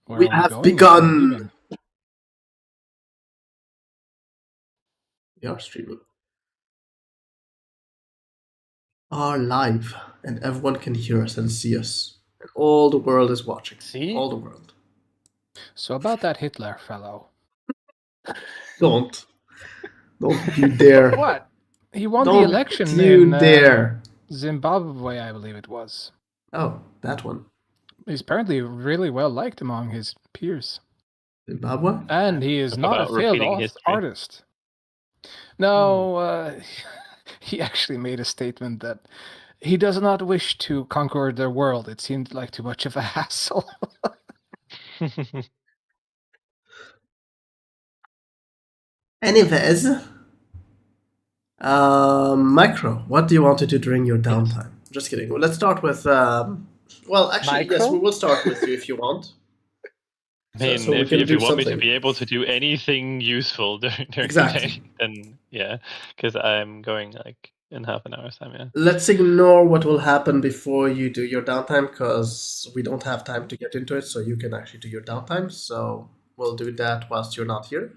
Where We are have going? begun. Leaving? We are streaming. Are live, and everyone can hear us and see us. And all the world is watching. See? All the world. So about that Hitler fellow. Don't you dare. What? He won the Don't election you in dare. Zimbabwe, I believe it was. Oh, that one. He's apparently really well liked among his peers. Zimbabwe? And he is not a About failed repeating history. artist. No, he actually made a statement that he does not wish to conquer the world. It seemed like too much of a hassle. Anyways, Micro, what do you want to do during your downtime? Just kidding. Well, let's start with. Well, actually, yes, Micro? we will start with you if you want. I mean, So we if can you do want me to something. be able to do anything useful during Exactly. the day, then yeah, because I'm going like in half an hour's time. Yeah. Let's ignore what will happen before you do your downtime because we don't have time to get into it. So you can actually do your downtime. So we'll do that whilst you're not here.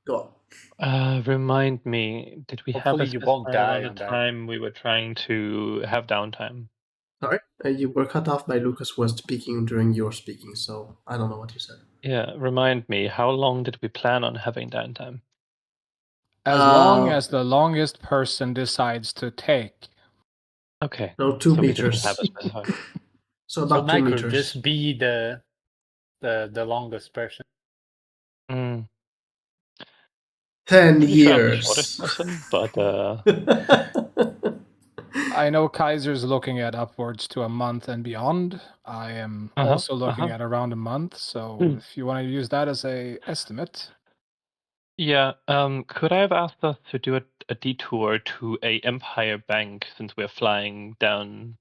Go on. Remind me, did we Hopefully have a you won't specified die amount on of that. time we were trying to have downtime? Sorry, you were cut off by Lucas, who was speaking during your speaking. So I don't know what you said. Yeah, remind me, how long did we plan on having downtime? As long as the longest person decides to take. Okay. No, 2 So we didn't meters. have a specified. So So about 2 Micro, meters. just be the longest person. 10 Pretty sure I'm the years. shortest person, but I know Kaiser's looking at upwards to a month and beyond. I am also looking at around a month. So if you want to use that as a estimate. Yeah, could I have asked us to do a detour to a Empire Bank since we're flying down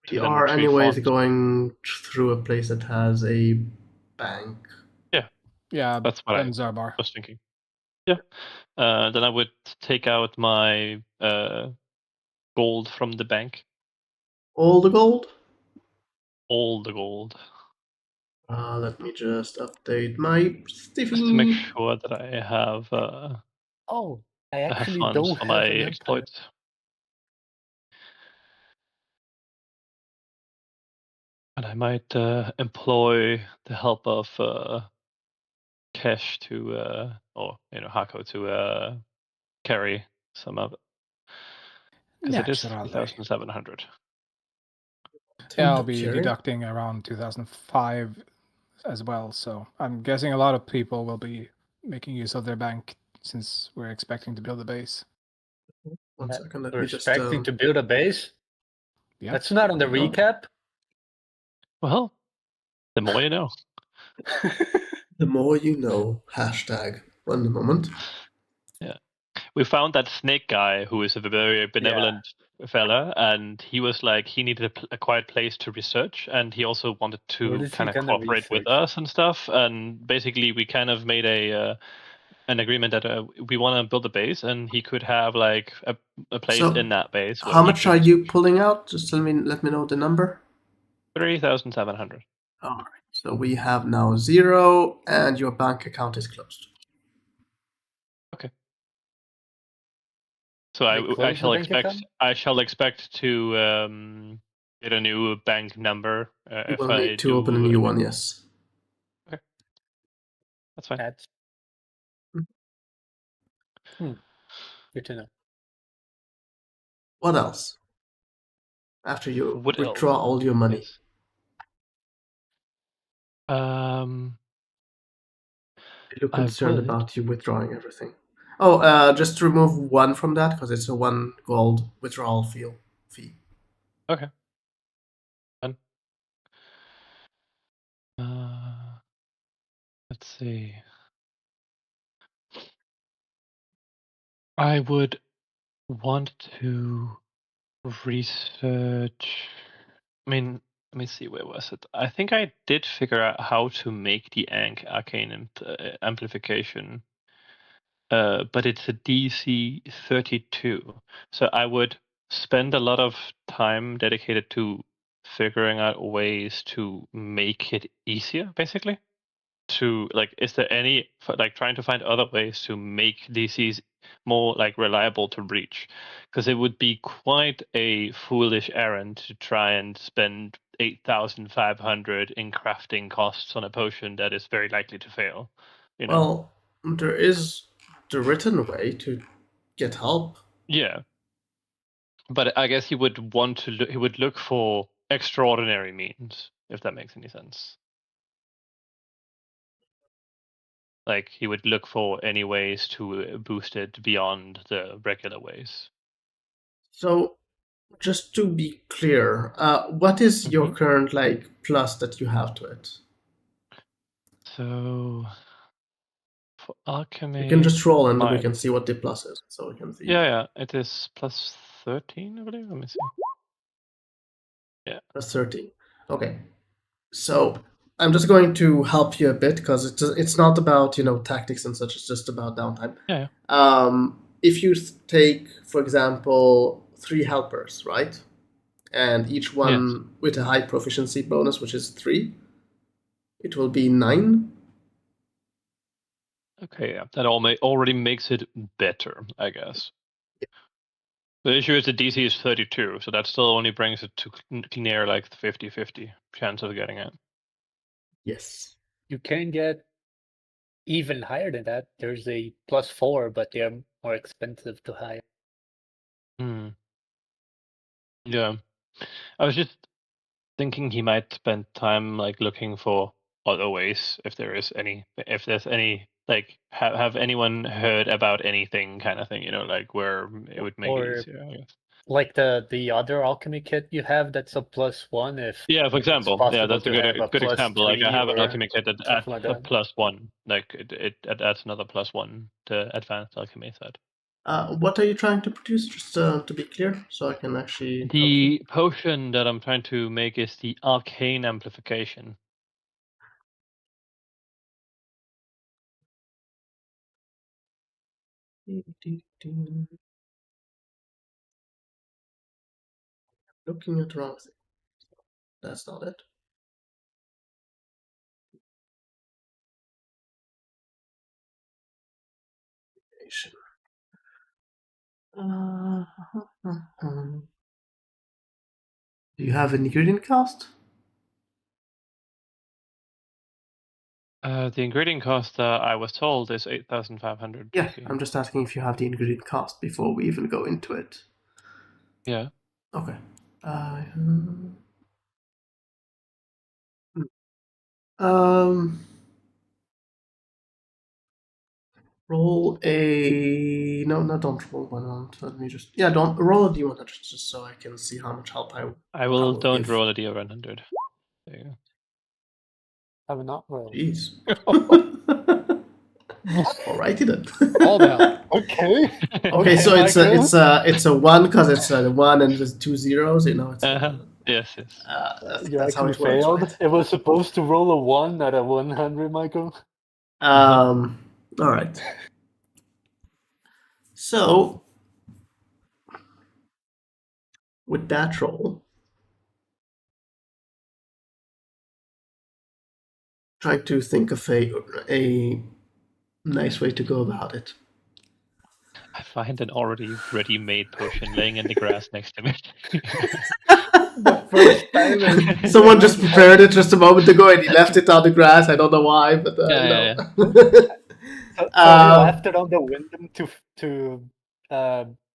to We the are Tree anyways Font? going through a place that has a bank. Yeah, That's what I Zarbar. was thinking. Yeah. Then I would take out my gold from the bank. All the gold? All the gold. Let me just update my Stephen. Just to make sure that I have Oh, I I have actually funds don't for have my an empire. exploits. And I might employ the help of Kesh to, or Hako to carry some of it. Because it is Naturally. 3,700. Yeah, I'll be deducting around 2005 as well. So I'm guessing a lot of people will be making use of their bank since we're expecting to build a base. 1 second, let We're me just. expecting to build a base? Yeah. That's not on the recap? Well, the more you know. The more you know. Hashtag. 1 moment. Yeah. We found that snake guy who is a very benevolent fella, and he was like, he needed a quiet place to research, and he also wanted to kind of cooperate with us and stuff. And basically, we kind of made an agreement that we want to build a base, and he could have like a place in that base. How much are you pulling out? Just let me know the number. 3,700. All right. So we have now 0, and your bank account is closed. Okay. So I shall expect to get a new bank number You if will I need to open a new one. Yes. Okay. That's fine. Good to know. What else? After you What withdraw else? all your money. Yes. You look concerned about you withdrawing everything. Oh, just remove 1 from that because it's a 1 gold withdrawal fee. Okay. Done. Let's see. I would want to research. I mean, let me see, where was it? I think I did figure out how to make the arcane amplification, but it's a DC 32. So I would spend a lot of time dedicated to figuring out ways to make it easier, basically. to like? Is there any like trying to find other ways to make DCs more like reliable to reach? Because it would be quite a foolish errand to try and spend 8,500 in crafting costs on a potion that is very likely to fail. You know? Well, there is the written way to get help. Yeah, but I guess he would want to. He would look for extraordinary means, if that makes any sense. Like he would look for any ways to boost it beyond the regular ways. So, just to be clear, what is your current like plus that you have to it? So for alchemy, you can just roll and we can see what the plus is, so we can see. Yeah, it is plus 13, I believe. Let me see. Yeah, plus 13. Okay, so I'm just going to help you a bit because it's not about tactics and such. It's just about downtime. Yeah. If you take, for example, 3 helpers, right, and each one with a high proficiency bonus, which is 3, it will be 9. Okay, yeah, that already makes it better, I guess. The issue is the DC is 32, so that still only brings it to near like 50-50 chance of getting it. Yes. You can get even higher than that. There's a +4, but they're more expensive to hire. Yeah. I was just thinking he might spend time like looking for other ways if there's any like have anyone heard about anything kind of thing, like where it would make it easier, I guess. Like the other alchemy kit you have, that's a +1 if for example. Yeah, that's a good example. Like I have an alchemy kit that adds a +1. Like it adds another +1 to advanced alchemy set. What are you trying to produce, just to be clear, so I can actually The potion that I'm trying to make is the arcane amplification. Looking at the wrong thing. That's not it. Do you have an ingredient cost? The ingredient cost, I was told, is 8,500. Yeah, I'm just asking if you have the ingredient cost before we even go into it. Yeah. Okay. Roll a don't roll 100. Let me just don't roll a d100 just so I can see how much help I will don't give. Roll a d100. There you go. I will not roll. Jeez. Alrighty then. All down. Okay. Okay, so it's a 1 because it's a 1 and there's 2 zeros. It's yes. That's how it works. Failed. Right? It was supposed to roll a 1, not a 100, Michael. All right. So with that roll, trying to think of a nice way to go about it. I find an already ready-made potion laying in the grass next to me. The first time someone just prepared it just a moment ago and he left it on the grass. I don't know why, but So he left it on the window to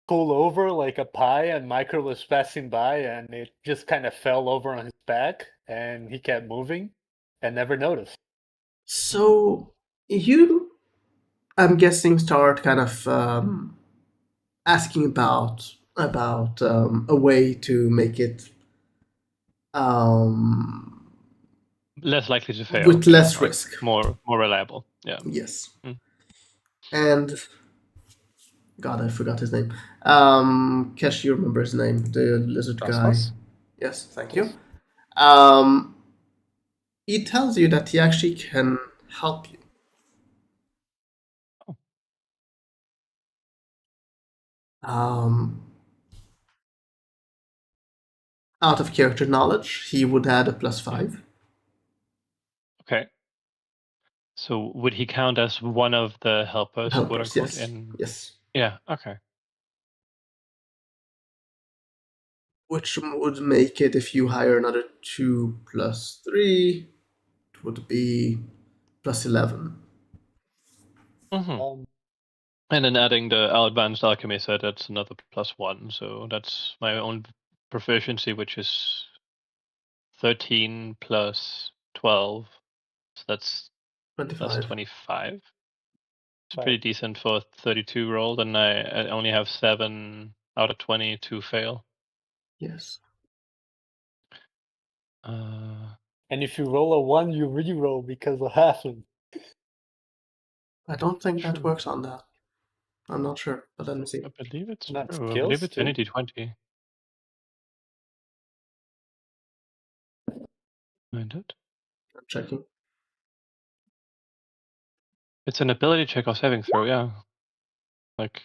pull over like a pie, and Michael was passing by, and it just kind of fell over on his back, and he kept moving and never noticed. So you, I'm guessing, start kind of asking about a way to make it less likely to fail with less risk, more reliable. Yeah. Yes. And God, I forgot his name. Kesh, you remember his name? The lizard guy. Yes, thank you. He tells you that he actually can help you. Out of character knowledge, he would add a +5. Okay. So would he count as one of the helpers, quote unquote? Yes. Yes. Yeah. Okay. Which would make it, if you hire another 2 plus 3, it would be plus 11. Mm-hmm. And then adding the advanced alchemy set, that's another +1. So that's my own proficiency, which is 13 plus 12. So that's 25. It's pretty decent for a 32 roll. And I only have 7 out of 20 to fail. Yes. And if you roll a 1, you re-roll because of halfling. I don't think that works on that. I'm not sure, but let me see. I believe it's Not true. I skills believe it's too? any d20. Find it. I'm checking. It's an ability check or saving throw, yeah. Like.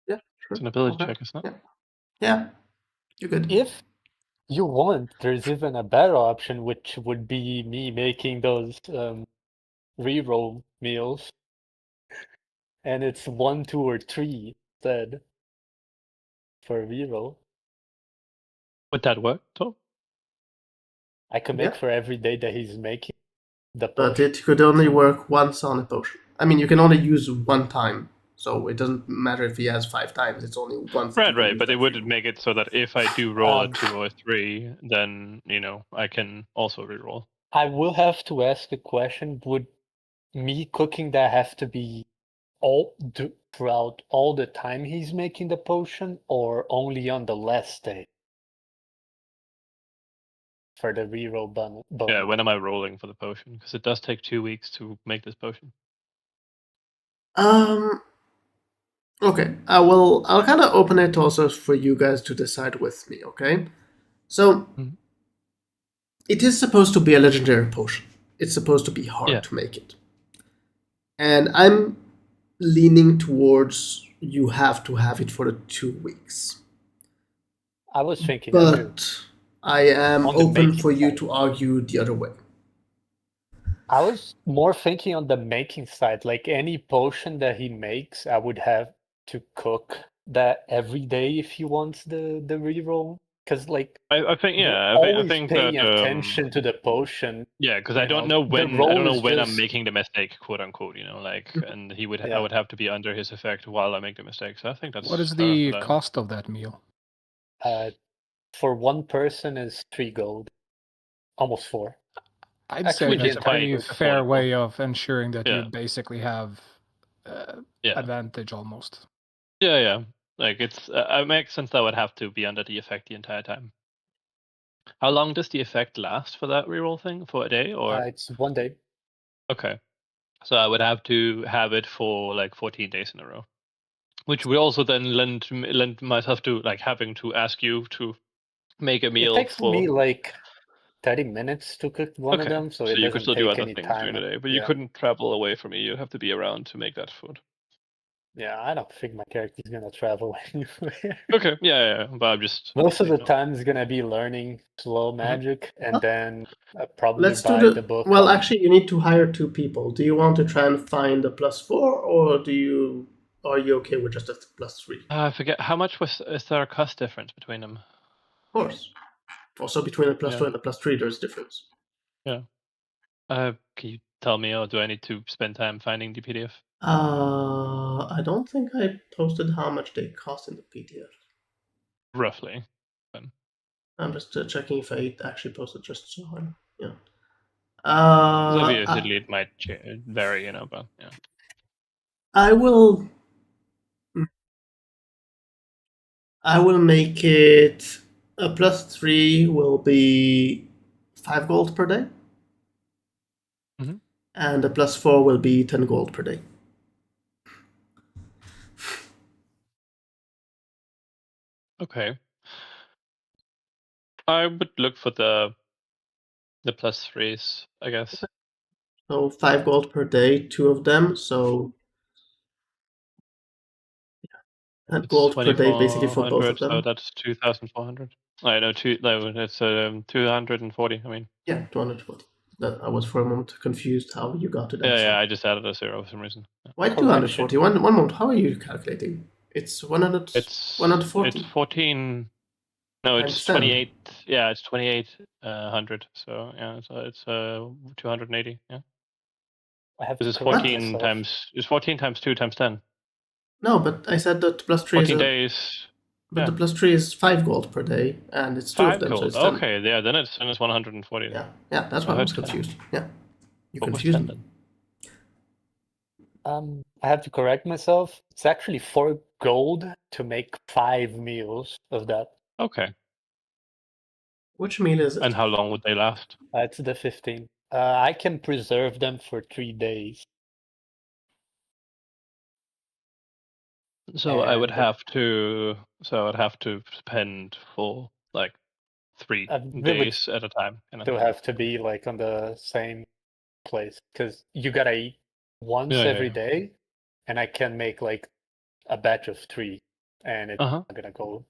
Yeah, sure. It's an ability check, isn't it? Yeah. You're good. If you want, there's even a better option, which would be me making those reroll meals. And it's 1, 2, or 3 instead for a reroll. Would that work, Tom? I can make for every day that he's making the potion. But it could only work once on a potion. I mean, you can only use one time, so it doesn't matter if he has 5 times. It's only once. Right. But it would make it so that if I do roll a 2 or a 3, then I can also reroll. I will have to ask a question: would me cooking that have to be throughout all the time he's making the potion, or only on the last day for the reroll bonus? Yeah, when am I rolling for the potion? Because it does take 2 weeks to make this potion. Okay, I'll kind of open it also for you guys to decide with me, okay? So, it is supposed to be a legendary potion. It's supposed to be hard to make it. And I'm leaning towards you have to have it for the 2 weeks. I was thinking but I am open for you to argue the other way. I was more thinking on the making side, like any potion that he makes, I would have to cook that every day if he wants the reroll. Because I think I think paying attention to the potion. Yeah, because I don't know when I'm making the mistake, quote unquote. And I would have to be under his effect while I make the mistake. So I think that's. What is the cost of that meal? For one person is 3 gold, almost 4. I'd say that's a pretty fair way of ensuring that you basically have advantage almost. Yeah. Like it makes sense that I would have to be under the effect the entire time. How long does the effect last for that reroll thing? For a day or? It's 1 day. Okay, so I would have to have it for like 14 days in a row, which would also then lend myself to like having to ask you to make a meal. It takes me like 30 minutes to cook one of them, so it you could still do other things during the day, but you couldn't travel away from me. You'd have to be around to make that food. Yeah, I don't think my character's gonna travel anywhere. Okay, yeah, but I'm just most of the time is gonna be learning slow magic, and then probably buy the book. Well, actually, you need to hire 2 people. Do you want to try and find a +4, or are you okay with just a +3? I forget how much is there a cost difference between them? Of course. Also, between a +2 and a +3, there's a difference. Yeah. Can you tell me, or do I need to spend time finding the PDF? I don't think I posted how much they cost in the PDF. Roughly. I'm just checking if I actually posted just so I yeah. Obviously, it might vary, but yeah. I will make it a +3 will be 5 gold per day. And a +4 will be 10 gold per day. Okay. I would look for the +3s, I guess. So 5 gold per day, 2 of them. So 10 gold per day, basically for both of them. So that's 2,400. I know it's 240. I mean. Yeah, 240. That I was for a moment confused how you got to that. Yeah, I just added a 0 for some reason. Yeah. Why 240? One moment, how are you calculating? It's 100, It's 140. It's 14. No, it's 28. Yeah, it's 2800. So yeah, it's 280. Yeah. I have this is 14 times. It's 14 times 2 times 10. No, but I said that plus 3 14 days. But the plus 3 is 5 gold per day, and it's 2 of them, gold. so it's 10. Okay, yeah, then it's 140. Yeah, that's why I was confused. Yeah, you confused me. I have to correct myself. It's actually 4 gold to make 5 meals of that. Okay. Which meal is it? And how long would they last? It's the 15. I can preserve them for 3 days. So I would have to. So I would have to spend for like 3 days at a time. They'll have to be like on the same place because you gotta eat once every day, and I can make like a batch of 3, and it's not gonna go.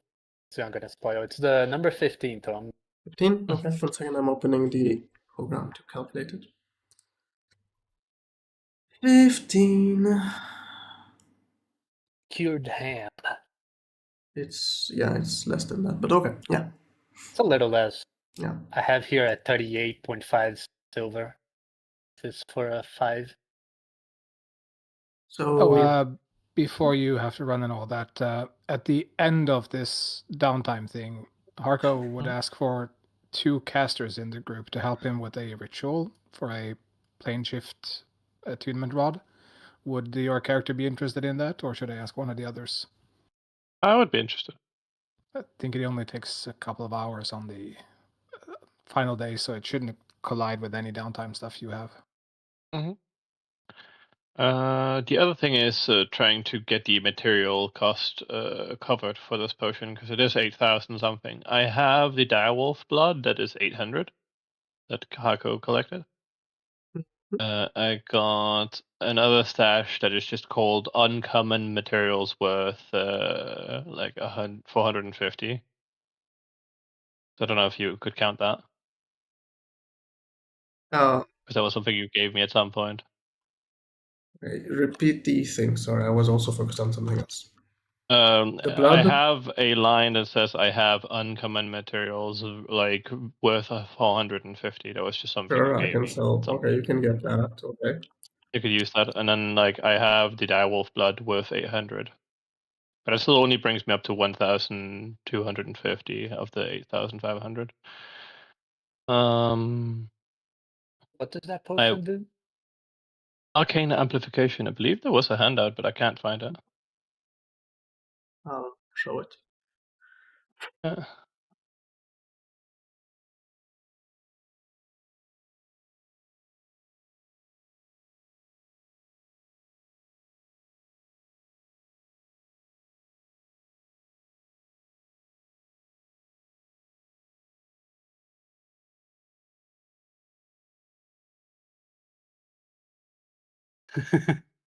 It's not gonna spoil. It's the number 15, Tom. 15? Okay, 1 second. I'm opening the program to calculate it. 15. Cured ham. It's less than that, but okay, yeah. It's a little less. Yeah. I have here at 38.5 silver. This for a 5. So before you have to run and all that, at the end of this downtime thing, Harko would ask for 2 casters in the group to help him with a ritual for a plane shift attunement rod. Would your character be interested in that, or should I ask one of the others? I would be interested. I think it only takes a couple of hours on the final day, so it shouldn't collide with any downtime stuff you have. The other thing is trying to get the material cost covered for this potion, because it is 8,000 something. I have the direwolf blood that is 800 that Hako collected. I got another stash that is just called uncommon materials worth like 450. So I don't know if you could count that. Oh. Because that was something you gave me at some point. Repeat the thing. Sorry, I was also focused on something else. I have a line that says I have uncommon materials like worth 450. That was just something you gave me. Sell. Okay, you can get that. Okay. You could use that, and then like I have the direwolf blood worth 800, but it still only brings me up to 1,250 of the 8,500. What does that potion do? Arcane amplification. I believe there was a handout, but I can't find it. I'll show it.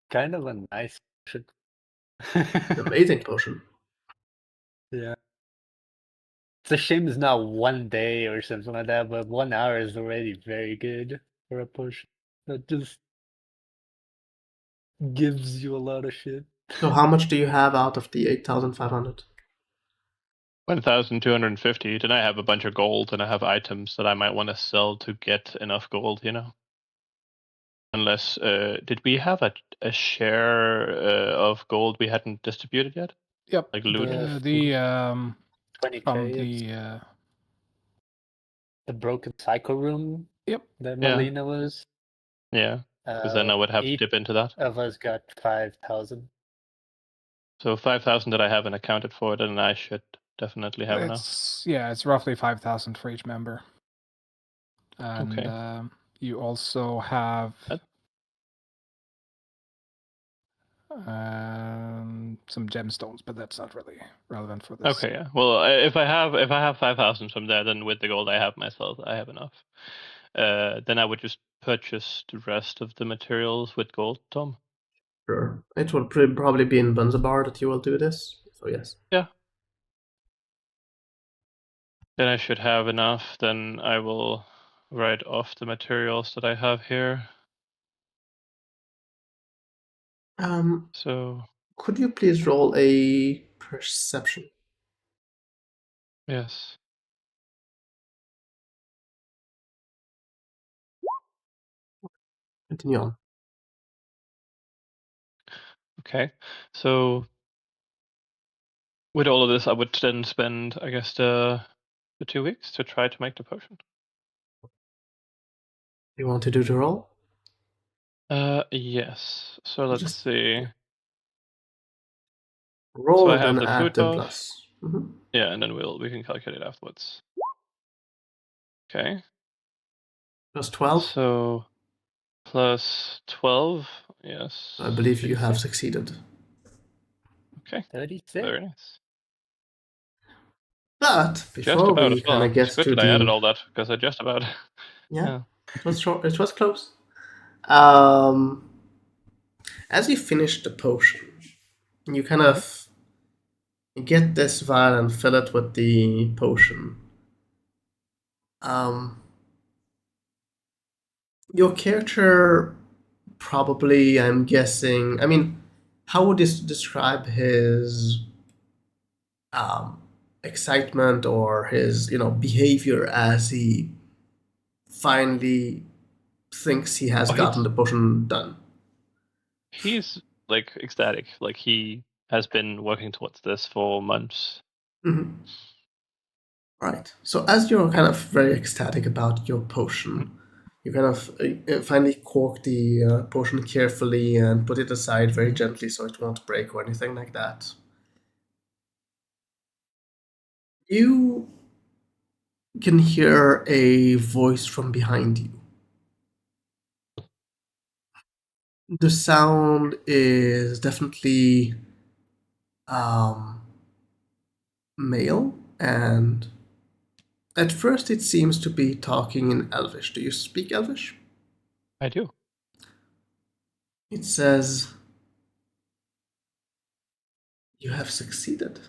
Kind of a nice potion. Amazing potion. Yeah. It's a shame it's not 1 day or something like that, but 1 hour is already very good for a potion. That just gives you a lot of shit. So how much do you have out of the 8,500? 1,250. Then I have a bunch of gold, and I have items that I might want to sell to get enough gold, Unless, did we have a share of gold we hadn't distributed yet? Yep. Like loot? The 20K from the broken cycle room. Yep. That Melina was. Yeah. Because then I would have to dip into that. Of us got 5,000. So 5,000 that I haven't accounted for, then I should definitely have enough. Yeah, it's roughly 5,000 for each member. And you also have some gemstones, but that's not really relevant for this. Okay, yeah. Well, if I have 5,000 from there, then with the gold I have myself, I have enough. Then I would just purchase the rest of the materials with gold, Tom. Sure. It will probably be in Bunzabar that you will do this. So yes. Yeah. Then I should have enough. Then I will write off the materials that I have here. So could you please roll a perception? yes. Continue on. Okay, so with all of this, I would then spend, I guess, the 2 weeks to try to make the potion. You want to do the roll? Yes. So let's see. Roll so I and have then the add food the buff. plus. Mm-hmm. Yeah, and then we can calculate afterwards. Okay. Plus 12? So plus 12, yes. I believe you have 56. succeeded. Okay. 36. Very nice. But Just before about we as well. kind of get It's good to that I added the all that because I just about. yeah, Yeah. it was short. It was close. As you finish the potion, you kind of get this vial and fill it with the potion. Your character probably, I'm guessing. I mean, how would you describe his excitement or his behavior as he finally thinks he has gotten the potion done? He's like ecstatic. Like he has been working towards this for months. Mm-hmm. Right. So as you're kind of very ecstatic about your potion, you kind of finally cork the potion carefully and put it aside very gently so it won't break or anything like that. You can hear a voice from behind you. The sound is definitely male, and at first it seems to be talking in Elvish. Do you speak Elvish? I do. It says, "You have succeeded.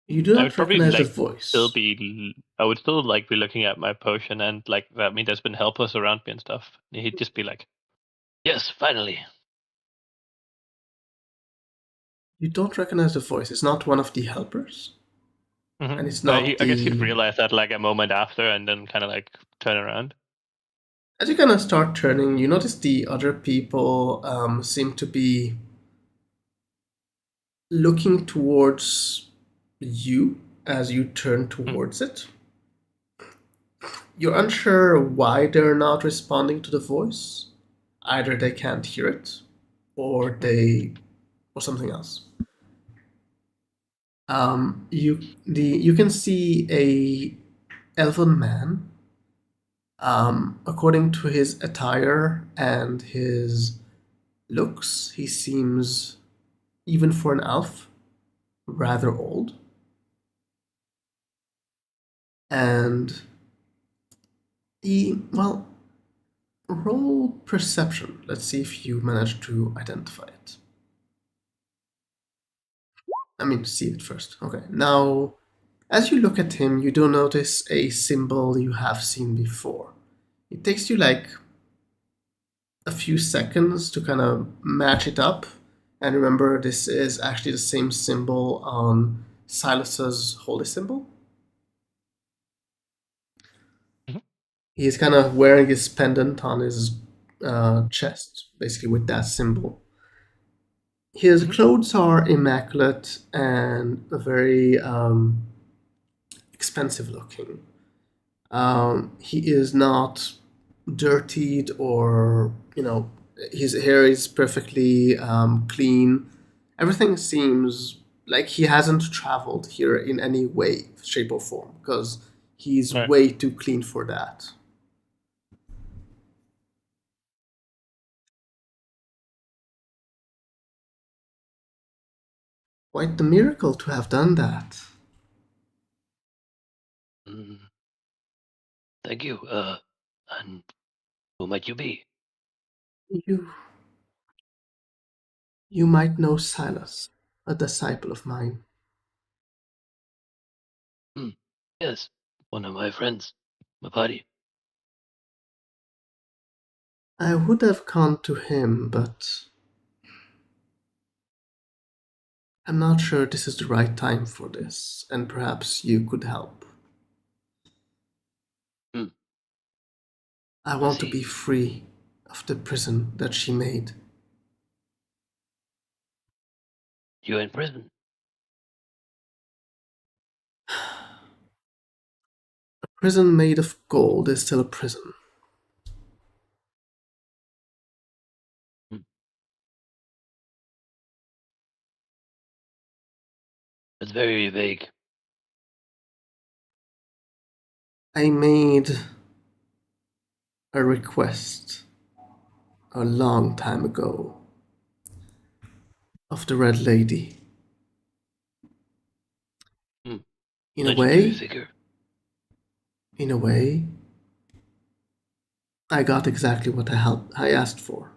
You do I not would probably recognize the like voice." still be. I would still like be looking at my potion and like that. I mean, there's been helpers around me and stuff. He'd just be like, "Yes, finally." You don't recognize the voice. It's not one of the helpers. Mm-hmm. And it's not I guess he'd the... realize that like a moment after, and then kind of like turn around. As you kind of start turning, you notice the other people seem to be looking towards you as you turn towards it. You're unsure why they're not responding to the voice. Either they can't hear it, or something else. You can see a elven man. According to his attire and his looks, he seems, even for an elf, rather old. And well, roll perception. Let's see if you manage to identify it. I mean, see it first. Okay, now, as you look at him, you do notice a symbol you have seen before. It takes you like a few seconds to kind of match it up. And remember, this is actually the same symbol on Silas's holy symbol. He's kind of wearing his pendant on his chest, basically with that symbol. His clothes are immaculate and very expensive looking. He is not dirtied or, his hair is perfectly clean. Everything seems like he hasn't traveled here in any way, shape, or form, because he's way too clean for that. Quite the miracle to have done that. Thank you. And who might you be? You might know Silas, a disciple of mine. Yes, one of my friends, my buddy. I would have gone to him, but I'm not sure this is the right time for this, and perhaps you could help. I want to be free of the prison that she made. You're in prison? A prison made of gold is still a prison. It's very vague. I made a request a long time ago of the Red Lady. In a way, I got exactly what I asked for.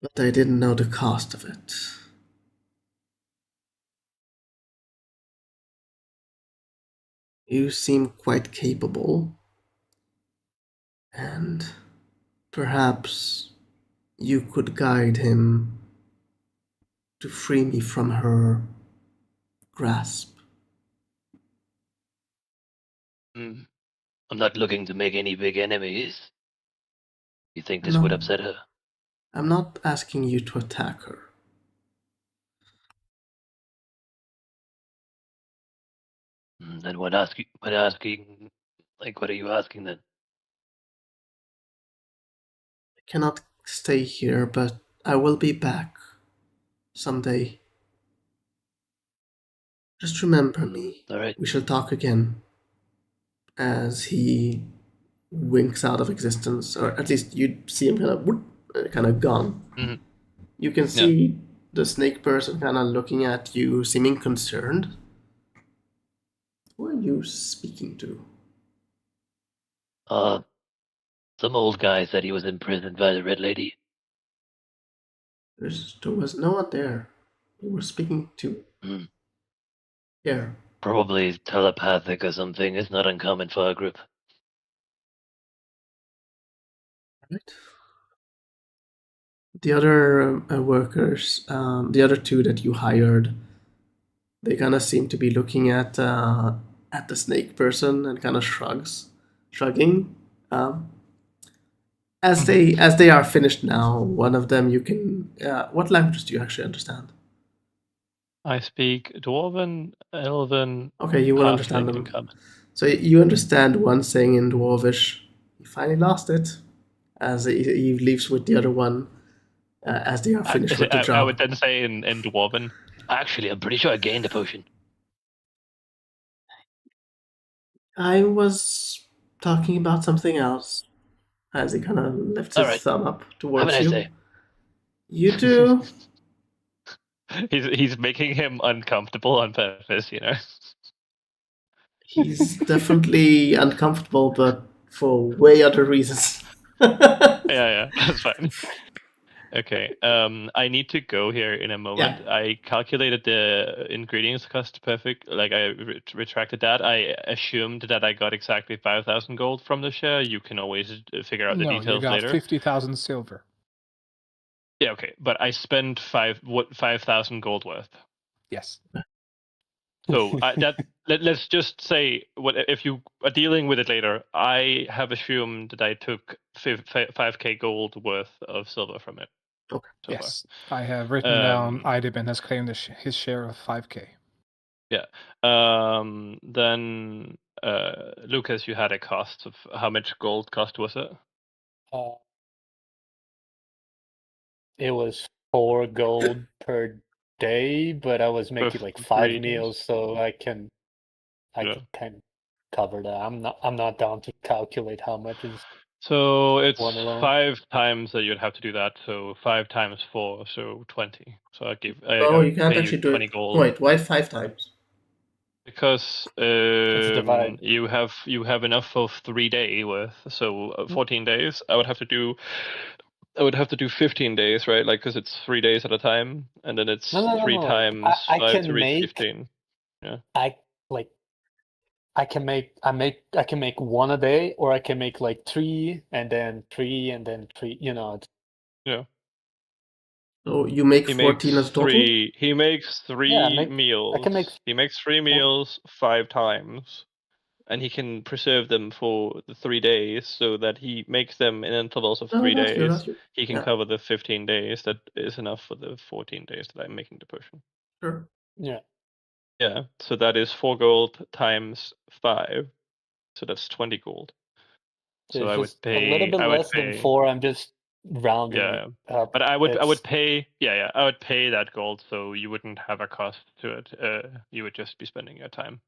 But I didn't know the cost of it. You seem quite capable, and perhaps you could guide him to free me from her grasp. I'm not looking to make any big enemies. You think this would upset her? I'm not asking you to attack her. Then what are you asking then? I cannot stay here, but I will be back someday. Just remember me. All right. We shall talk again. As he winks out of existence, or at least you see him kind of gone. Mm-hmm. You can see the snake person kind of looking at you, seeming concerned. Who are you speaking to? Some old guy said he was imprisoned by the Red Lady. There was no one there. You were speaking to. Here. Probably telepathic or something. It's not uncommon for our group. Right. The other workers, the other two that you hired, they kind of seem to be looking at the snake person and kind of shrugging. As they are finished now, one of them you can. What languages do you actually understand? I speak Dwarven, Elven. Okay, you will understand them. Common. So you understand one saying in Dwarvish. He finally lost it, as he leaves with the other one, as they are finished with the job. I would then say in Dwarven. Actually, I'm pretty sure I gained a potion. I was talking about something else, as he kind of lifts his thumb up towards you. Have a nice day. You too. He's making him uncomfortable on purpose, you know. He's definitely uncomfortable, but for way other reasons. Yeah, that's fine. Okay, I need to go here in a moment. Yeah. I calculated the ingredients cost perfect. Like I retracted that. I assumed that I got exactly 5,000 gold from the share. You can always figure out the details later. No, you got 50,000 silver. Yeah, okay, but I spent 5,000 gold worth. Yes. So let's just say, if you are dealing with it later, I have assumed that I took 5k gold worth of silver from it. Okay. So yes, far. I have written down Idibin has claimed his share of 5k. Yeah. Then Lucas, you had a cost of how much gold cost was it? It was 4 gold per day, but I was making like 5 meals, so I can kind of cover that. I'm not down to calculate how much is. So it's 5 times that you'd have to do that. So 5 times 4, so 20. So you can't actually do 20 it. gold. Wait, why 5 times? Because you have enough for 3 days worth. So 14 days. I would have to do 15 days, right? Like, because it's 3 days at a time, and then it's 3 times 5 to reach 15. Yeah. I can make one a day, or I can make like 3 and then 3 and then 3. Yeah. So you make He 14 as makes a total? He makes three meals. I can make He makes 3 meals 5 times, and he can preserve them for the 3 days, so that he makes them in intervals of 3 That's good. days. That's good. He can Yeah. cover the 15 days. That is enough for the 14 days that I'm making the potion. Sure. Yeah. Yeah, so that is 4 gold times 5, so that's 20 gold. So I would Just pay. a little bit less than 4. I'm just rounding Yeah, it up. but I would pay. Yeah, I would pay that gold, so you wouldn't have a cost to it. You would just be spending your time.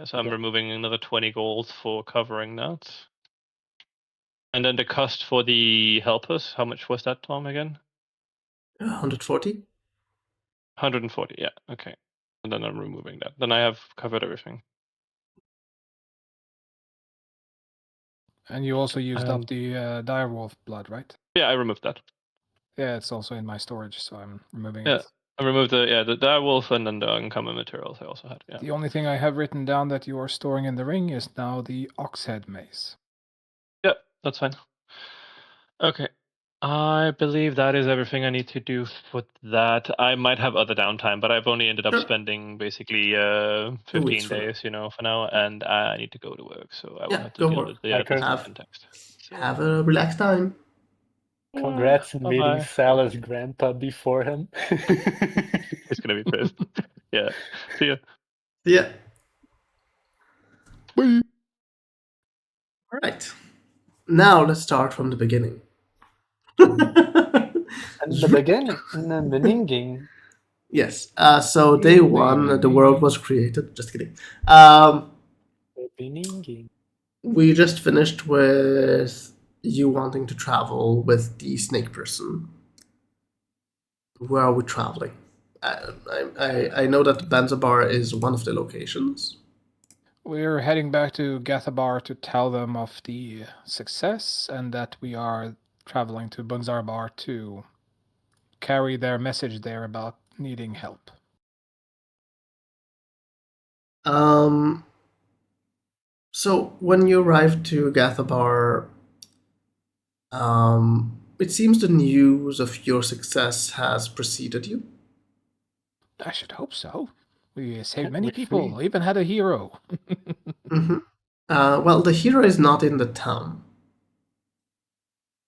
So I'm removing another 20 gold for covering that. And then the cost for the helpers, how much was that, Tom, again? 140. 140. Yeah. Okay. And then I'm removing that. Then I have covered everything. And you also used up the direwolf blood, right? Yeah, I removed that. Yeah, it's also in my storage, so I'm removing Yeah, it. I removed the direwolf and then the uncommon materials I also had. Yeah. The only thing I have written down that you are storing in the ring is now the oxhead mace. Yeah, that's fine. Okay. I believe that is everything I need to do for that. I might have other downtime, but I've only ended up spending basically 15 days, for now, and I need to go to work, so I will have to deal with the text. Have a relaxed time. Congrats on meeting Bye-bye. Salah's grandpa before him. He's gonna be pissed. Yeah. See ya. Yeah. Bye. All right. Now let's start from the beginning. And the beginning. Yes. So day 1, the world was created. Just kidding. We just finished with you wanting to travel with the snake person. Where are we traveling? I know that Banzabar is one of the locations. We're heading back to Gathabar to tell them of the success and that we are traveling to Bunzarbar to carry their message there about needing help. So when you arrived to Gathabar, it seems the news of your success has preceded you. I should hope so. We saved many people, we even had a hero. Well, the hero is not in the town,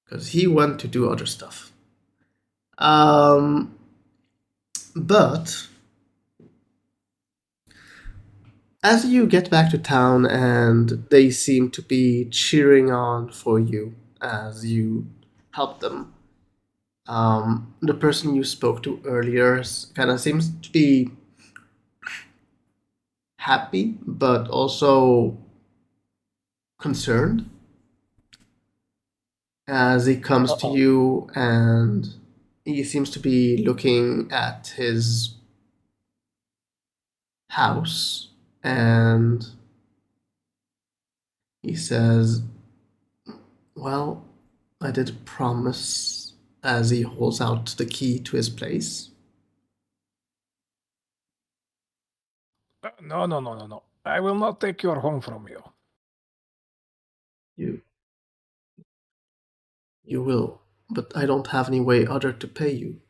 because he went to do other stuff. But as you get back to town and they seem to be cheering on for you as you help them, the person you spoke to earlier kind of seems to be happy, but also concerned as he comes to you, and he seems to be looking at his house, and he says, well, I did promise, as he holds out the key to his place. No. I will not take your home from you. You will, but I don't have any way other to pay you.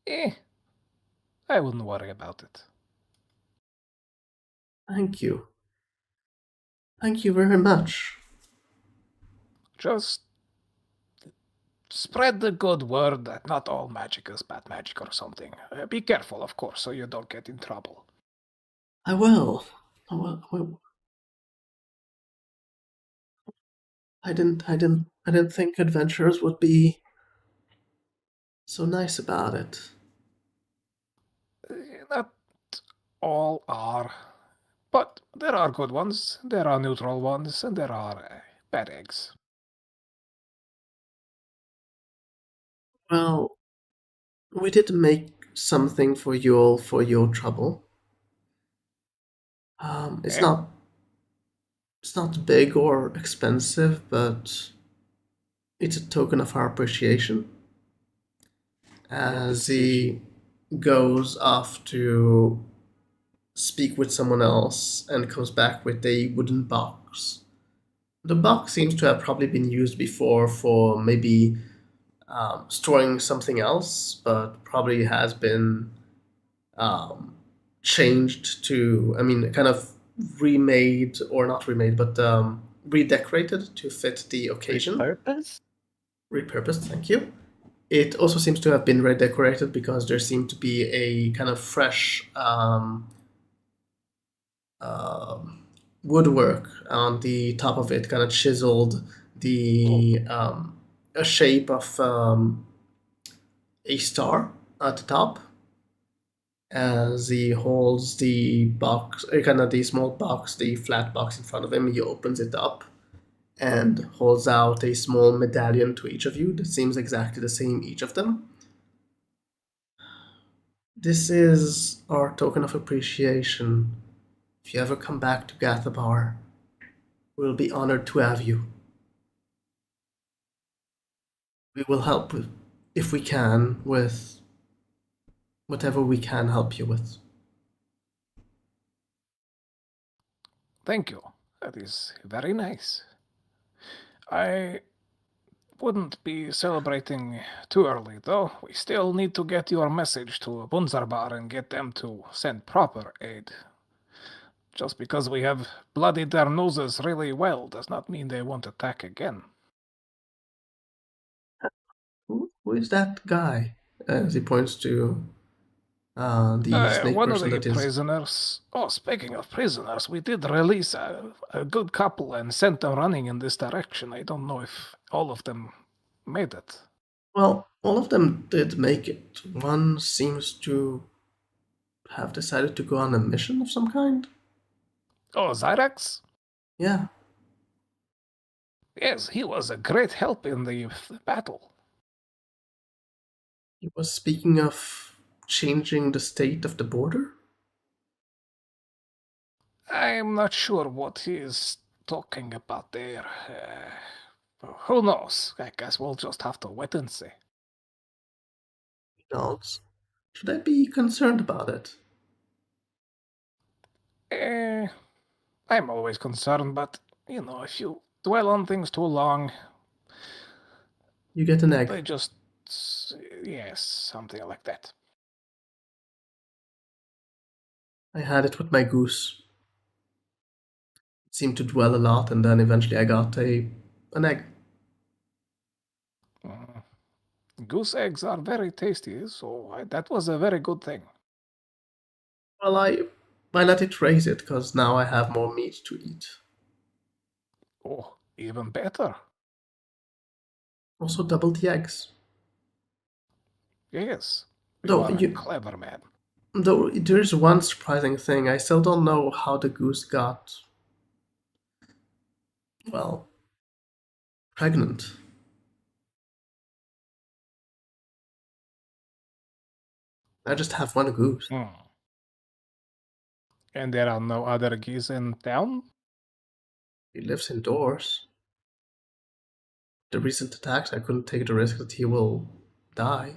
I wouldn't worry about it. Thank you. Thank you very much. Just spread the good word that not all magic is bad magic or something. Be careful, of course, so you don't get in trouble. I will. I didn't think adventurers would be so nice about it. Not all are. But there are good ones, there are neutral ones, and there are bad eggs. Well, we did make something for you all for your trouble. It's not big or expensive, but it's a token of our appreciation. As he goes off to speak with someone else and comes back with a wooden box. The box seems to have probably been used before for maybe storing something else, but probably has been changed to, kind of remade, or not remade, but redecorated to fit the occasion. Repurposed, thank you. It also seems to have been redecorated because there seemed to be a kind of fresh woodwork on the top of it, kind of chiseled the a shape of a star at the top, as he holds the box, kind of the small box, the flat box in front of him. He opens it up and holds out a small medallion to each of you that seems exactly the same, each of them. This is our token of appreciation. If you ever come back to Gathabar, we'll be honored to have you. We will help if we can with whatever we can help you with. Thank you. That is very nice. I wouldn't be celebrating too early, though. We still need to get your message to Bunzarbar and get them to send proper aid. Just because we have bloodied their noses really well does not mean they won't attack again. Who is that guy? As he points to the snake one person of the that is... prisoners. Oh, speaking of prisoners, we did release a good couple and sent them running in this direction. I don't know if all of them made it. Well, all of them did make it. One seems to have decided to go on a mission of some kind. Oh, Zyrax? Yeah. Yes, he was a great help in the battle. He was speaking of changing the state of the border? I'm not sure what he is talking about there. Who knows? I guess we'll just have to wait and see. Nods. Should I be concerned about it? I'm always concerned, but, if you dwell on things too long... You get an egg. They just... Yes, something like that. I had it with my goose. It seemed to dwell a lot, and then eventually I got an egg. Goose eggs are very tasty, so that was a very good thing. Well, I let it raise it, because now I have more meat to eat. Oh, even better. Also double the eggs. Yes, you are a clever man. Though there's one surprising thing. I still don't know how the goose got, well, pregnant. I just have one goose. And there are no other geese in town? He lives indoors. The recent attacks, I couldn't take the risk that he will die.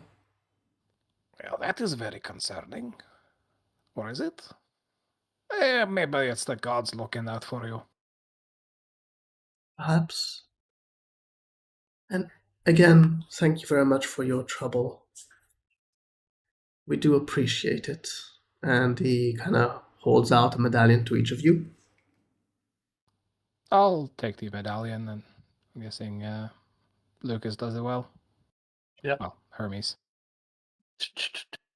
Well, that is very concerning. Or is it? Maybe it's the gods looking out for you. Perhaps. And again, thank you very much for your trouble. We do appreciate it. And he kind of holds out a medallion to each of you. I'll take the medallion, and I'm guessing Lucas does it well. Yeah. Well, Hermes.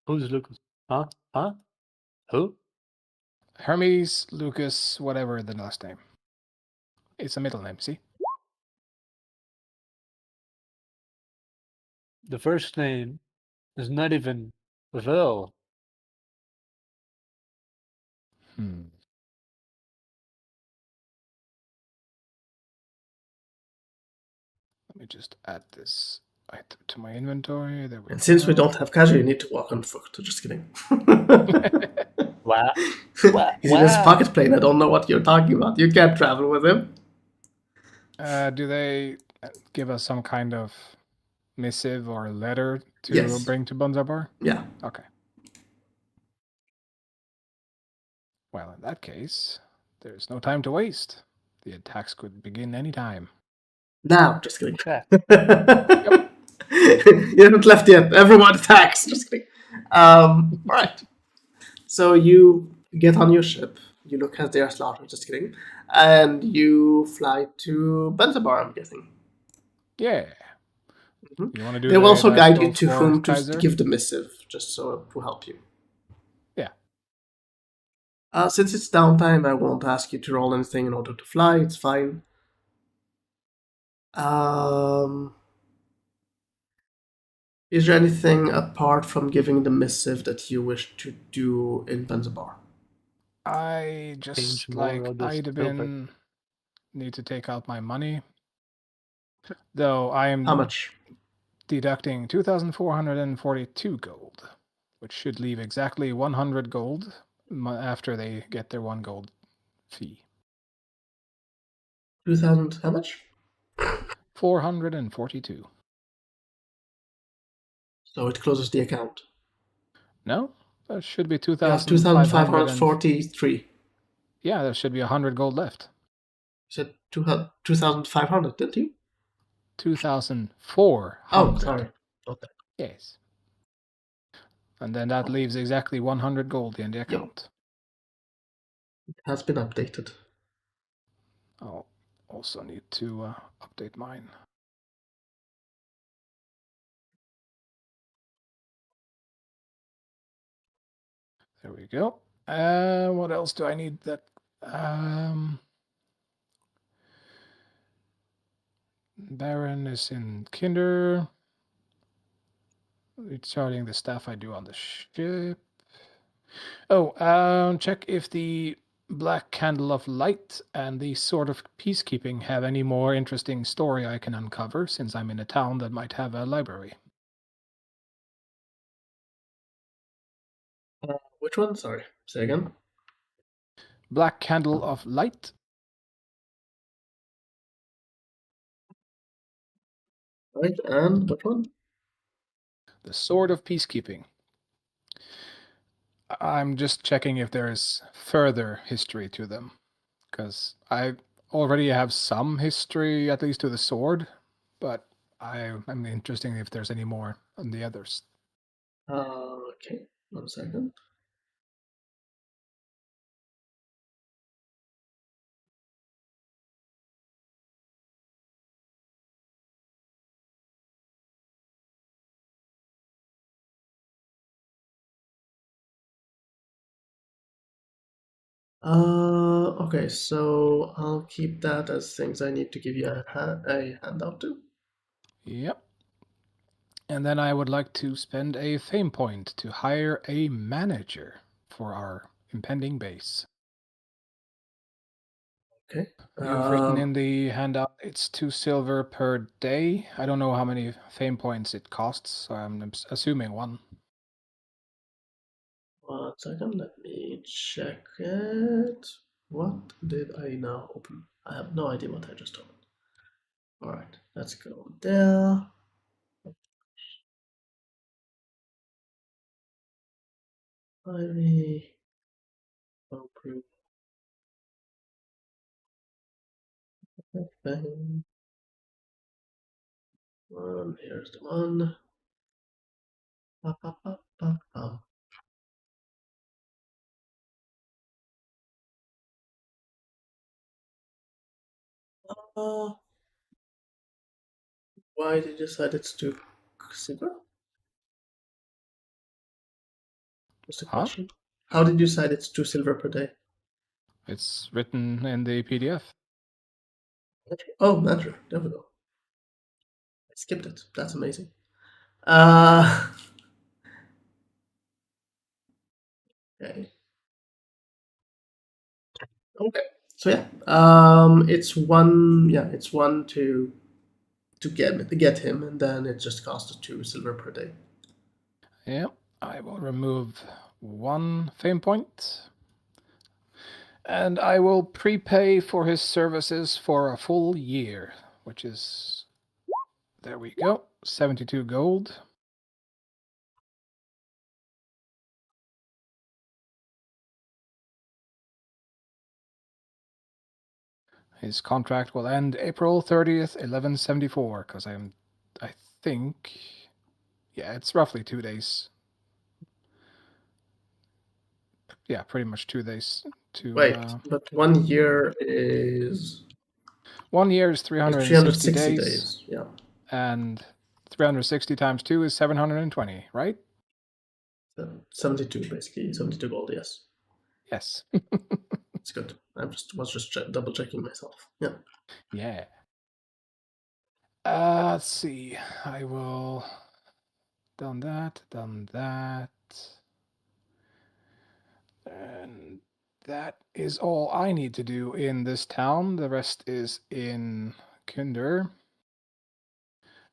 Who's Lucas? Huh? Who? Hermes, Lucas, whatever the last name. It's a middle name, see? The first name is not even Vil. Let me just add this item to my inventory. There we And since we don't have casual, you need to walk on foot. Just kidding. Wow. He's in his pocket plane. I don't know what you're talking about. You can't travel with him. Do they give us some kind of missive or letter to bring to Bunzarbar? Yeah. Okay. Well, in that case, there's no time to waste. The attacks could begin any time. Now, just kidding. Yeah. Yep. You haven't left yet. Everyone attacks. Just kidding. All right. So you get on your ship. You look at their slaughter. Just kidding. And you fly to Benzabar, I'm guessing. Yeah. Mm-hmm. You want to do They will also dice guide you roll to for whom to Kaiser? give the missive, just so to help you. Yeah. Since it's downtime, I won't ask you to roll anything in order to fly. It's fine. Is there anything apart from giving the missive that you wish to do in Benzabar? I just Change more of the I'd have silver. been need to take out my money. Though I am How much? deducting 2,442 gold, which should leave exactly 100 gold after they get their 1 gold fee. 2,000, how much? 442. So it closes the account. No? That should be You have 2,500. 2,543. Yeah, there should be 100 gold left. You said 2,500, didn't you? 2,400. Oh, sorry. Okay. Yes. And then that leaves exactly 100 gold in the account. It has been updated. I'll also need to update mine. There we go. What else do I need? That Baron is in Kinder. Recharting the staff I do on the ship. Oh, check if the Black Candle of Light and the Sword of Peacekeeping have any more interesting story I can uncover, since I'm in a town that might have a library. Which one? Sorry. Say again. Black Candle of Light. Right, and which one? The Sword of Peacekeeping. I'm just checking if there is further history to them, because I already have some history, at least to the sword, but I'm interested if there's any more on the others. Okay, 1 second. Okay, so I'll keep that as things I need to give you a handout to. Yep. And then I would like to spend a fame point to hire a manager for our impending base. Okay. You've written in the handout it's 2 silver per day. I don't know how many fame points it costs, so I'm assuming 1. 1 second, let me check it. What did I now open? I have no idea what I just opened. Alright, let's go there. Thelarr Homebrew. Here's the one. Why did you decide it's 2 silver? What's the question? How did you decide it's 2 silver per day? It's written in the PDF. Oh, Mantra. There we go. I skipped it. That's amazing. Okay. Okay. So yeah, it's 1. Yeah, it's 1 to get him, and then it just costs 2 silver per day. Yeah, I will remove 1 fame point. And I will prepay for his services for a full year, which is, there we go, 72 gold. His contract will end April 30th, 1174, because I think, yeah, it's roughly 2 days. Yeah, pretty much 2 days to. Wait, but 1 year is. 1 year is 360, 360 days. Yeah. And 360 times 2 is 720, right? 72, basically. 72 gold, yes. Yes. It's good. I was just double checking myself. Yeah. Yeah. Let's see. I will. Done that. And that is all I need to do in this town. The rest is in Kunder.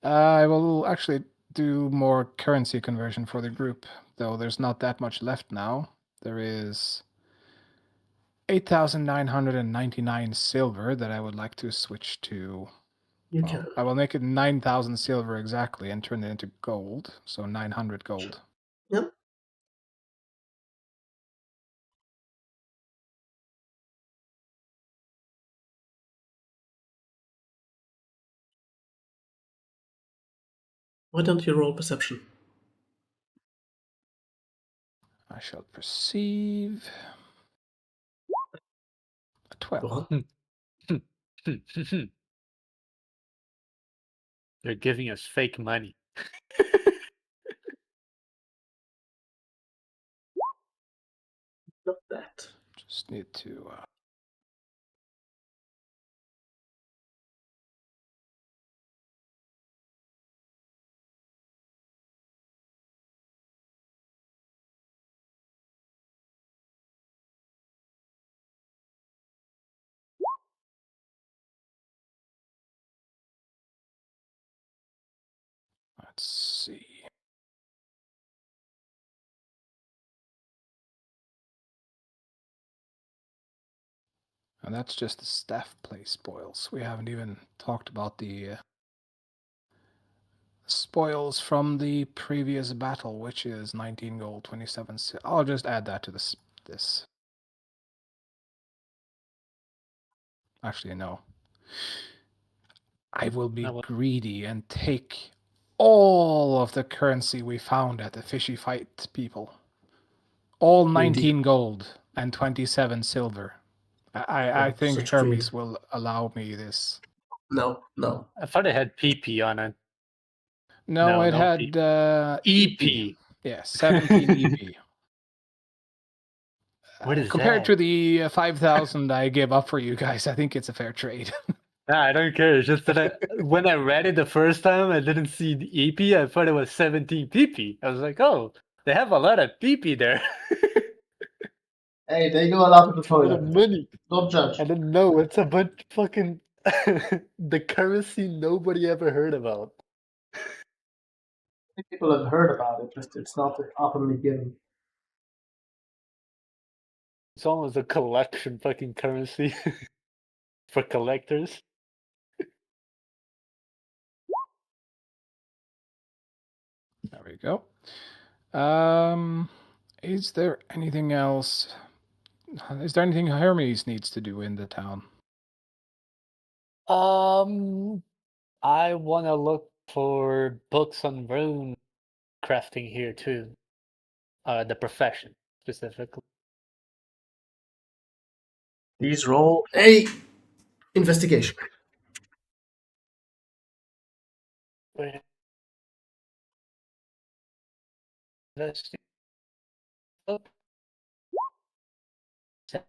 I will actually do more currency conversion for the group, though there's not that much left now. There is 8,999 silver that I would like to switch to. You can. I will make it 9,000 silver exactly and turn it into gold, so 900 gold. Yep. Why don't you roll perception? I shall perceive a 12. They're giving us fake money. Not that. Just need to. Let's see. And that's just the staff play spoils. We haven't even talked about the spoils from the previous battle, which is 19 gold, 27 silver. I'll just add that to this. Actually, no. I will be greedy and take all of the currency we found at the fishy fight, people. All 19 gold and 27 silver. I think Hermes will allow me this. No. I thought it had PP on it. No, it had EP. Yeah, 17 EP. What is compared that? to the 5,000 I gave up for you guys, I think it's a fair trade. Nah, I don't care. It's just that when I read it the first time, I didn't see the EP. I thought it was 17 PP. I was like, oh, they have a lot of PP there. Hey, they go a lot of the A lot of toilet. money. Don't judge. I don't know. It's a bunch of fucking the currency nobody ever heard about. I think people have heard about it, just it's not openly given. It's almost a collection fucking currency for collectors. There we go. Is there anything else? Is there anything Hermes needs to do in the town? I want to look for books on rune crafting here too. The profession specifically. Please roll a investigation. Investigate.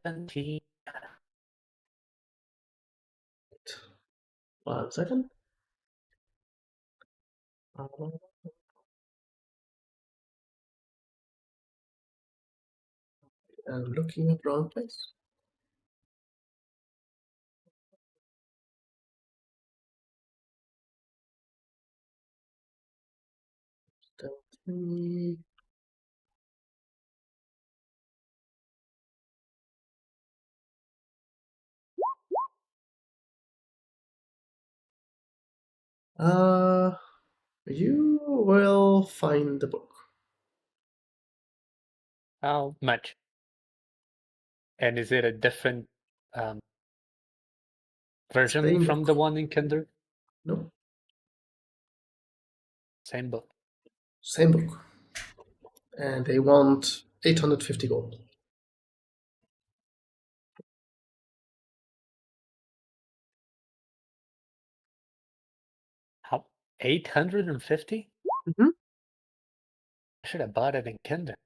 17. 1 second. I'm looking at the wrong place. You will find the book. How much? And is it a different version Same from book. the one in Kinder? No. Same book. Same book. And they want 850 gold. How? 850? Mm-hmm. I should have bought it in Kinder.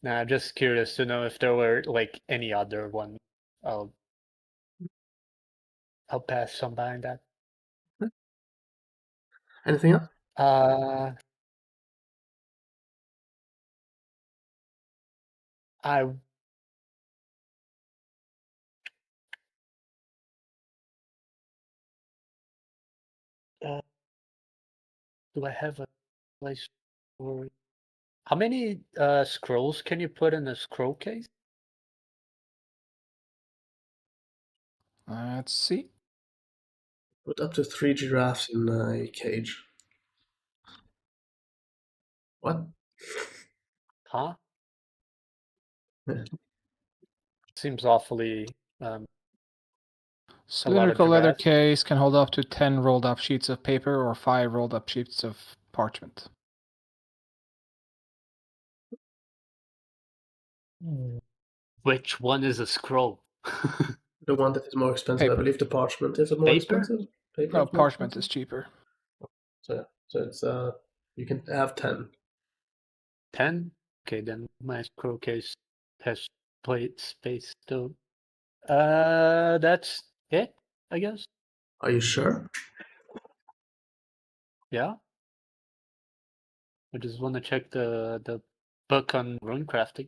Nah, I'm just curious to know if there were like any other one. I'll pass on buying that. Anything else? I do I have a place for? How many scrolls can you put in a scroll case? Let's see. Put up to 3 giraffes in a cage. What? Huh? Seems awfully Cylindrical leather case can hold up to 10 rolled up sheets of paper or 5 rolled up sheets of parchment. Which one is a scroll? The one that is more expensive, Paper. I believe the parchment is more expensive. Paper No, parchment is cheaper. So it's you can have 10. 10? Okay, then my scroll case has plate space too. That's it, I guess. Are you sure? Yeah. I just want to check the book on rune crafting.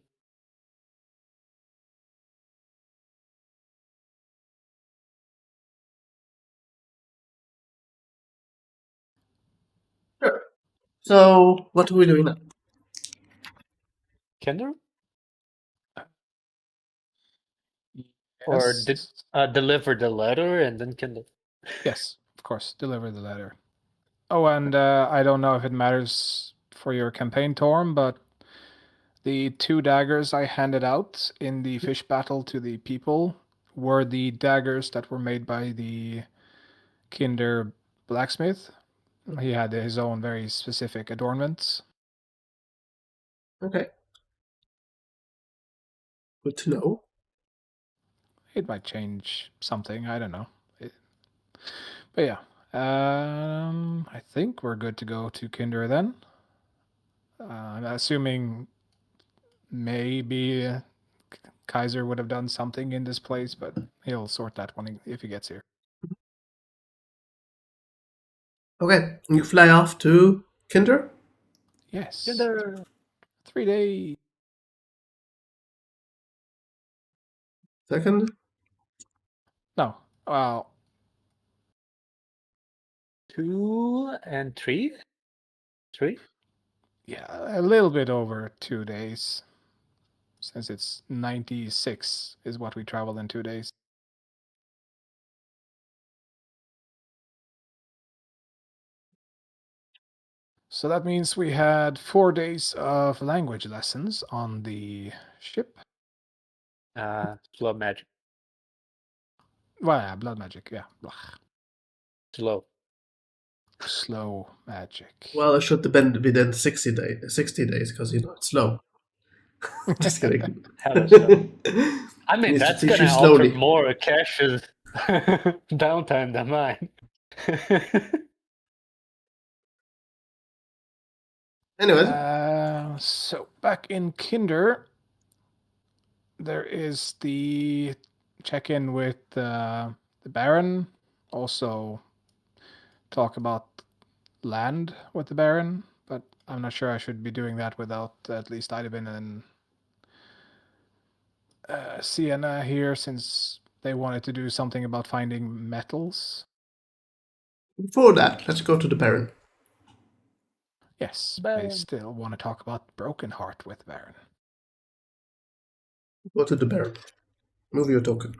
Sure. So what are we doing now? Kinder? Yes. Or deliver the letter and then Kinder? Yes, of course. Deliver the letter. Oh, and I don't know if it matters for your campaign, Torm, but the 2 daggers I handed out in the fish battle to the people were the daggers that were made by the Kinder blacksmith. He had his own very specific adornments. Okay. Good to know. It might change something, I don't know. But yeah, I think we're good to go to Kinder then. I'm assuming maybe Kaiser would have done something in this place, but he'll sort that one if he gets here. Okay, you fly off to Kinder? Yes. Kinder! 3 days. Second? No. Well, 2 and 3? 3? yeah, a little bit over 2 days. Since it's 96 is what we travel in 2 days. So that means we had 4 days of language lessons on the ship. Slow magic. Well, yeah, blood magic, yeah. Slow. Slow magic. Well, it should have be then 60 days because it's slow. Just kidding. Hella slow. I mean, that's gonna offer more Cash's downtime than mine. Anyways. So back in Kinder, there is the check-in with the Baron. Also talk about land with the Baron, but I'm not sure I should be doing that without at least Idabin and Sienna here, since they wanted to do something about finding metals. Before that, let's go to the Baron. Yes, Baron. I still want to talk about Broken Heart with Baron. Go to the Baron. Move your token.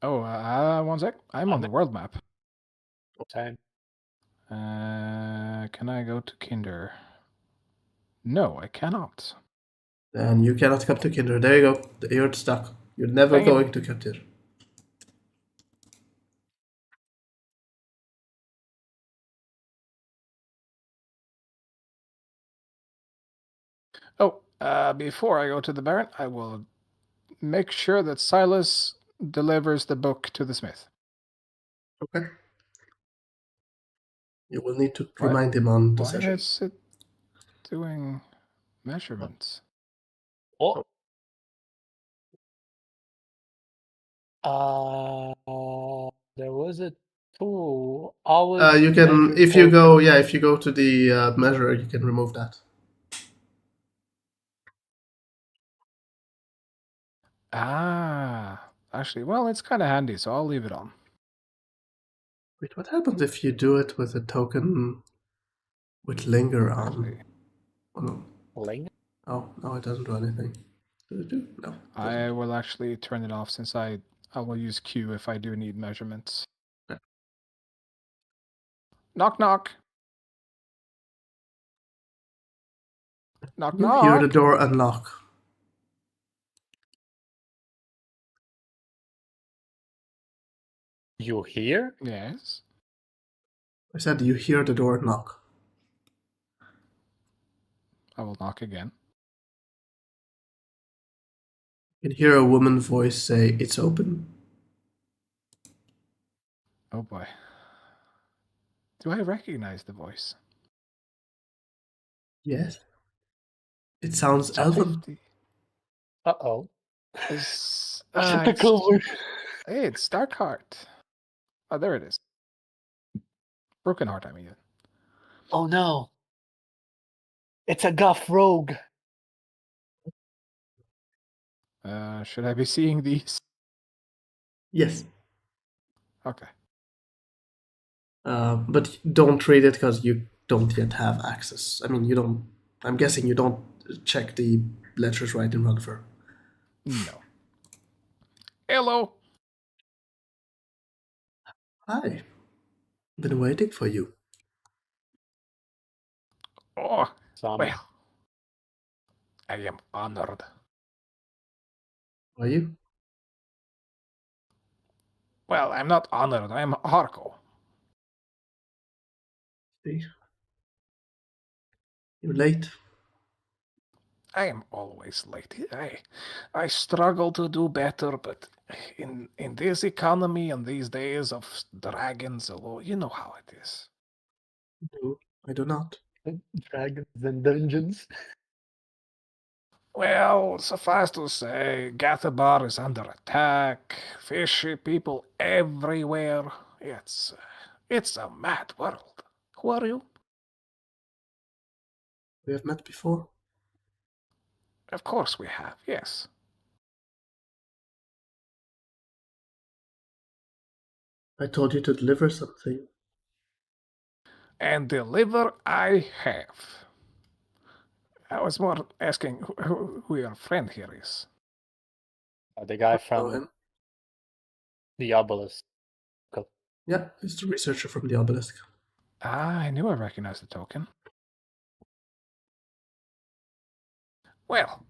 Oh, 1 sec. I'm on the world map. Time. Can I go to Kinder? No, I cannot. Then you cannot come to Kinder. There you go. You're stuck. You're never going to Kinder. Oh, before I go to the Baron, I will make sure that Silas delivers the book to the smith. Okay. You will need to remind him on the session. Why is it doing measurements? Oh. There was a tool. Always You can, measure if you token. go, if you go to the measure, you can remove that. Actually, well, it's kind of handy, so I'll leave it on. Wait, what happens if you do it with a token with linger on? Actually, Oh, no. Linger? Oh, no, it doesn't do anything. Does it do? No. I will actually turn it off since I will use Q if I do need measurements. Okay. Knock, knock. Knock, You knock. hear the door unlock. You hear? Yes. I said you hear the door knock. I will knock again. You can hear a woman's voice say, "It's open." Oh boy. Do I recognize the voice? Yes. It sounds elven. Uh-oh. It's, Typical. hey, it's Starkheart. Oh, there it is. Broken Heart, I mean. Oh no. It's a Goth rogue. Should I be seeing these? Yes. Okay. But don't read it because you don't yet have access. I mean, you don't. I'm guessing you don't check the letters right in front of her. No. Hello. Hi. Been waiting for you. Oh, Zombie. well. I am honored. Are you? Well, I'm not honored. I'm Harko. See? You're late. I am always late. I struggle to do better, but in this economy and these days of dragons, you know how it is. No, I do not. Dragons and dungeons. Well, suffice to say, Gathabar is under attack. Fishy people everywhere. It's a mad world. Who are you? We have met before. Of course we have, yes. I told you to deliver something. And deliver I have. I was more asking who your friend here is. The guy Know from him? the obelisk. Yeah, he's the researcher from the obelisk. I knew I recognized the token. Well,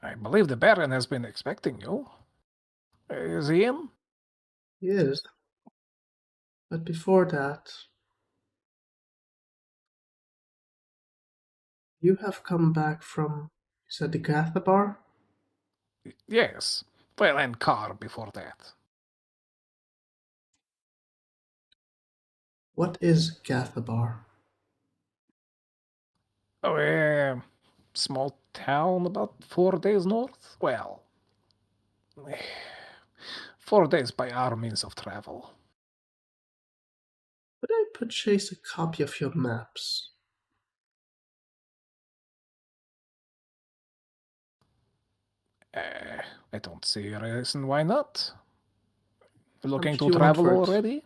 I believe the Baron has been expecting you. Is he in? He is. But before that, you have come back from, you said the Gathabar? Yes. Well, and Carr before that. What is Gathabar? Oh, small town about 4 days north? Well, 4 days by our means of travel. Could I purchase a copy of your maps? I don't see a reason why not. Looking to you want travel for it? already?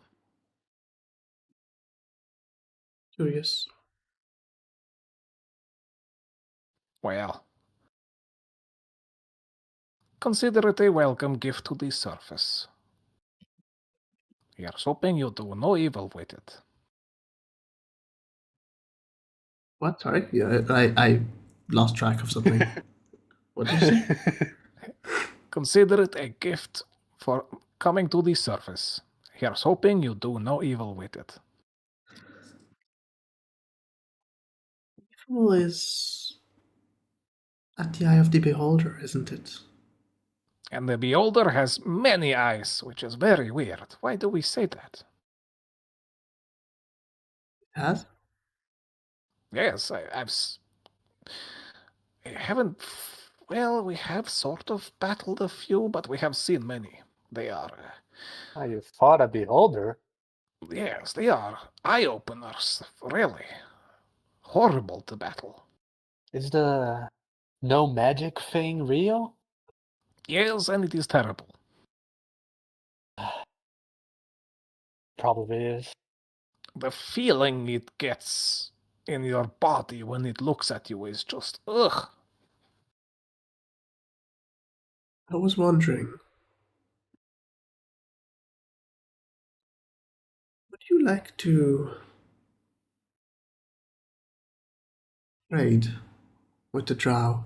Curious. Well, consider it a welcome gift to the surface. Here's hoping you do no evil with it. What? Sorry? Yeah, I lost track of something. What did you say? Consider it a gift for coming to the surface. Here's hoping you do no evil with it. Evil is At the eye of the beholder, isn't it? And the beholder has many eyes, which is very weird. Why do we say that? It has? Yes, I haven't. Well, we have sort of battled a few, but we have seen many. They are. You fought a beholder? Yes, they are eye openers, really. Horrible to battle. Is the no magic thing real? Yes, and it is terrible. Probably is. The feeling it gets in your body when it looks at you is just ugh. I was wondering, would you like to trade with the drow?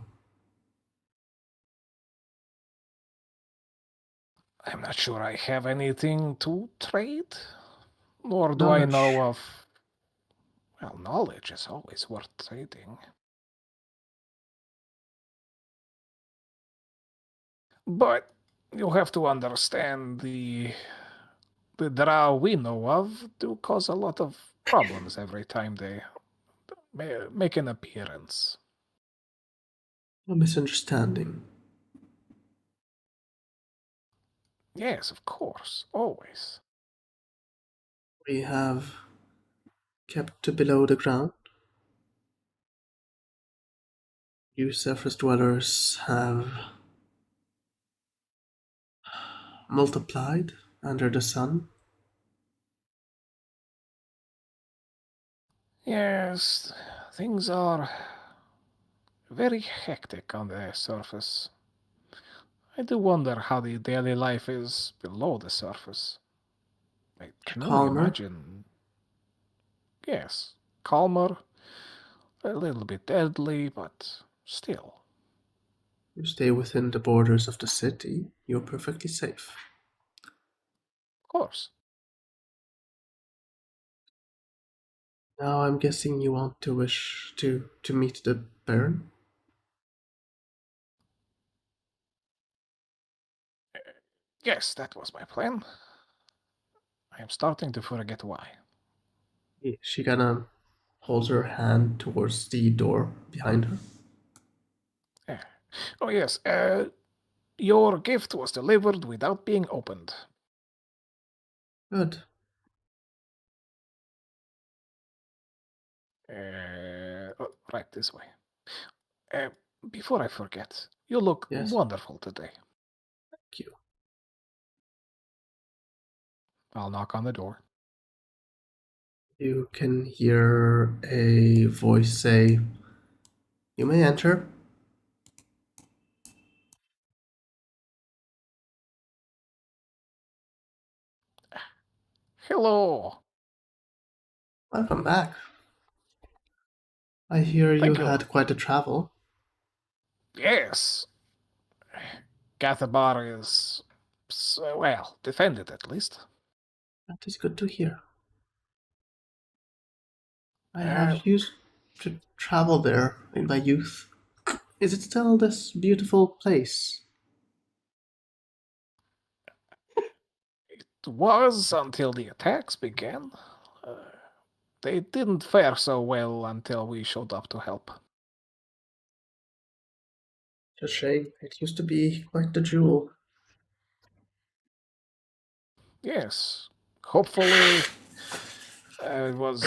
I'm not sure I have anything to trade, nor do I Knowledge. know of. Well, knowledge is always worth trading. But you have to understand the drow we know of do cause a lot of problems every time they make an appearance. A misunderstanding. Yes, of course, always. We have kept below the ground. You surface dwellers have multiplied under the sun. Yes, things are very hectic on the surface. I do wonder how the daily life is below the surface. I can only Calmer. imagine. Yes, calmer, a little bit deadly, but still. You stay within the borders of the city. You're perfectly safe. Of course. Now I'm guessing you want to wish to meet the Baron? Yes, that was my plan. I am starting to forget why. She kinda holds her hand towards the door behind her. Oh, yes, your gift was delivered without being opened. Good. Right this way. Before I forget, you look Yes. wonderful today. Thank you. I'll knock on the door. You can hear a voice say, "You may enter." Hello. Welcome back. I hear you Thank you. had quite a travel. Yes. Gathabar is, well, defended at least. That is good to hear. I have used to travel there in my youth. Is it still this beautiful place? It was until the attacks began. They didn't fare so well until we showed up to help. It's a shame. It used to be quite the jewel. Yes. Hopefully, it was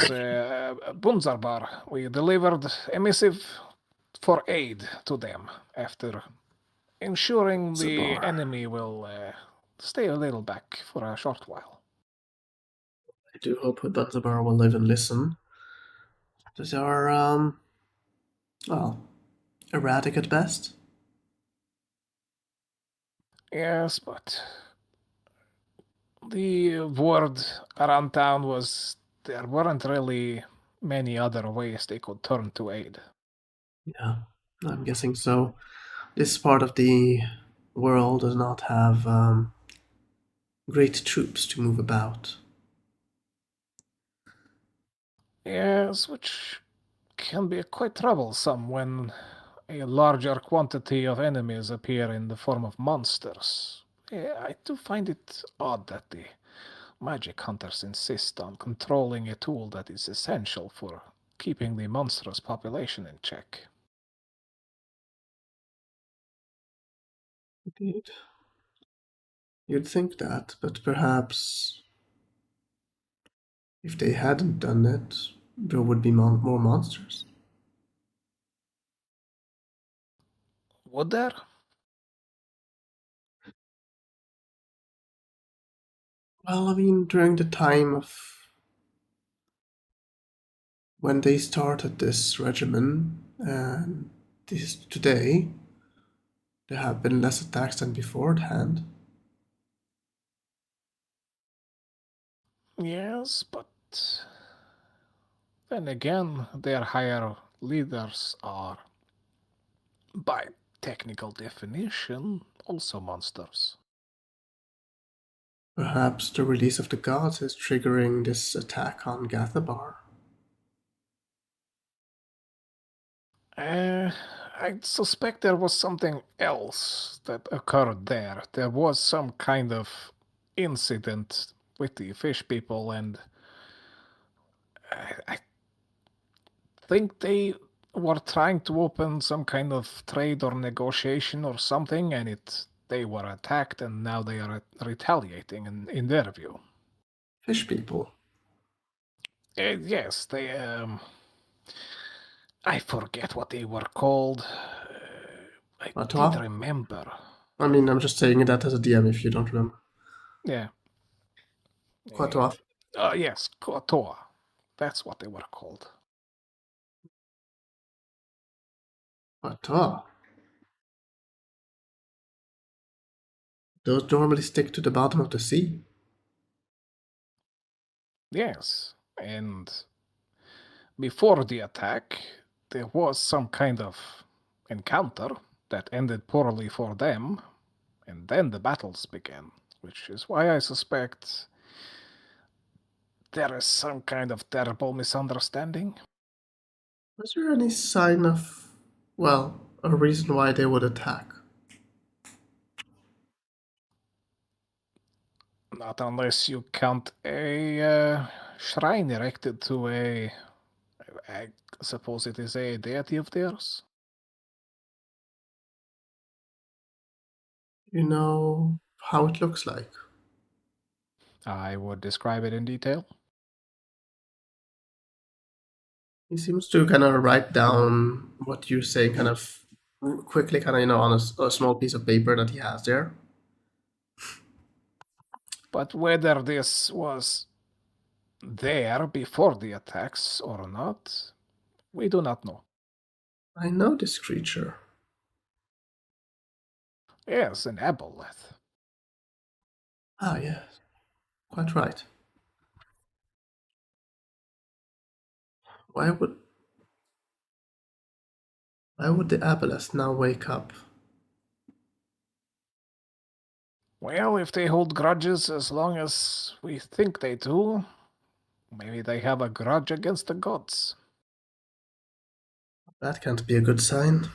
Bunzarbar. We delivered a missive for aid to them after ensuring the Zabar. enemy will stay a little back for a short while. I do hope Bunzabar will live and listen. These are, well, erratic at best. Yes, but the word around town was there weren't really many other ways they could turn to aid. Yeah, I'm guessing so. This part of the world does not have great troops to move about. Yes, which can be quite troublesome when a larger quantity of enemies appear in the form of monsters. I do find it odd that the magic hunters insist on controlling a tool that is essential for keeping the monstrous population in check. Indeed. You'd think that, but perhaps if they hadn't done it, there would be more monsters. Would there? Well, I mean, during the time of when they started this regimen and this today, there have been less attacks than beforehand. Yes, but then again, their higher leaders are, by technical definition, also monsters. Perhaps the release of the gods is triggering this attack on Gathabar. I suspect there was something else that occurred there. There was some kind of incident with the fish people, and I think they were trying to open some kind of trade or negotiation or something, and they were attacked, and now they are retaliating in their view. Fish people? Yes, they I forget what they were called. I did remember. I mean, I'm just saying that as a DM if you don't remember. Yeah. Quatoa? Yes, Koatoa. That's what they were called. Quatoa? Those normally stick to the bottom of the sea. Yes, and before the attack, there was some kind of encounter that ended poorly for them, and then the battles began, which is why I suspect there is some kind of terrible misunderstanding. Was there any sign of, well, a reason why they would attack? Not unless you count a shrine erected to I suppose it is a deity of theirs. You know how it looks like? I would describe it in detail. He seems to kind of write down what you say kind of quickly, kind of, on a small piece of paper that he has there. But whether this was there before the attacks or not, we do not know. I know this creature. Yes, an aboleth. Ah, yes. Quite right. Why would the aboleth now wake up? Well, if they hold grudges as long as we think they do, maybe they have a grudge against the gods. That can't be a good sign.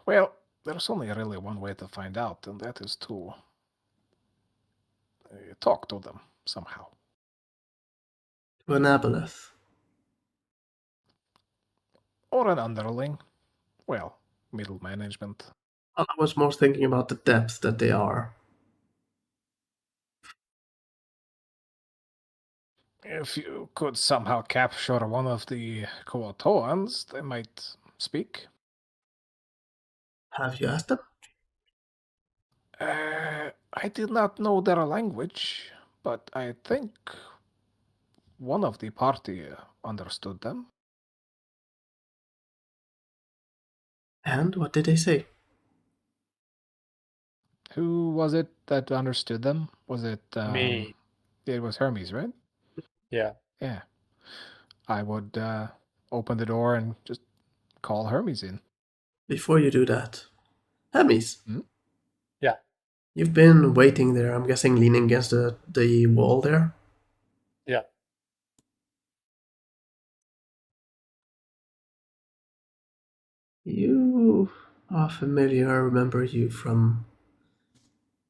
Well, there's only really one way to find out, and that is to talk to them somehow. To an aboleth. Or an underling. Well, middle management. I was more thinking about the depth that they are. If you could somehow capture one of the Koatoans, they might speak. Have you asked them? I did not know their language, but I think one of the party understood them. And what did they say? Who was it that understood them? Was it Me? It was Hermes, right? Yeah. Yeah. I would open the door and just call Hermes in. Before you do that, Hermes. Hmm? Yeah. You've been waiting there, I'm guessing leaning against the wall there? Yeah. You are familiar. I remember you from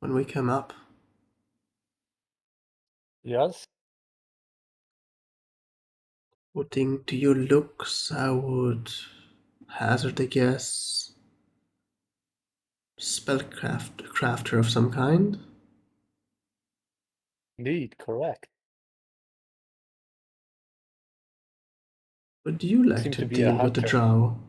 when we came up. Yes? According to your looks, I would hazard a guess. Crafter of some kind? Indeed, correct. Would you like Seem to to be a deal with the hunter. drow?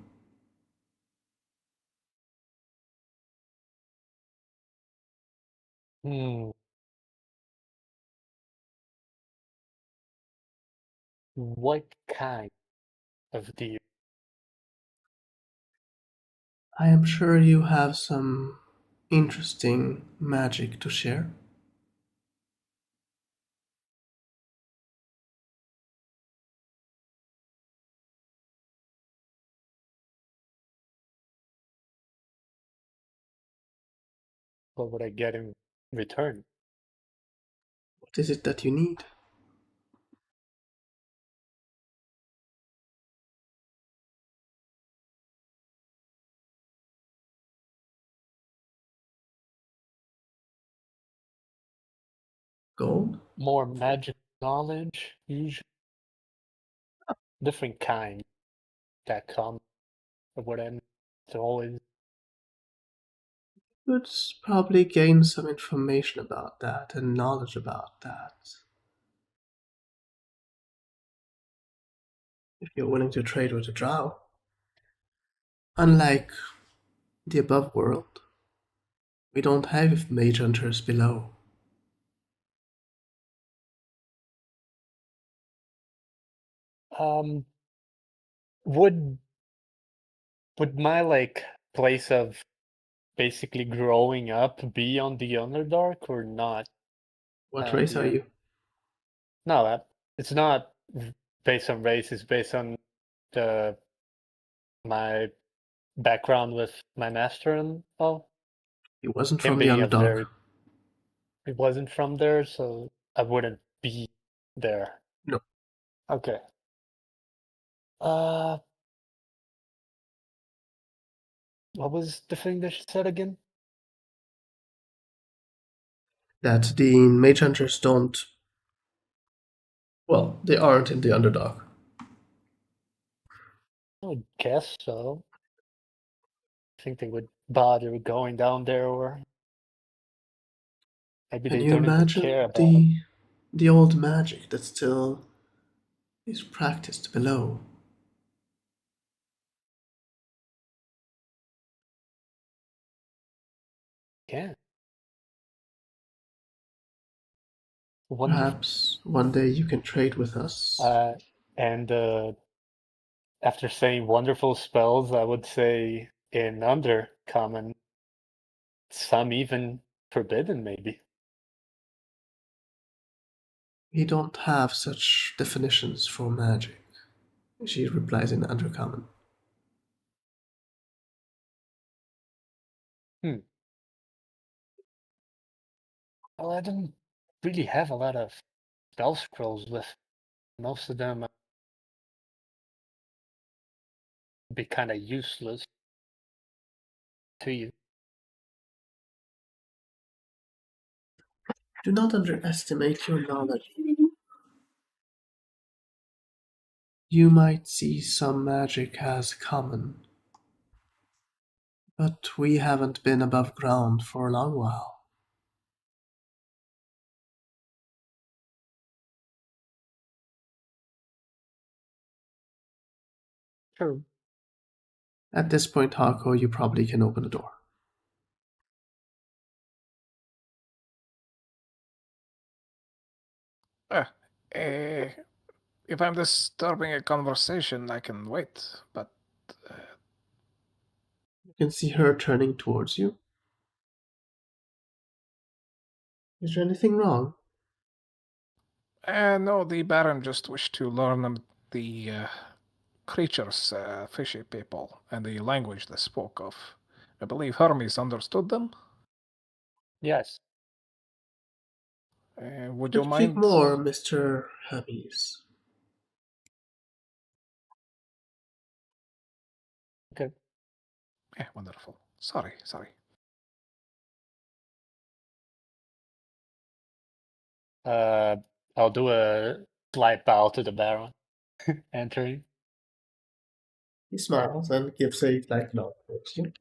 What kind of deer? I am sure you have some interesting magic to share. What would I get in return? What is it that you need? Gold? More magic knowledge, usually. Different kind that come of what I'm always. Would probably gain some information about that and knowledge about that. If you're willing to trade with a drow. Unlike the above world, we don't have mage hunters below. Would my place of basically growing up be on the Underdark or not? What race are you? No, it's not based on race. It's based on my background with my master and all. He wasn't Him from the being Underdark. he wasn't from there, so I wouldn't be there. No. Okay. What was the thing that she said again? That the mage hunters don't. Well, they aren't in the Underdark. I would guess so. I think they would bother going down there, or maybe Can they you don't even imagine care about it. the old magic that still is practiced below? Yeah. Perhaps one day you can trade with us. And after saying wonderful spells, I would say in Undercommon, some even forbidden, maybe. We don't have such definitions for magic, she replies in Undercommon. Well, I don't really have a lot of spell scrolls with most of them be kind of useless to you. Do not underestimate your knowledge. You might see some magic as common, but we haven't been above ground for a long while. Sure. At this point, Hako, you probably can open the door. If I'm disturbing a conversation, I can wait, but... You can see her turning towards you. Is there anything wrong? No, the Baron just wished to learn the creatures, fishy people, and the language they spoke of. I believe Hermes understood them. Yes. Would you Speak mind? more, Mr. Hermes. Okay. Okay, wonderful. Sorry. I'll do a slight bow to the Baron, entering. He smiles and gives a nod towards you.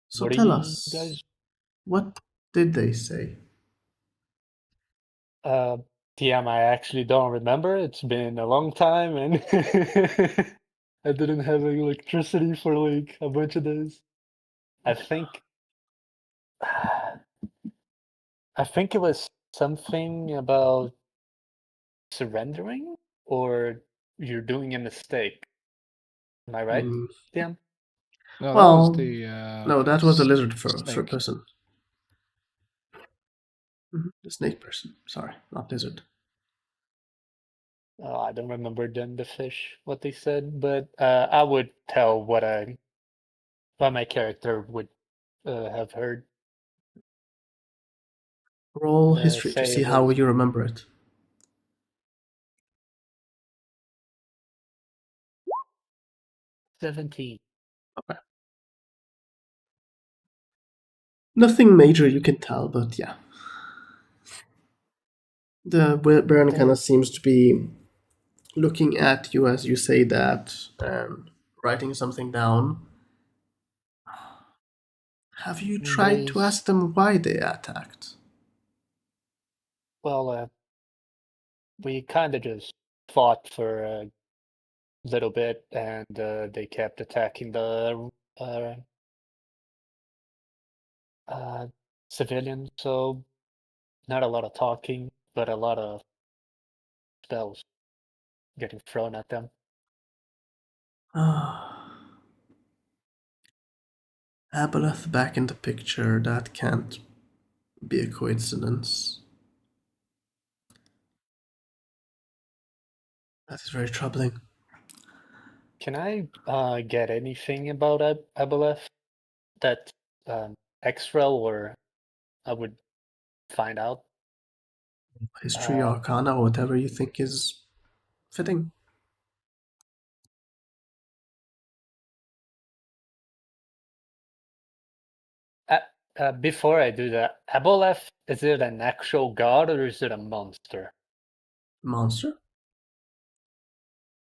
So What do tell you us, guys? what did they say? TM, I actually don't remember. It's been a long time, and I didn't have electricity for like a bunch of days. I think it was something about surrendering or you're doing a mistake. Am I right, TM? No, that was Well, the no, that was the lizard snake. person. The snake person. Sorry, not lizard. Oh, I don't remember then the fish what they said, but I would tell what my character would have heard. Roll history to Say see it how was you remember it. 17. Okay. Nothing major you can tell, but yeah. The Baron kind of seems to be looking at you as you say that and writing something down. Have you tried to ask them why they attacked? Well, we kind of just fought for a little bit, and they kept attacking the civilians. So not a lot of talking, but a lot of spells getting thrown at them. Aboleth back in the picture. That can't be a coincidence. That is very troubling. Can I get anything about Aboleth that extra, or I would find out? History, Arcana, whatever you think is fitting. Before I do that, Aboleth, is it an actual god or is it a monster? Monster?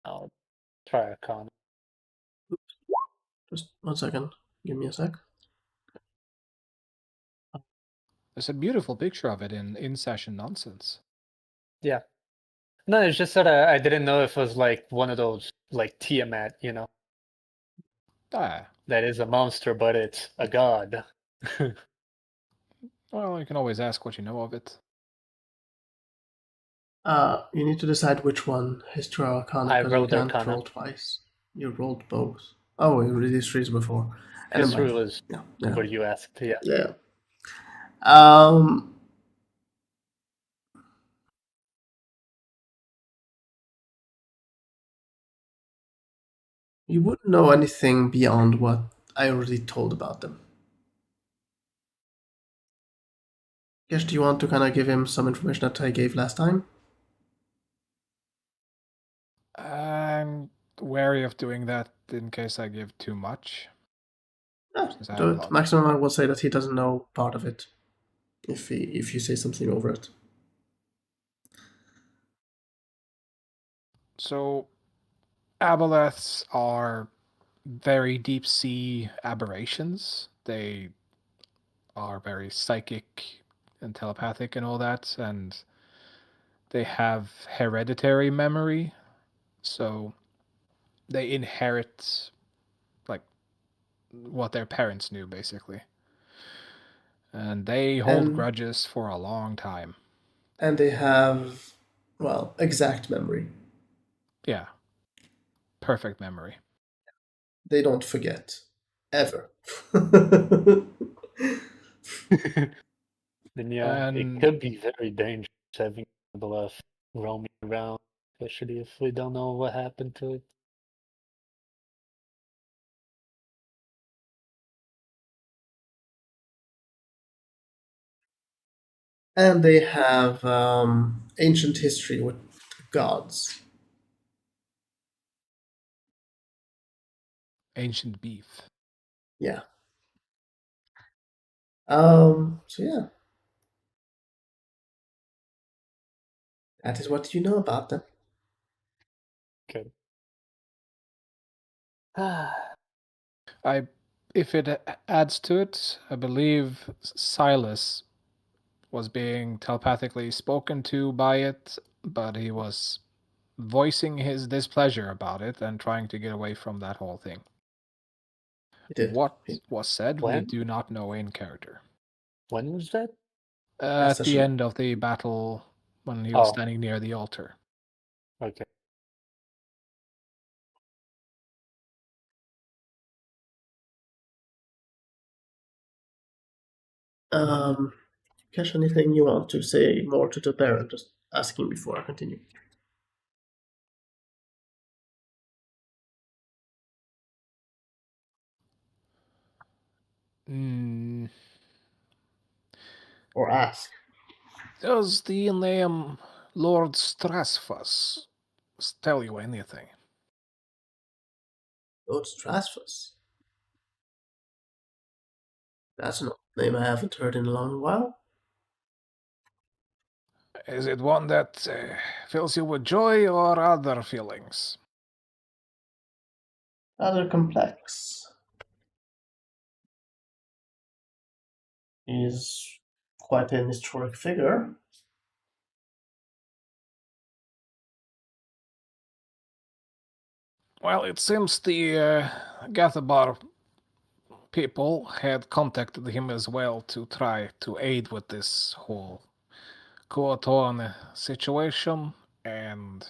I'll try Arcana. Just 1 second. Give me a sec. There's a beautiful picture of it in session nonsense. Yeah. No, it's just that I didn't know if it was like one of those like Tiamat, Ah. that is a monster, but it's a god. Well, you can always ask what you know of it. You need to decide which one, History or Arcana, I because you rolled can't Arcana. roll twice. You rolled both. Oh, you read histories before. History was yeah. what you asked, yeah. Yeah. You wouldn't know anything beyond what I already told about them. Guess, do you want to kind of give him some information that I gave last time? I'm wary of doing that in case I give too much. Yeah, do it. Maximum, I will say that he doesn't know part of it. If you say something over it. So, aboleths are very deep sea aberrations. They are very psychic and telepathic and all that, and they have hereditary memory, so they inherit like what their parents knew basically, and they hold grudges for a long time. And they have, well, exact memory. Yeah, perfect memory. They don't forget ever. Then yeah, it could be very dangerous having Aboleth roaming around, especially if we don't know what happened to it. And they have ancient history with gods. Ancient beef. Yeah. So yeah. That is what you know about them. Okay. If it adds to it, I believe Silas was being telepathically spoken to by it, but he was voicing his displeasure about it and trying to get away from that whole thing. He did. What was said, we When? do not know in character. When was that? At the end of the battle, when he was standing near the altar. Okay. Cash, anything you want to say more to the Baron? Just asking before I continue. Or ask. Does the name Lord Strasfus tell you anything? Lord Strasfus. That's a name I haven't heard in a long while. Is it one that fills you with joy or other feelings? Rather complex. He's quite an historic figure. Well, it seems the Gathabar people had contacted him as well to try to aid with this whole Kuoton situation, and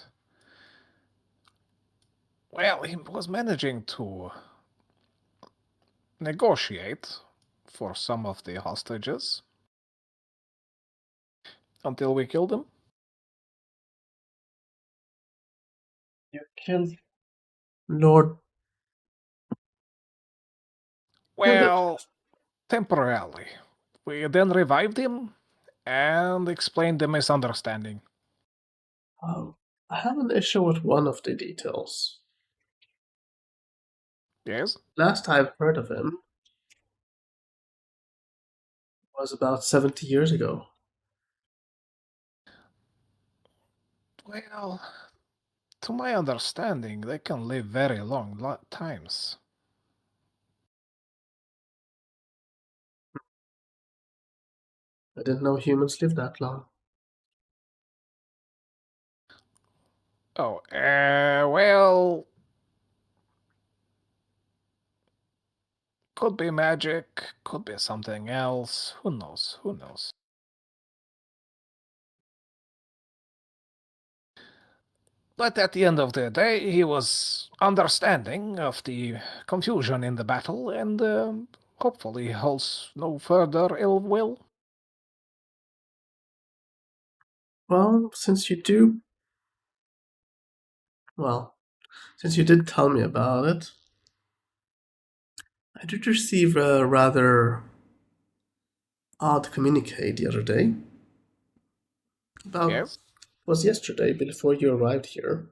well, he was managing to negotiate for some of the hostages until we killed him. You killed Lord. Well, temporarily. We then revived him and explained the misunderstanding. I have an issue with one of the details. Yes? Last I've heard of him was about 70 years ago. Well, to my understanding, they can live very long times. I didn't know humans lived that long. Oh, well, could be magic, could be something else. Who knows? Who knows? But at the end of the day, he was understanding of the confusion in the battle and hopefully holds no further ill will. Well, since you did tell me about it, I did receive a rather odd communique the other day. Yes? Was yesterday before you arrived here.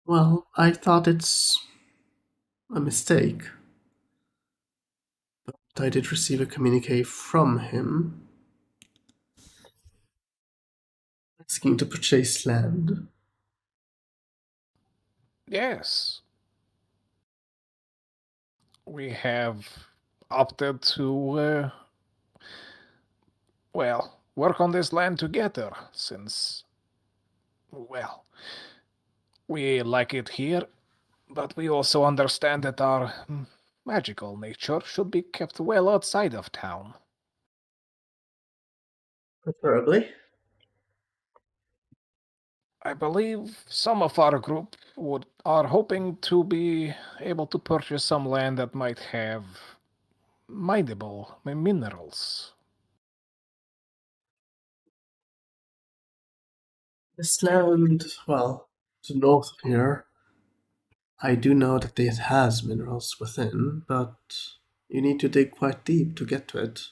Well, I thought it's a mistake. But I did receive a communique from him asking to purchase land. Yes. We have opted to, work on this land together since, well, we like it here, but we also understand that our magical nature should be kept well outside of town. Preferably. I believe some of our group are hoping to be able to purchase some land that might have mineable minerals. This land, well, to the north of here, I do know that it has minerals within, but you need to dig quite deep to get to it.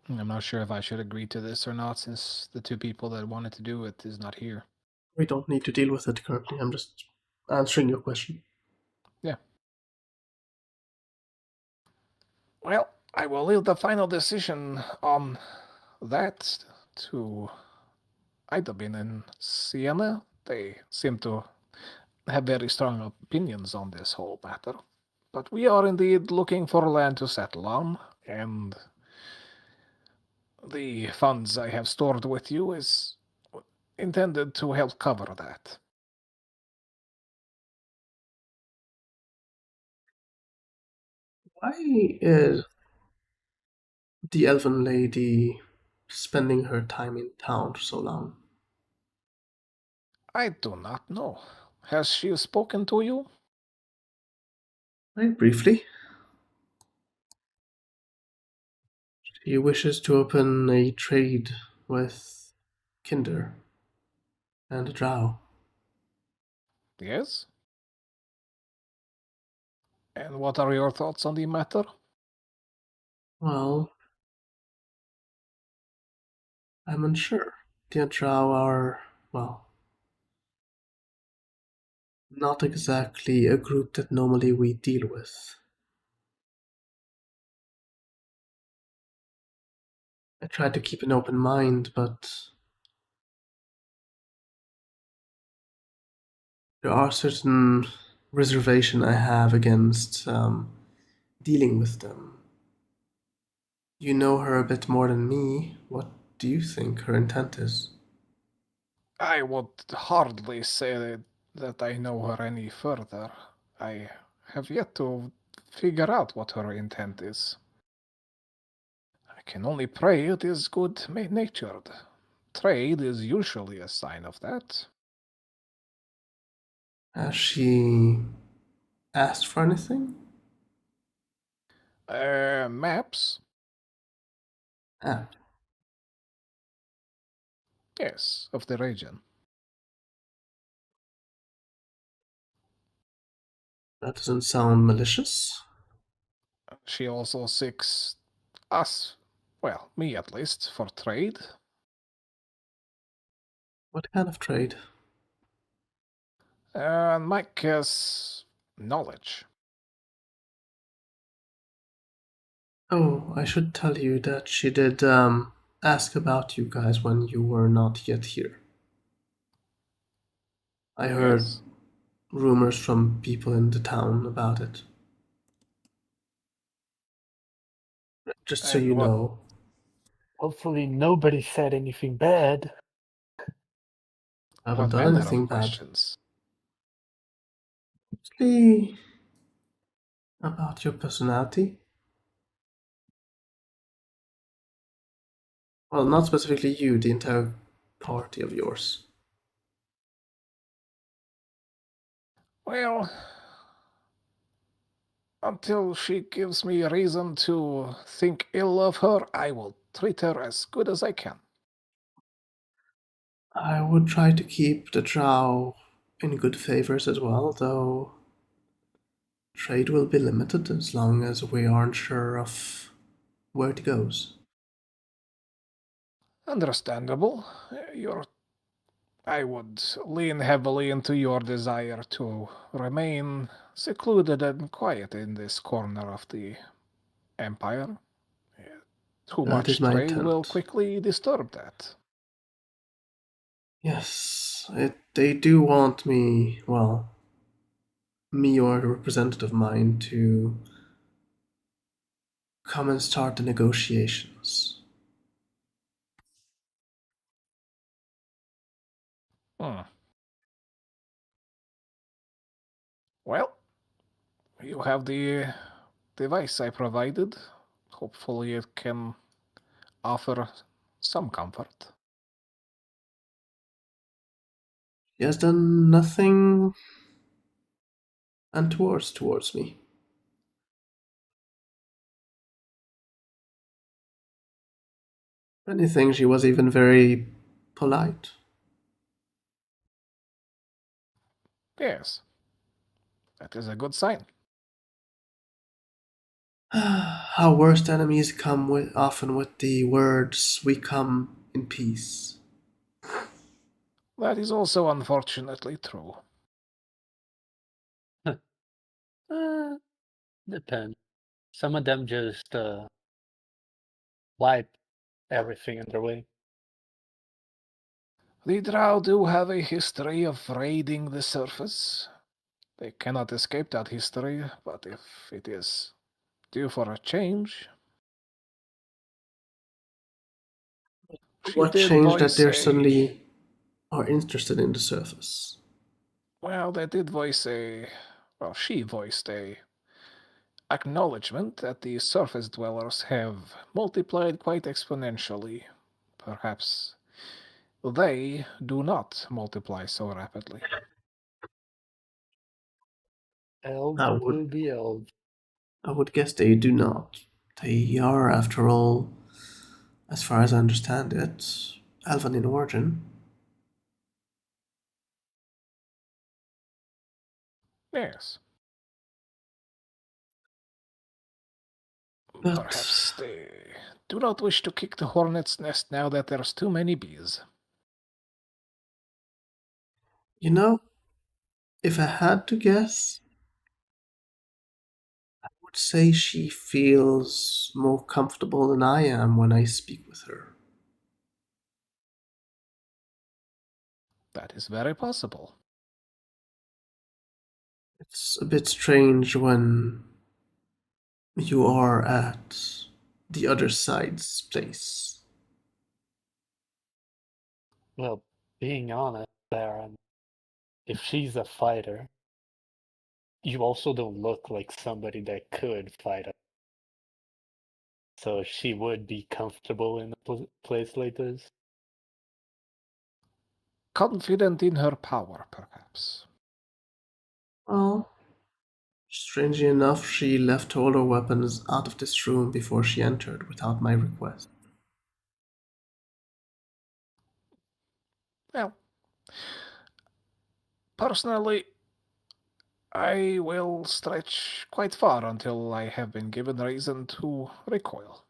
I'm not sure if I should agree to this or not, since the two people that wanted to do it is not here. We don't need to deal with it currently. I'm just answering your question. Yeah. Well, I will leave the final decision on that to Idabin and Sienna. They seem to have very strong opinions on this whole matter. But we are indeed looking for land to settle on, and the funds I have stored with you is intended to help cover that. Why is the elven lady spending her time in town for so long? I do not know. Has she spoken to you? Very briefly. She wishes to open a trade with Kinder and Drow. Yes? And what are your thoughts on the matter? Well, I'm unsure. The Drow are, well, not exactly a group that normally we deal with. I try to keep an open mind, but there are certain reservations I have against dealing with them. You know her a bit more than me. What do you think her intent is? I would hardly say that I know her any further. I have yet to figure out what her intent is. I can only pray it is good-natured. Trade is usually a sign of that. Has she asked for anything? Maps? Ah, Yes, of the region. that doesn't sound malicious. She also seeks us, well, me at least, for trade. What kind of trade? My guess, knowledge. Oh, I should tell you that she did ask about you guys when you were not yet here. I heard Yes. rumors from people in the town about it. Just so you And what? know. Hopefully nobody said anything bad. I haven't What done manner of anything bad. questions? Mostly about your personality. Well, not specifically you, the entire party of yours. Well, until she gives me reason to think ill of her, I will treat her as good as I can. I would try to keep the drow in good favors as well, though trade will be limited as long as we aren't sure of where it goes. Understandable. I would lean heavily into your desire to remain secluded and quiet in this corner of the Empire. Too That is much my trade will intent. quickly disturb that. Yes, they do want me, well, me or a representative of mine to come and start the negotiations. Hmm. Well, you have the device I provided. Hopefully it can offer some comfort. He has done nothing untoward towards me. If anything, she was even very polite. Yes. That is a good sign. Our worst enemies come often with the words, "We come in peace." That is also unfortunately true. Depends. Some of them just wipe everything in their way. The Drow do have a history of raiding the surface. They cannot escape that history, but if it is due for a change... What changed that they're suddenly are interested in the surface? Well, they did voice a... Well, she voiced a acknowledgement that the surface dwellers have multiplied quite exponentially. Perhaps they do not multiply so rapidly. Elves will be elves. I would guess they do not. They are, after all, as far as I understand it, elven in origin. Yes. But perhaps they do not wish to kick the hornet's nest now that there's too many bees. You know, if I had to guess, I would say she feels more comfortable than I am when I speak with her. That is very possible. It's a bit strange when you are at the other side's place. Well, being honest, Baron, if she's a fighter, you also don't look like somebody that could fight her. So she would be comfortable in a place like this. Confident in her power, perhaps. Well, strangely enough, she left all her weapons out of this room before she entered without my request. Well, personally, I will stretch quite far until I have been given reason to recoil.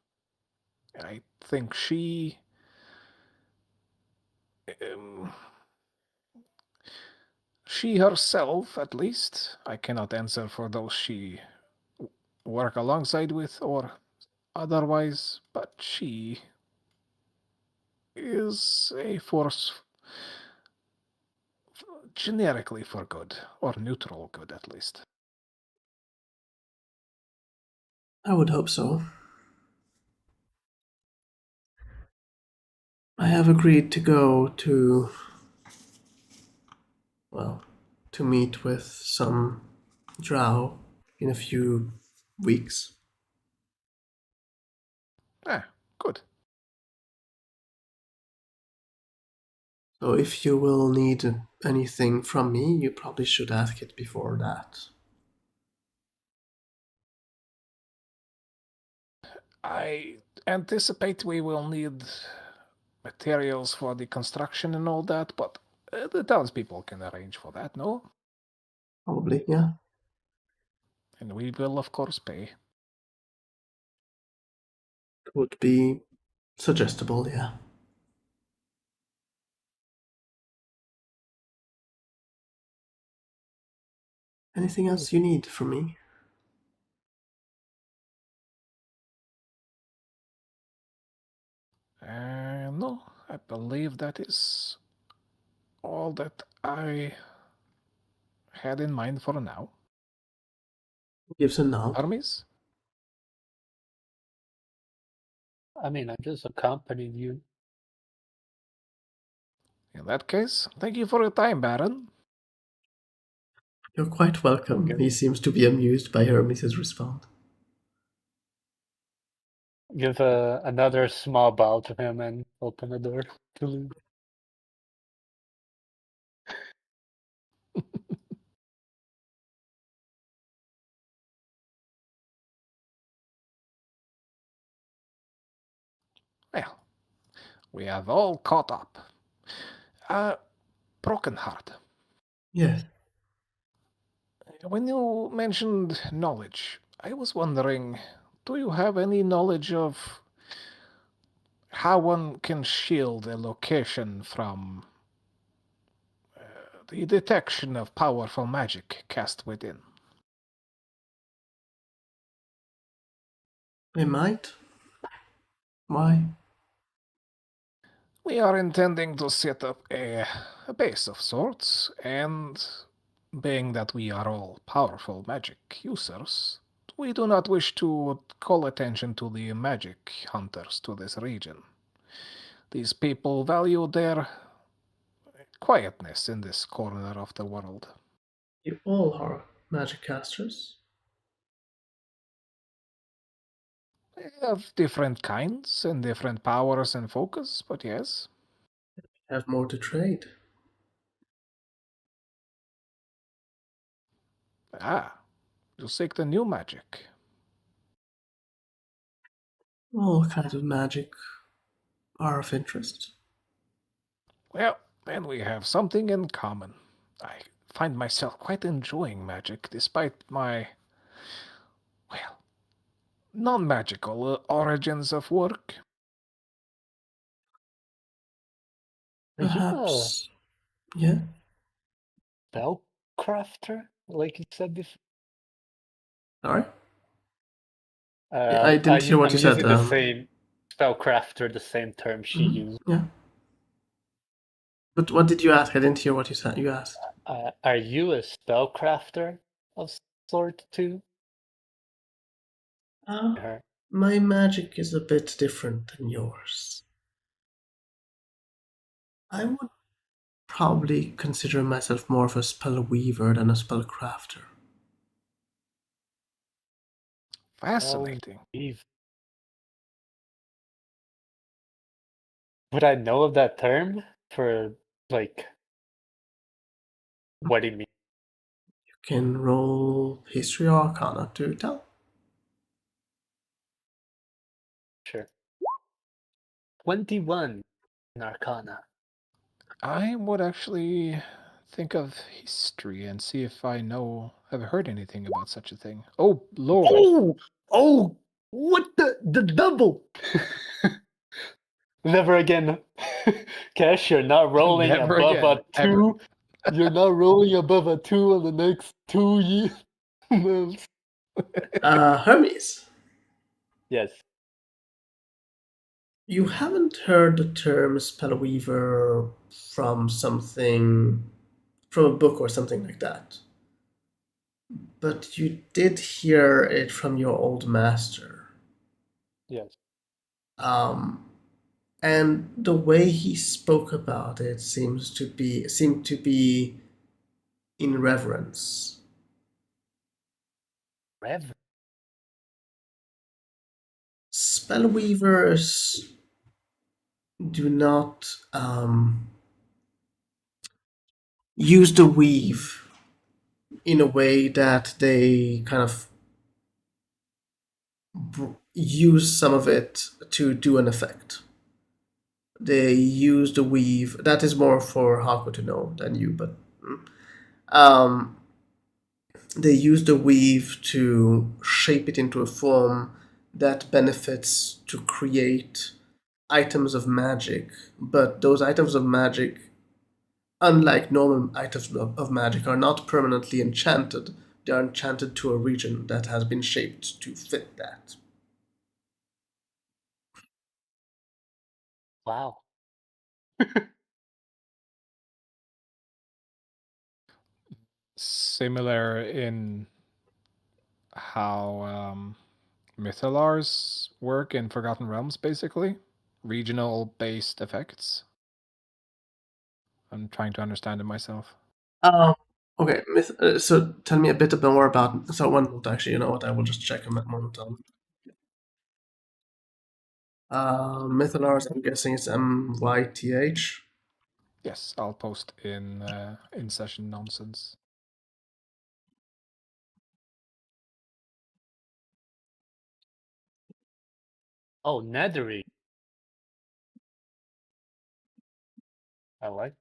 I think she... she herself, at least, I cannot answer for those she work alongside with or otherwise, but she is a force generically for good, or neutral good at least. I would hope so. I have agreed to go to, well, to meet with some drow in a few weeks. Good. So if you will need anything from me, you probably should ask it before that. I anticipate we will need materials for the construction and all that, but the townspeople can arrange for that, no? Probably, yeah. And we will, of course, pay. Would be suggestible, yeah. Anything else you need from me? No, I believe that is all that I had in mind for now. Gives a nod. Hermes? I mean, I just accompanied you. In that case, thank you for your time, Baron. You're quite welcome. Okay. He seems to be amused by Hermes' response. Give another small bow to him and open the door to leave. Well, we have all caught up. Broken heart. Yes. When you mentioned knowledge, I was wondering, do you have any knowledge of how one can shield a location from the detection of powerful magic cast within? We might. Why? We are intending to set up a base of sorts, and being that we are all powerful magic users, we do not wish to call attention to the magic hunters to this region. These people value their quietness in this corner of the world. You all are magic casters. They have different kinds and different powers and focus, but yes. Have more to trade. Ah, you seek the new magic. All kinds of magic are of interest. Well, then we have something in common. I find myself quite enjoying magic despite my, well, non-magical origins of work. Are you a Perhaps. Yeah. spellcrafter, like you said before? Sorry? I didn't hear what I'm you said. using the same spellcrafter, the same term she used. Yeah. But what did you ask? I didn't hear what you said. You asked. Are you a spellcrafter of sort too? My magic is a bit different than yours. I would probably consider myself more of a spell weaver than a spell crafter. Fascinating. Would I know of that term for, like, what do you mean? You can roll history or arcana to tell. Sure. 21 in arcana. I would actually think of history and see if I have heard anything about such a thing. Oh, Lord. Oh, what the double? Never again. Cash, you're not rolling Never above again, a 2. You're not rolling above a 2 on the next 2 years. Hermes. Yes. You haven't heard the term spellweaver from a book or something like that. But you did hear it from your old master. Yes. And the way he spoke about it seemed to be in reverence. Spellweavers do not use the weave in a way that they kind of use some of it to do an effect. They use the weave. That is more for Haku to know than you, but they use the weave to shape it into a form that benefits to create items of magic. But those items of magic, unlike normal items of magic, are not permanently enchanted. They are enchanted to a region that has been shaped to fit that. Wow. Similar in how Mythallar's work in Forgotten Realms, basically. Regional based effects. I'm trying to understand it myself. Okay, so tell me a bit more about. So one moment, actually, you know what? I will just check a moment on. Mythalars, I'm guessing it's MYTH. Yes, I'll post in session nonsense. Oh, Nethery. I like.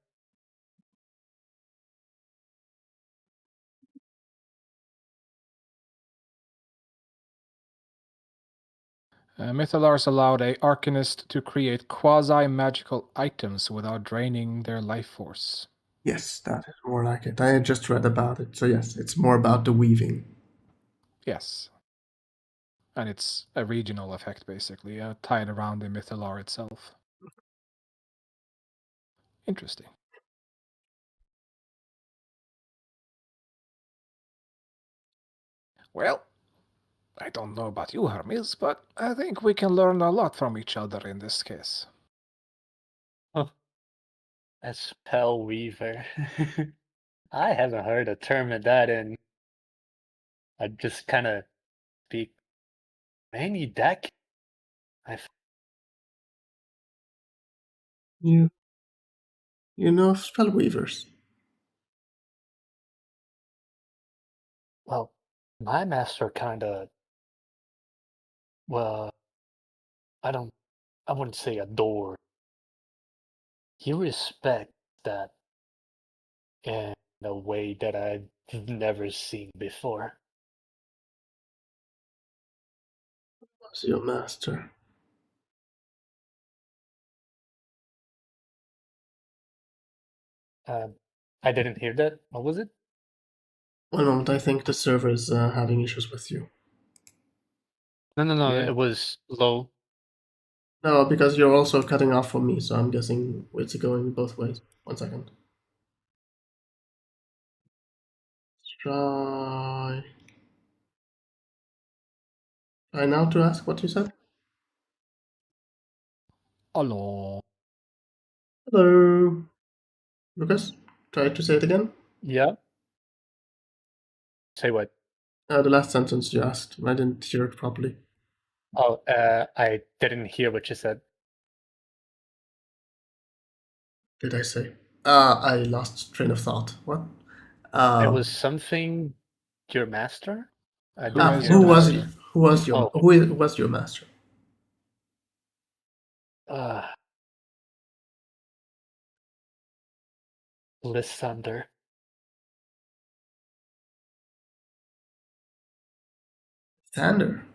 Mythalars allowed a Arcanist to create quasi-magical items without draining their life force. Yes, that is more like it. I just read about it, so yes, it's more about the weaving. Yes. And it's a regional effect, basically, tied around the Mythallar itself. Interesting. Well, I don't know about you, Hermes, but I think we can learn a lot from each other in this case. A spell weaver. I haven't heard a term of that in. I just kind of speak many deck. You know spell weavers. Well, my master kind of, well, I wouldn't say adore. He respects that in a way that I've never seen before. What's your master? I didn't hear that. What was it? One moment, I think the server is having issues with you. No. Yeah. It was low. No, because you're also cutting off for me, so I'm guessing it's going both ways. 1 second. Try now to ask what you said. Hello. Hello, Lucas. Try to say it again. Yeah. Say what? The last sentence you asked. I didn't hear it properly. Oh, I didn't hear what you said. Did I say? I lost train of thought. What? It was something your master? I Who didn't is hear your who that. was master? who was your master? Lysander. Sander.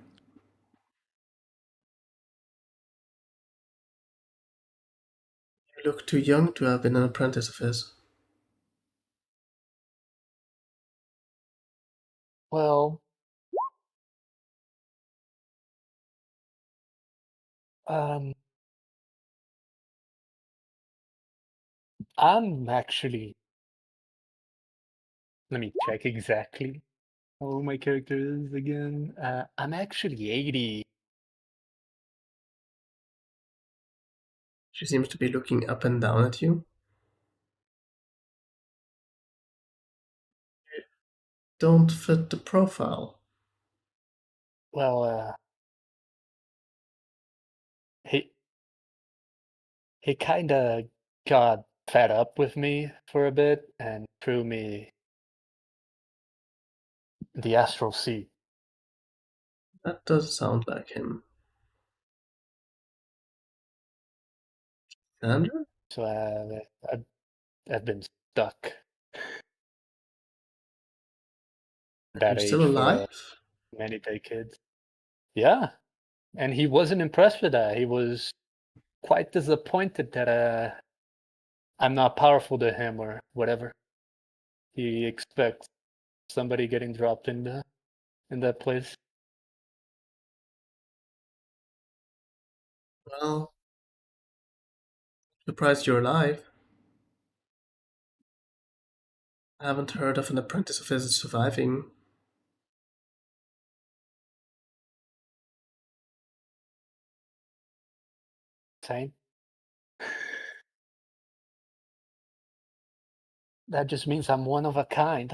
You look too young to have been an apprentice of his. Well, I'm actually. Let me check exactly how old my character is again. I'm actually 80. She seems to be looking up and down at you. You don't fit the profile. Well, he kind of got fed up with me for a bit and threw me the astral sea. That does sound like him. Sander? So I've been stuck at You're that still age for alive? many decades. Yeah, and he wasn't impressed with that. He was quite disappointed that I'm not powerful to him or whatever. He expects somebody getting dropped in that place. Well, surprised you're alive. I haven't heard of an apprentice of his surviving. Same. That just means I'm one of a kind.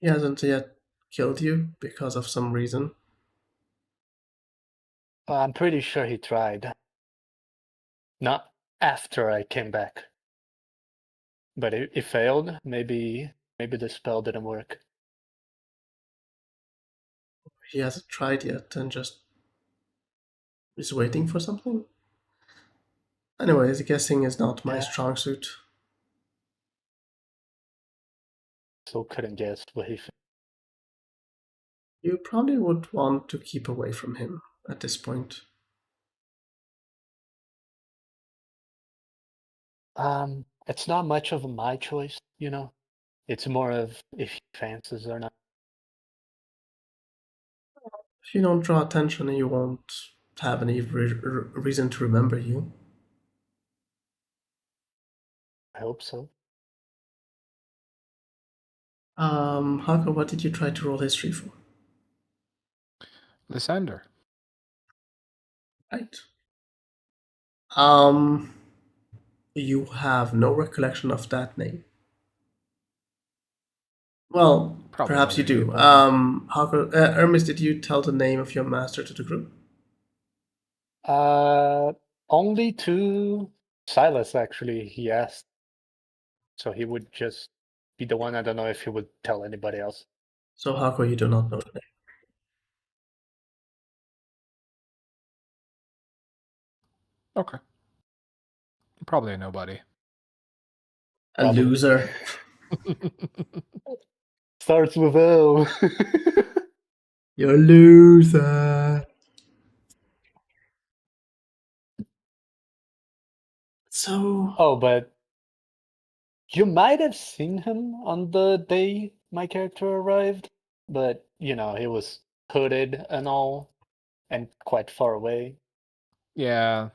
He hasn't yet killed you because of some reason. I'm pretty sure he tried. Not after I came back. But it failed. Maybe the spell didn't work. He hasn't tried yet and just is waiting for something. Anyways, guessing is not my strong suit. So couldn't guess what he. You probably would want to keep away from him at this point. It's not much of my choice, you know. It's more of if he fancies or not. If you don't draw attention, you won't have any reason to remember you. I hope so. Hako, what did you try to roll history for? Lysander. Right. You have no recollection of that name. Well, Probably perhaps you already do. important. Hako, Hermes, did you tell the name of your master to the group? Only to Silas, actually, he asked. So he would just be the one. I don't know if he would tell anybody else. So, Hako, you do not know the name. Okay. Probably nobody. A loser. Starts with O. You're a loser. So. Oh, but you might have seen him on the day my character arrived, but you know, he was hooded and all, and quite far away Yeah,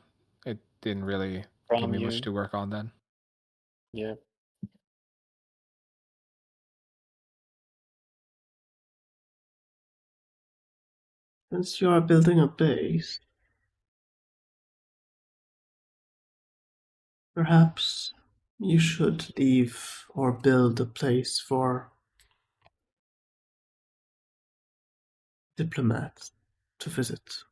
it didn't really give from me you. much to work on then. Yeah. Since you are building a base, perhaps you should leave or build a place for diplomats to visit.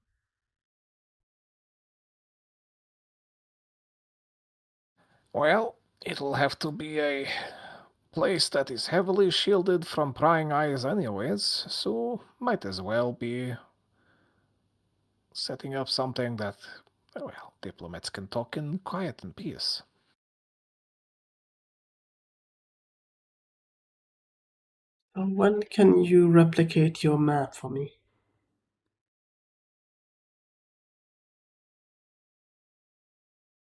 Well, it'll have to be a place that is heavily shielded from prying eyes anyways, so might as well be setting up something that, well, diplomats can talk in quiet and peace. When can you replicate your map for me?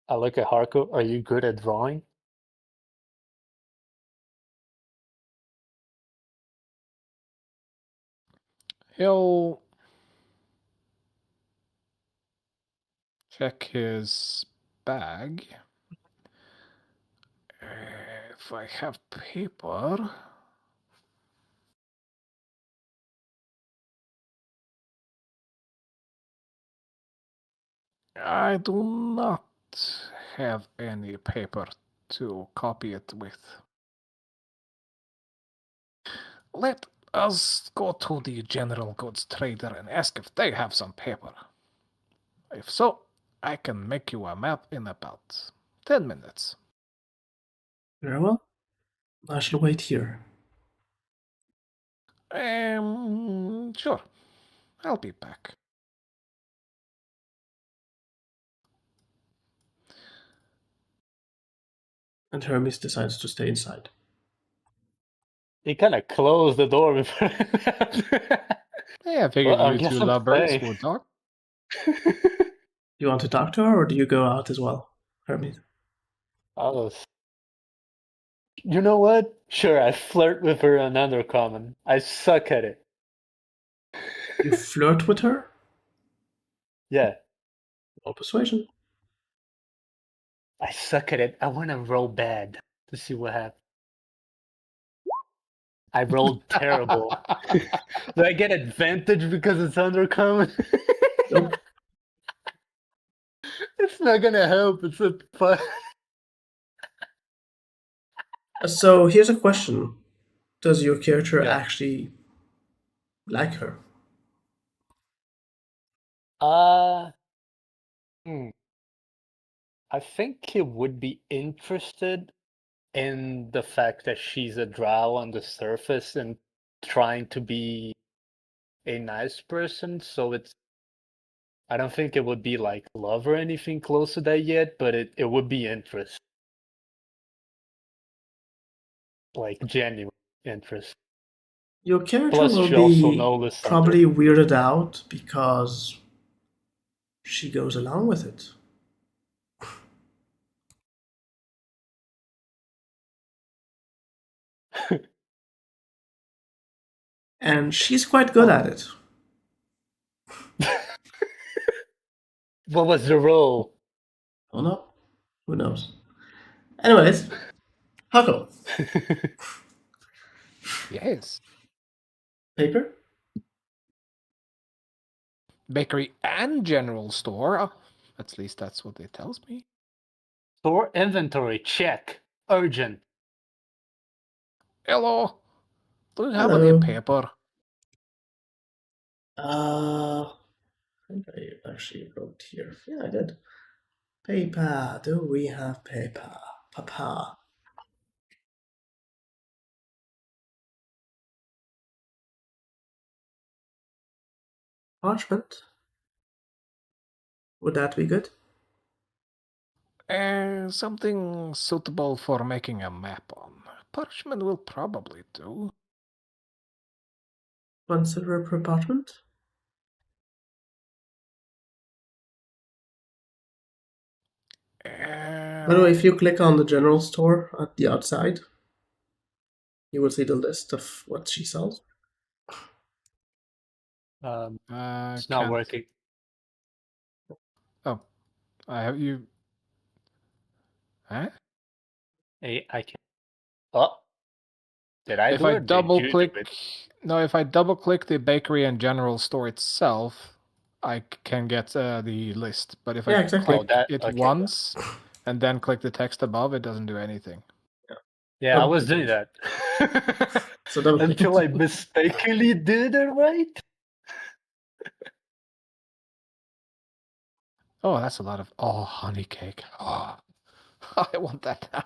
I look at Harko. Are you good at drawing? He'll check his bag. If I have paper. I do not have any paper to copy it with. Let us go to the general goods trader and ask if they have some paper. If so, I can make you a map in about 10 minutes. Very well. I shall wait here. Sure. I'll be back. And Hermes decides to stay inside. He kind of closed the door before. Yeah, I figured Well, I you guess two I'm lovebirds staying. would talk. You want to talk to her, or do you go out as well, Hermes? You know what? Sure, I flirt with her on Undercommon. I suck at it. You flirt with her? Yeah. Roll persuasion. I suck at it. I want to roll bad to see what happens. I rolled terrible. Do I get advantage because it's Undercommon? Nope. It's not gonna help. It's a fun. So here's a question. Does your character Yeah. actually like her? I think he would be interested in the fact that she's a drow on the surface and trying to be a nice person. So I don't think it would be like love or anything close to that yet, but it would be interest. Like genuine interest. Your character Plus, will she also be knows probably weirded out because she goes along with it. And she's quite good at it. What was the role? Oh no, who knows? Anyways, Huckle. Yes. Paper? Bakery and general store. At least that's what it tells me. Store inventory, check. Urgent. Hello. Do you have Hello. any paper? I think I actually wrote here. Yeah, I did. Paper. Do we have paper? Papa. Parchment? Would that be good? Something suitable for making a map on. Parchment will probably do. 1 silver per parchment? By the way, if you click on the general store at the outside, you will see the list of what she sells. It's not working. Oh, I have you. Huh? I can't. Oh, did I If do I it? double click, no, if I double click the bakery and general store itself, I can get the list. But if I click it once and then click the text above, it doesn't do anything. Yeah, I was doing that. So until I mistakenly did it right. Oh, that's a lot of honey cake. Oh, I want that now.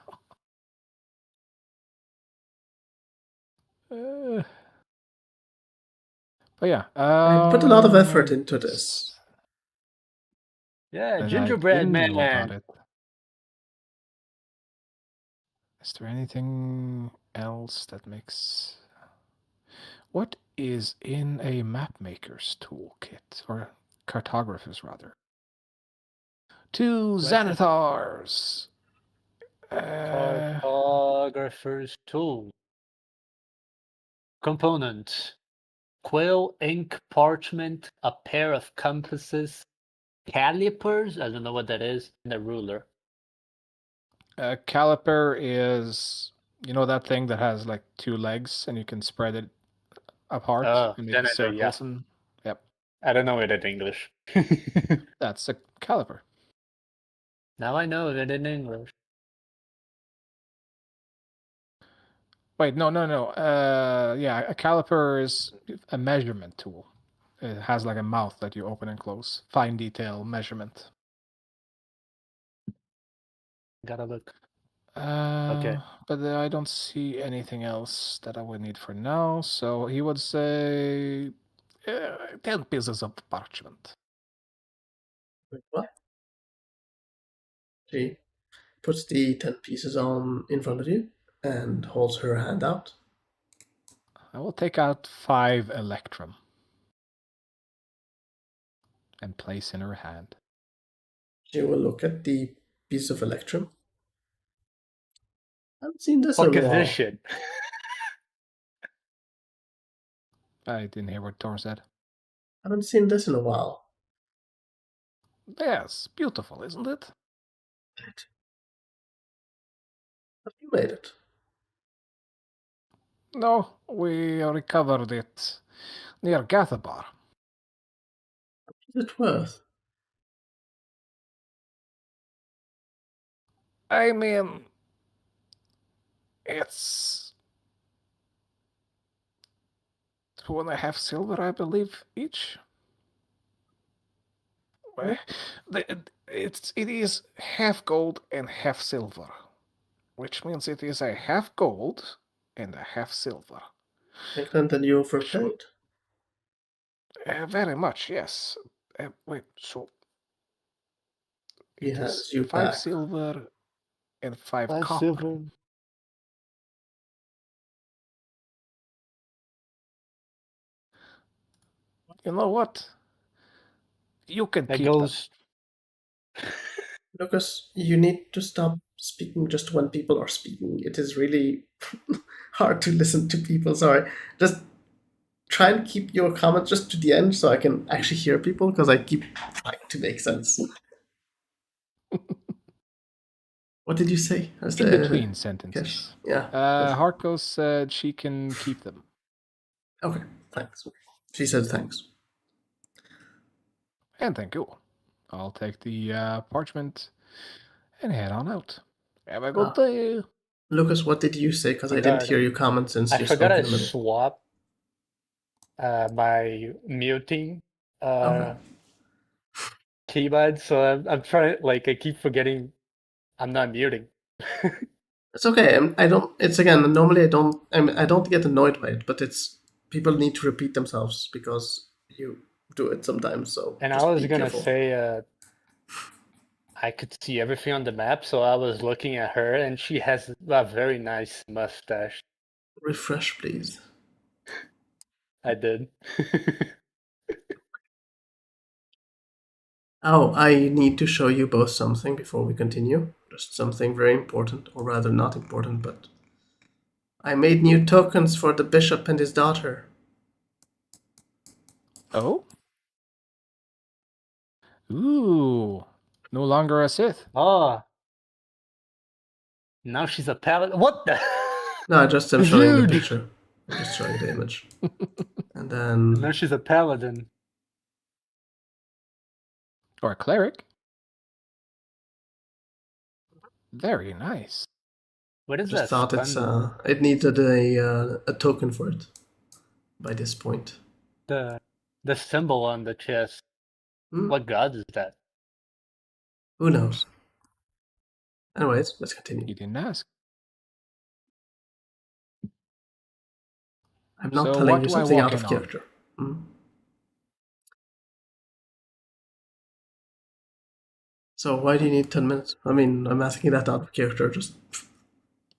But yeah, I put a lot of effort into this. Yeah, gingerbread man. About it. Is there anything else that makes? What is in a map maker's toolkit or cartographer's rather? 2 Xanathars. Cartographer's tool. Components: quill, ink, parchment, a pair of compasses, calipers, I don't know what that is, and a ruler. A caliper is, you know, that thing that has like 2 legs and you can spread it apart and make circles. And yep. I don't know it in English. That's a caliper. Now I know it in English. Wait, no. Yeah, a caliper is a measurement tool. It has like a mouth that you open and close. Fine detail measurement. Gotta look. Okay. But I don't see anything else that I would need for now. So he would say 10 pieces of parchment. Wait, what? She puts the 10 pieces on in front of you and holds her hand out. I will take out 5 electrum and place in her hand. She will look at the piece of electrum. I haven't seen this in a while. What is this shit? I didn't hear what Thor said. I haven't seen this in a while. Yes, beautiful, isn't it? Have you made it? No, we recovered it near Gathabar. What is it worth? I mean, it's 2.5 silver, I believe, each. It is half gold and half silver, which means it is a half gold and a half silver. Excellent, and you overpaid. Very much, yes. Wait, so it is 5 back. silver and 5 copper. Silver. You know what? You can That keep goes. Lucas, you need to stop speaking just when people are speaking. It is really hard to listen to people. Sorry. Just try and keep your comments just to the end so I can actually hear people because I keep trying to make sense. What did you say? In between sentences. Yeah. Harko said she can keep them. Okay, thanks. She said thanks. And thank you. I'll take the parchment and head on out. Have a good day. Lucas, what did you say? Because I didn't hear your comment since I you forgot spoke I in the middle. swapped my muting keyboard, so I'm trying. Like I keep forgetting I'm not muting. It's okay. I don't. It's again. Normally, I don't. I don't get annoyed by it, but it's people need to repeat themselves because you do it sometimes. So And just I was be gonna careful. say, I could see everything on the map, so I was looking at her, and she has a very nice mustache. Refresh, please. I did. Oh, I need to show you both something before we continue. Just something very important, or rather not important, but I made new tokens for the bishop and his daughter. Oh? Ooh. No longer a Sith. Oh. Now she's a paladin. What the? No, I just am showing the picture. I'm just showing the image. And then... Now she's a paladin. Or a cleric. Very nice. What is just that? Thought it needed a token for it by this point. The symbol on the chest. What god is that? Who knows? Anyways, let's continue. You didn't ask. I'm not telling you something out of character. So why do you need 10 minutes? I mean, I'm asking that out of character. Just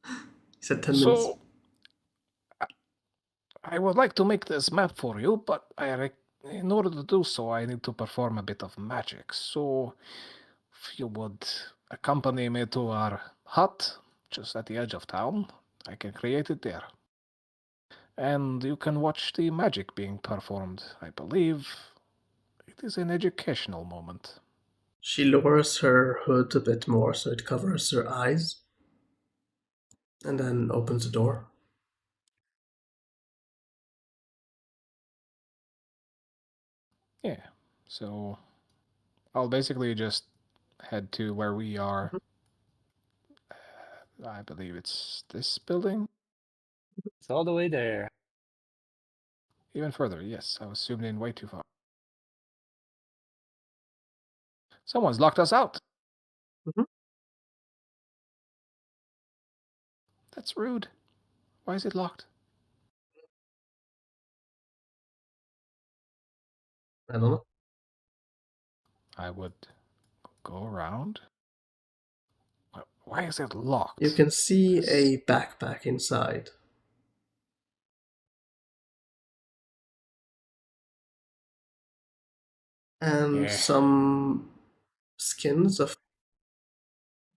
you said 10 minutes. So, I would like to make this map for you, but in order to do so, I need to perform a bit of magic. So, if you would accompany me to our hut, just at the edge of town, I can create it there. And you can watch the magic being performed. I believe it is an educational moment. She lowers her hood a bit more so it covers her eyes. And then opens the door. Yeah, so I'll basically just head to where we are. I believe it's this building. It's all the way there. Even further, yes. I was zoomed in way too far. Someone's locked us out. That's rude. Why is it locked? I don't know. I would go around. Why is it locked? You can see a backpack inside. And some skins of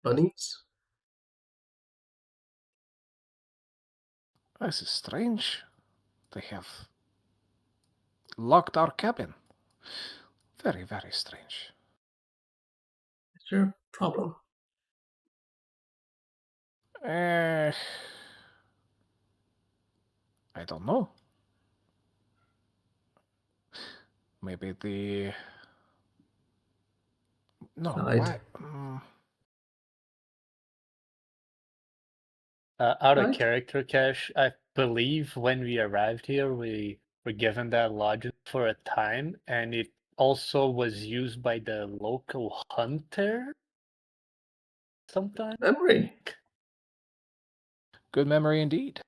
bunnies. This is strange. They have locked our cabin. Very, very strange. Is there a problem? I don't know. Maybe the... No, why? Out of character, Cash, I believe when we arrived here, we were given that lodging for a time, and it also was used by the local hunter sometime. Memory. Good memory indeed.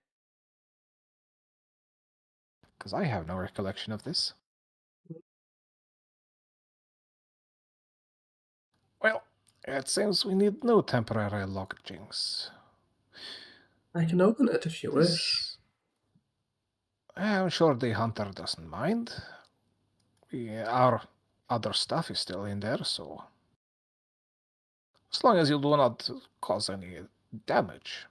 Because I have no recollection of this. Well, it seems we need no temporary lockjings. I can open it if you wish. I'm sure the hunter doesn't mind. our other stuff is still in there, so as long as you do not cause any damage.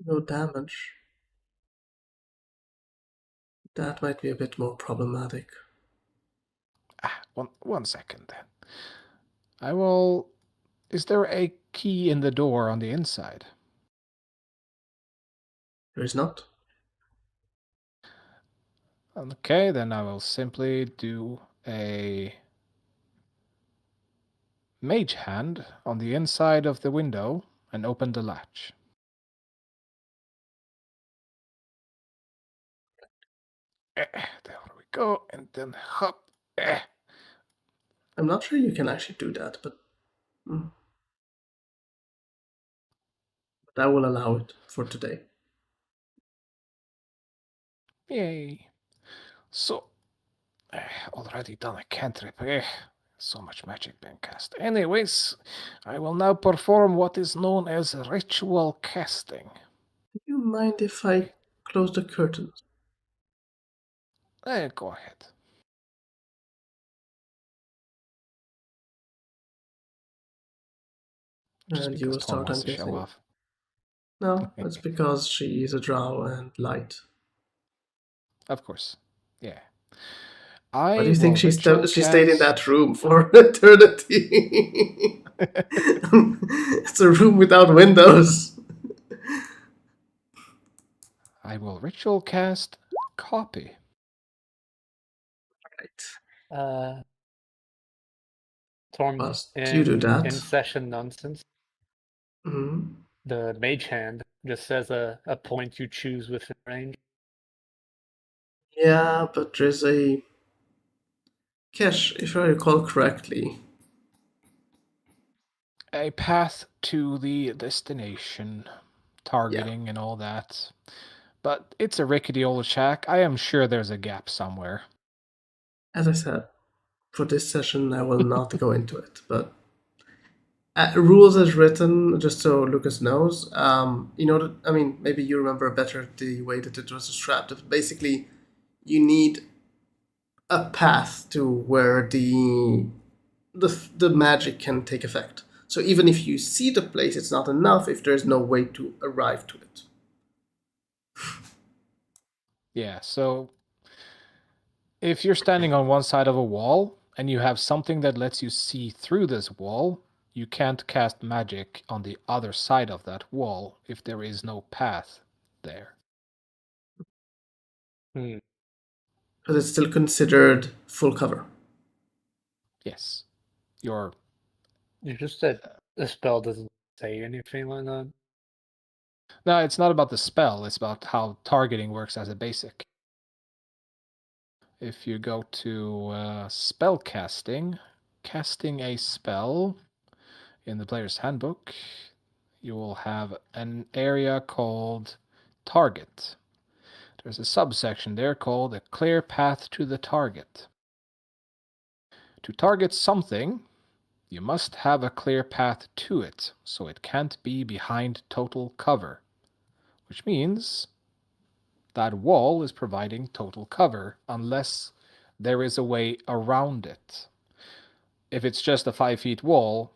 No damage. That might be a bit more problematic. One second then. I will... Is there a key in the door on the inside? There is not. Okay, then I will simply do a mage hand on the inside of the window and open the latch. There we go, and then hop. I'm not sure you can actually do that, but I will allow it for today. Yay. So, already done a cantrip. So much magic being cast. Anyways, I will now perform what is known as ritual casting. Do you mind if I close the curtains? Go ahead. Just And you will start, I'm guessing. Show off. No, it's because she is a drow and light. Of course. Yeah. Why do you think she stayed in that room for eternity? It's a room without windows. I will ritual cast copy. Right. Torm, you do that. In session nonsense. Mm-hmm. The mage hand just says a point you choose within range. Yeah, but there's a cache, if I recall correctly. A path to the destination, targeting and all that. But it's a rickety old shack. I am sure there's a gap somewhere. As I said, for this session, I will not go into it. But rules as written, just so Lucas knows, maybe you remember better the way that it was described. Basically, you need a path to where the magic can take effect. So even if you see the place, it's not enough if there's no way to arrive to it. Yeah, so if you're standing on one side of a wall and you have something that lets you see through this wall, you can't cast magic on the other side of that wall if there is no path there. But it's still considered full cover. Yes. You just said the spell doesn't say anything like that. No, it's not about the spell. It's about how targeting works as a basic. If you go to spell casting a spell in the player's handbook, you will have an area called target. There's a subsection there called a clear path to the target. To target something, you must have a clear path to it, so it can't be behind total cover, which means that wall is providing total cover unless there is a way around it. If it's just a 5 feet wall,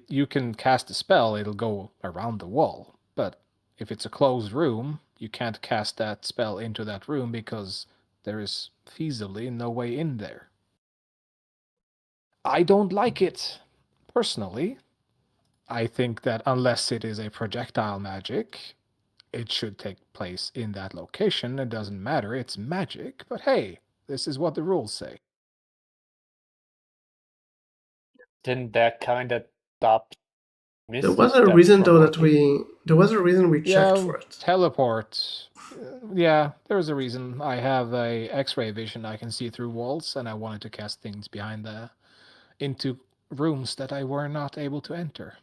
you can cast a spell, it'll go around the wall. But if it's a closed room, you can't cast that spell into that room because there is feasibly no way in there. I don't like it, personally. I think that unless it is a projectile magic, it should take place in that location. It doesn't matter, it's magic, but hey, this is what the rules say. Didn't that kind of stop? There was a reason though there was a reason we checked for it. Teleport. Yeah, there was a reason. I have a X-ray vision. I can see through walls, and I wanted to cast things behind into rooms that I were not able to enter.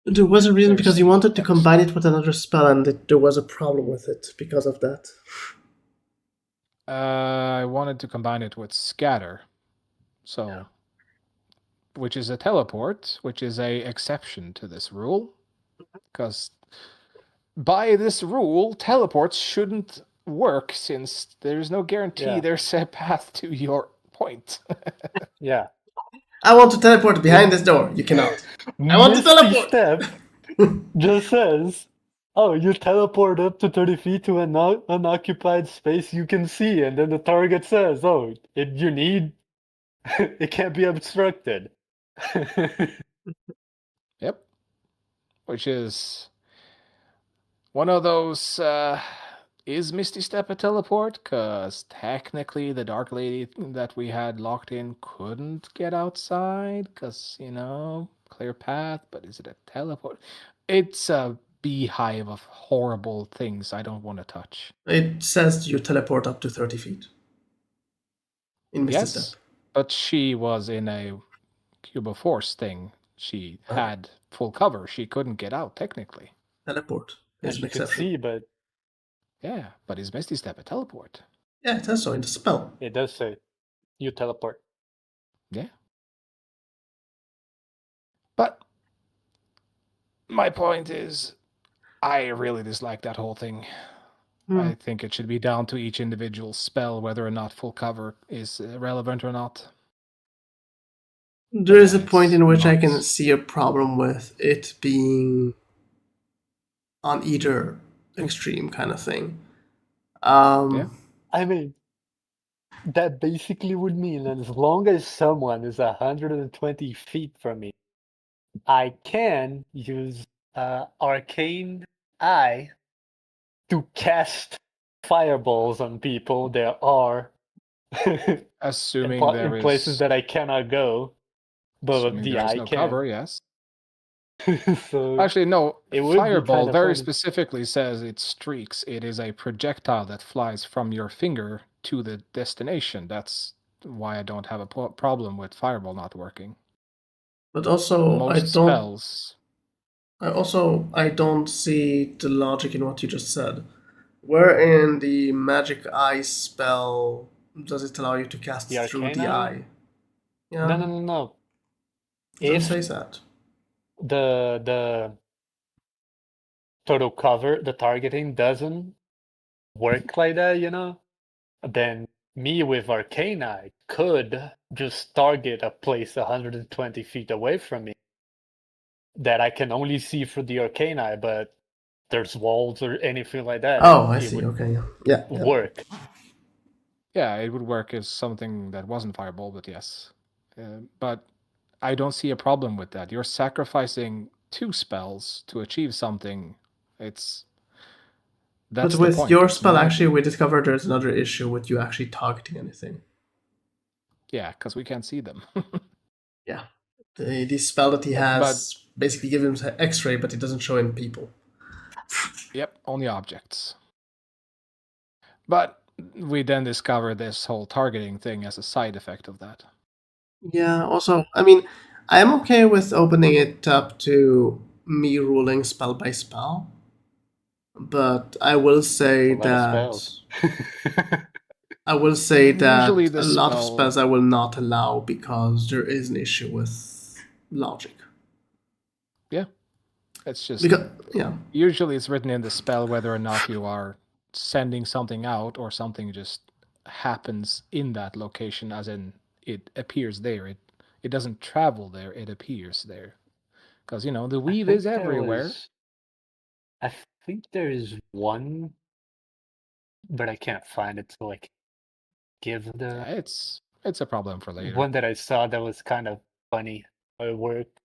There was a reason because you wanted to combine it with another spell, and there was a problem with it because of that. I wanted to combine it with scatter, which is a teleport, which is a exception to this rule. Because by this rule, teleports shouldn't work since there's no guarantee there's a path to your point. Yeah. I want to teleport behind this door. You cannot. I want to teleport. Step just says, oh, you teleport up to 30 feet to an unoccupied space you can see, and then the target says, oh, it can't be obstructed. Yep. Which is one of those, is Misty Step a teleport? Because technically the Dark Lady that we had locked in couldn't get outside, because, clear path, but is it a teleport? It's a beehive of horrible things I don't want to touch. It says you teleport up to 30 feet. In Misty Step. But she was in a Cube of Force thing. She had full cover. She couldn't get out, technically. Teleport is an exception. See, but... Yeah, but is Misty Step a teleport? Yeah, it says so in the spell. It does say you teleport. Yeah. But my point is, I really dislike that whole thing. I think it should be down to each individual spell whether or not full cover is relevant or not. There is a point in which I can see a problem with it being on either extreme kind of thing. I mean, that basically would mean that as long as someone is 120 feet from me, I can use Arcane Eye to cast fireballs on people. There are assuming in places that I cannot go, but the eye no can. Cover, yes. So actually, no. Fireball very funny. specifically says it streaks. It is a projectile that flies from your finger to the destination. That's why I don't have a problem with Fireball not working. But also, most spells. I don't see the logic in what you just said. Where in the Magic Eye spell does it allow you to cast through the eye? Yeah. No. It doesn't say that. The total cover, the targeting doesn't work like that, then me with Arcane Eye could just target a place 120 feet away from me that I can only see through the Arcane Eye, but there's walls or anything like that. Oh, I see. Okay. Yeah. Work. Yeah, it would work as something that wasn't Fireball, but yes. But I don't see a problem with that. You're sacrificing 2 spells to achieve something. That's but with your spell, actually, we discovered there's another issue with you actually targeting anything. Yeah, because we can't see them. Yeah. The spell that he has basically gives him X-ray, but it doesn't show him people. Yep, only objects. But we then discover this whole targeting thing as a side effect of that. Yeah, also, I mean, I am okay with opening it up to me ruling spell by spell. But I will say that a lot of spells I will not allow because there is an issue with logic. Yeah. It's just usually it's written in the spell whether or not you are sending something out or something just happens in that location, as in it appears there. It doesn't travel there, it appears there. Because the weave is everywhere. I think there is one, but I can't find it, so give the... Yeah, it's a problem for later. One that I saw that was kind of funny. It worked.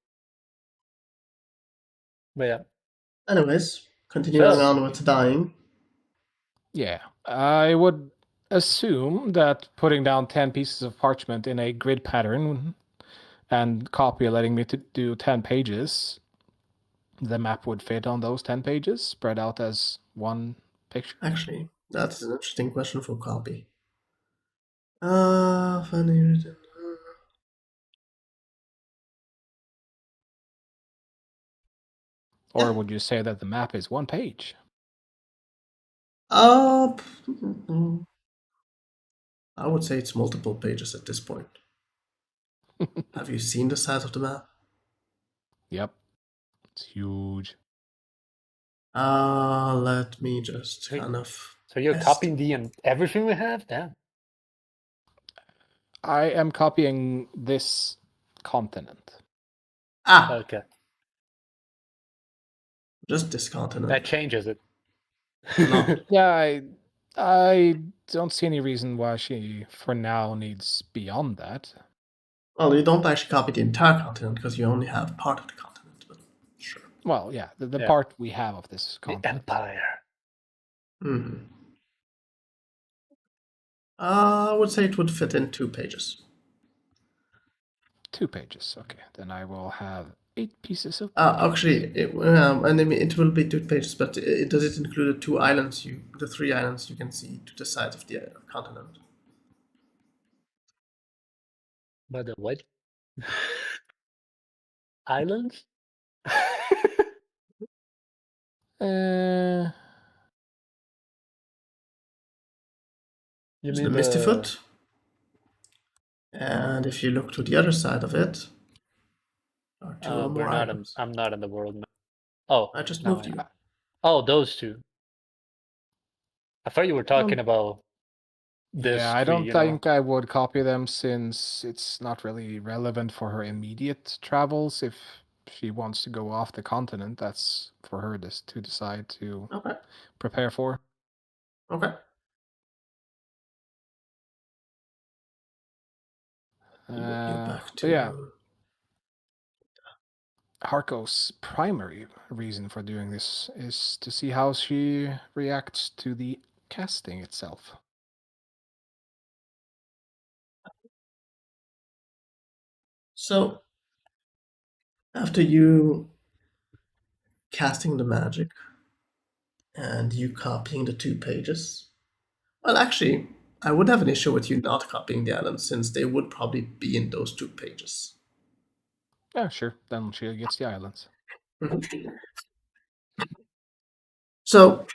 But yeah. Anyways, continuing on with dying. Yeah, I would assume that putting down 10 pieces of parchment in a grid pattern and copy letting me to do 10 pages, the map would fit on those 10 pages, spread out as one picture. Actually, that's an interesting question for copy. Funny written. Or would you say that the map is one page? I would say it's multiple pages at this point. Have you seen the size of the map? Yep. It's huge. Let me just kind of. So you're copying everything we have? Damn. I am copying this continent. Okay. Just this continent. That changes it. No. Yeah, I don't see any reason why she, for now, needs beyond that. Well, you don't actually copy the entire continent because you only have part of the continent, but sure. Well, yeah, the part we have of this continent. The Empire. Mm-hmm. I would say it would fit in 2 pages. 2 pages, okay. Then I will have 8 pieces of Actually, it will be 2 pages, but does it include the 2 islands, the 3 islands you can see to the side of the continent? By the what? Islands? You There's mean the Mistyfoot. And if you look to the other side of it, there are 2 more islands. I'm not in the world map. Oh, I just moved you. Oh, those 2. I thought you were talking about this. Yeah, I don't think I would copy them since it's not really relevant for her immediate travels. If she wants to go off the continent, that's for her to decide to prepare for. Okay. Back to... yeah. Harko's primary reason for doing this is to see how she reacts to the casting itself. So, after you casting the magic and you copying the 2 pages, well, actually, I would have an issue with you not copying the islands since they would probably be in those 2 pages. Yeah, sure. Then she gets the islands. So,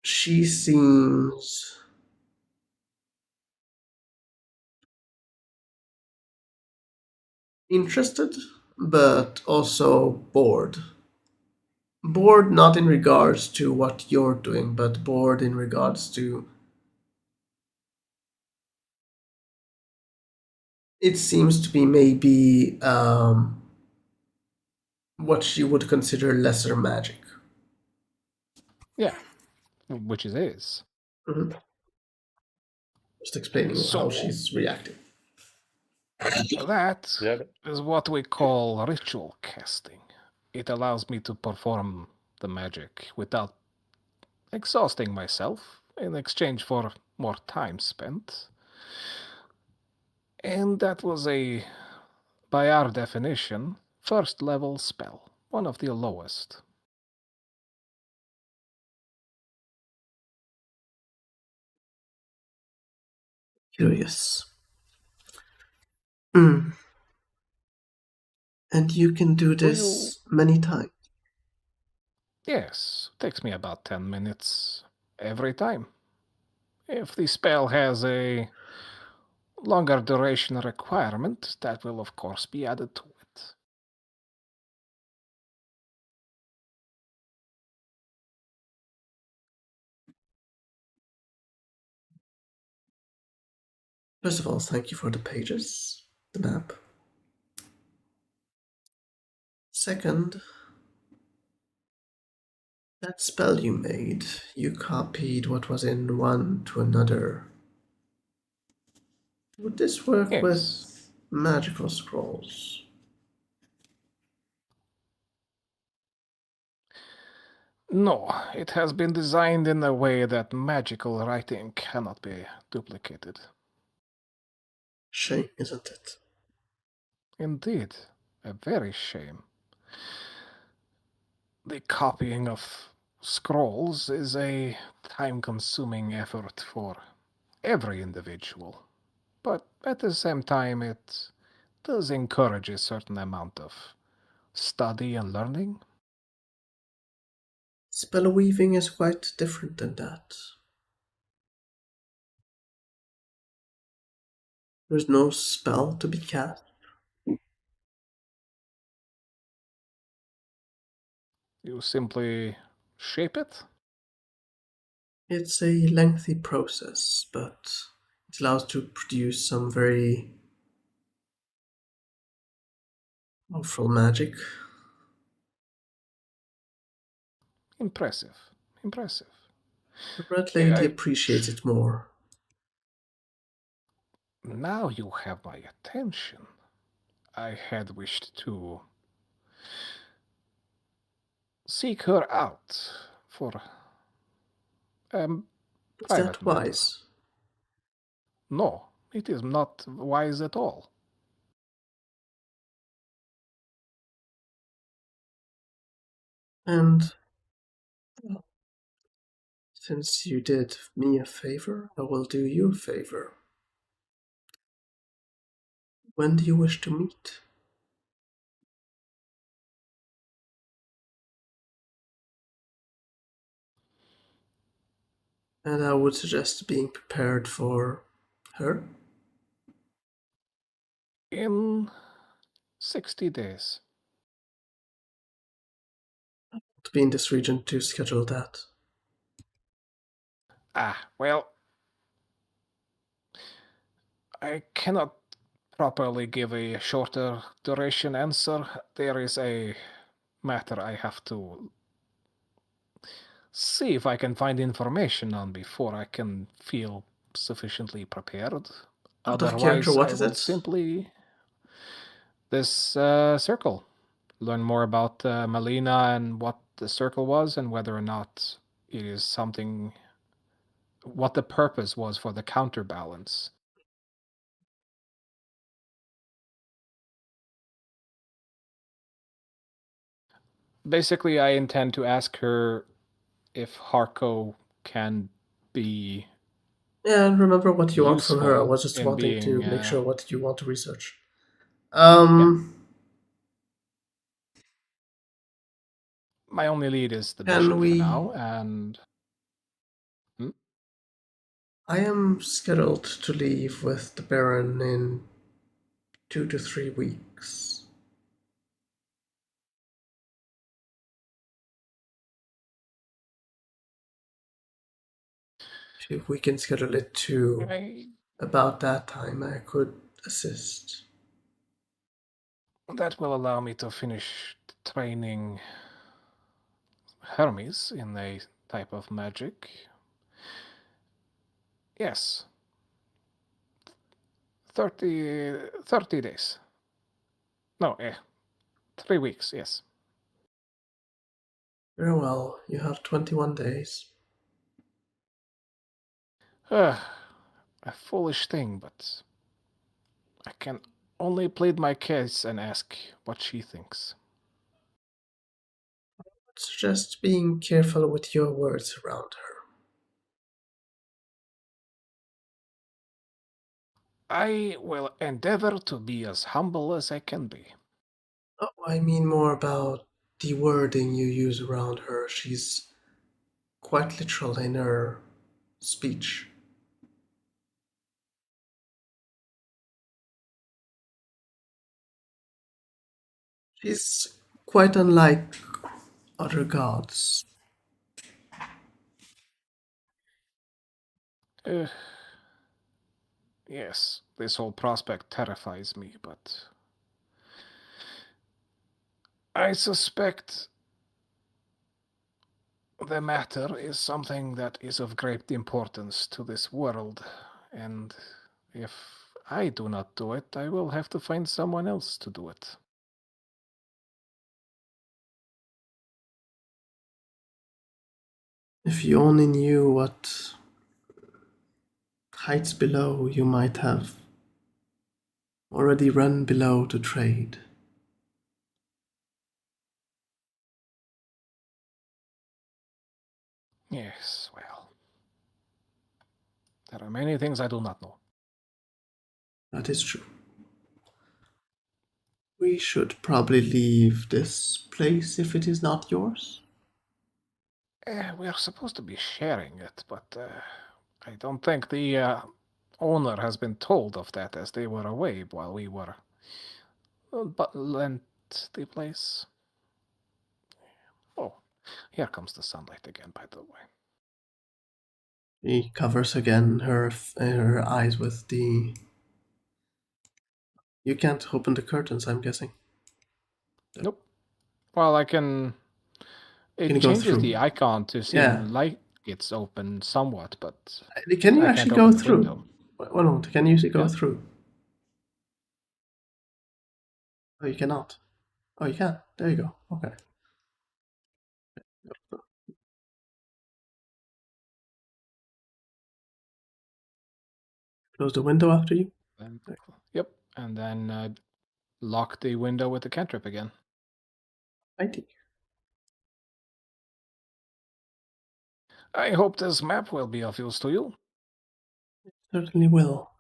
she seems interested, but also bored. Bored not in regards to what you're doing, but bored in regards to... it seems to be maybe what she would consider lesser magic. Yeah, which it is. Mm-hmm. Just explaining how she's reacting. That is what we call ritual casting. It allows me to perform the magic without exhausting myself in exchange for more time spent. And that was by our definition, first level spell, one of the lowest. Curious. And you can do this many times? Yes, takes me about 10 minutes every time. If the spell has a longer duration requirement, that will of course be added to it. First of all, thank you for the pages, the map. Second, that spell you made, you copied what was in one to another. Would this work with magical scrolls? No, it has been designed in a way that magical writing cannot be duplicated. Shame, isn't it? Indeed, a very shame. The copying of scrolls is a time-consuming effort for every individual, but at the same time it does encourage a certain amount of study and learning. Spell weaving is quite different than that. There's no spell to be cast. You simply shape it? It's a lengthy process, but it allows to produce some very powerful magic. Impressive. Impressive. The Red Lady appreciates it more. Now you have my attention. I had wished to seek her out for Is private that matter. wise? No, it is not wise at all. And since you did me a favor, I will do you a favor. When do you wish to meet? And I would suggest being prepared for her. In 60 days. To be in this region to schedule that. Well, I cannot properly give a shorter duration answer. There is a matter I have to see if I can find information on before I can feel sufficiently prepared. Out of character, Otherwise, what I is will it? simply this circle. Learn more about Melina and what the circle was and whether or not it is something, what the purpose was for the counterbalance. Basically, I intend to ask her if Harko can be. Yeah, and remember what you want from her. I Useful was just in wanting to being, make sure what you want to research. My only lead is the Can bishop for we- now, and I am scheduled to leave with the Baron in 2 to 3 weeks. If we can schedule it to about that time, I could assist. That will allow me to finish training Hermes in a type of magic. Yes. 30 days. No, 3 weeks, yes. Very well, you have 21 days. A foolish thing, but I can only plead my case and ask what she thinks. I would suggest being careful with your words around her. I will endeavor to be as humble as I can be. Oh, I mean more about the wording you use around her. She's quite literal in her speech. She's quite unlike other gods. Yes, this whole prospect terrifies me, but I suspect the matter is something that is of great importance to this world, and if I do not do it, I will have to find someone else to do it. If you only knew what heights below you might have already run below to trade. Yes, well, there are many things I do not know. That is true. We should probably leave this place if it is not yours. We are supposed to be sharing it, but I don't think the owner has been told of that, as they were away while we were lent the place. Oh, here comes the sunlight again, by the way. She covers again her eyes with the... You can't open the curtains, I'm guessing. Nope. Well, I can... It changes the icon to seem like it's open somewhat, but can you I actually can't go open the through? window. One moment, can you go through? Oh, you cannot. Oh, you can. There you go. Okay. Close the window after you. Yep, and then lock the window with the cantrip again. I hope this map will be of use to you. It certainly will.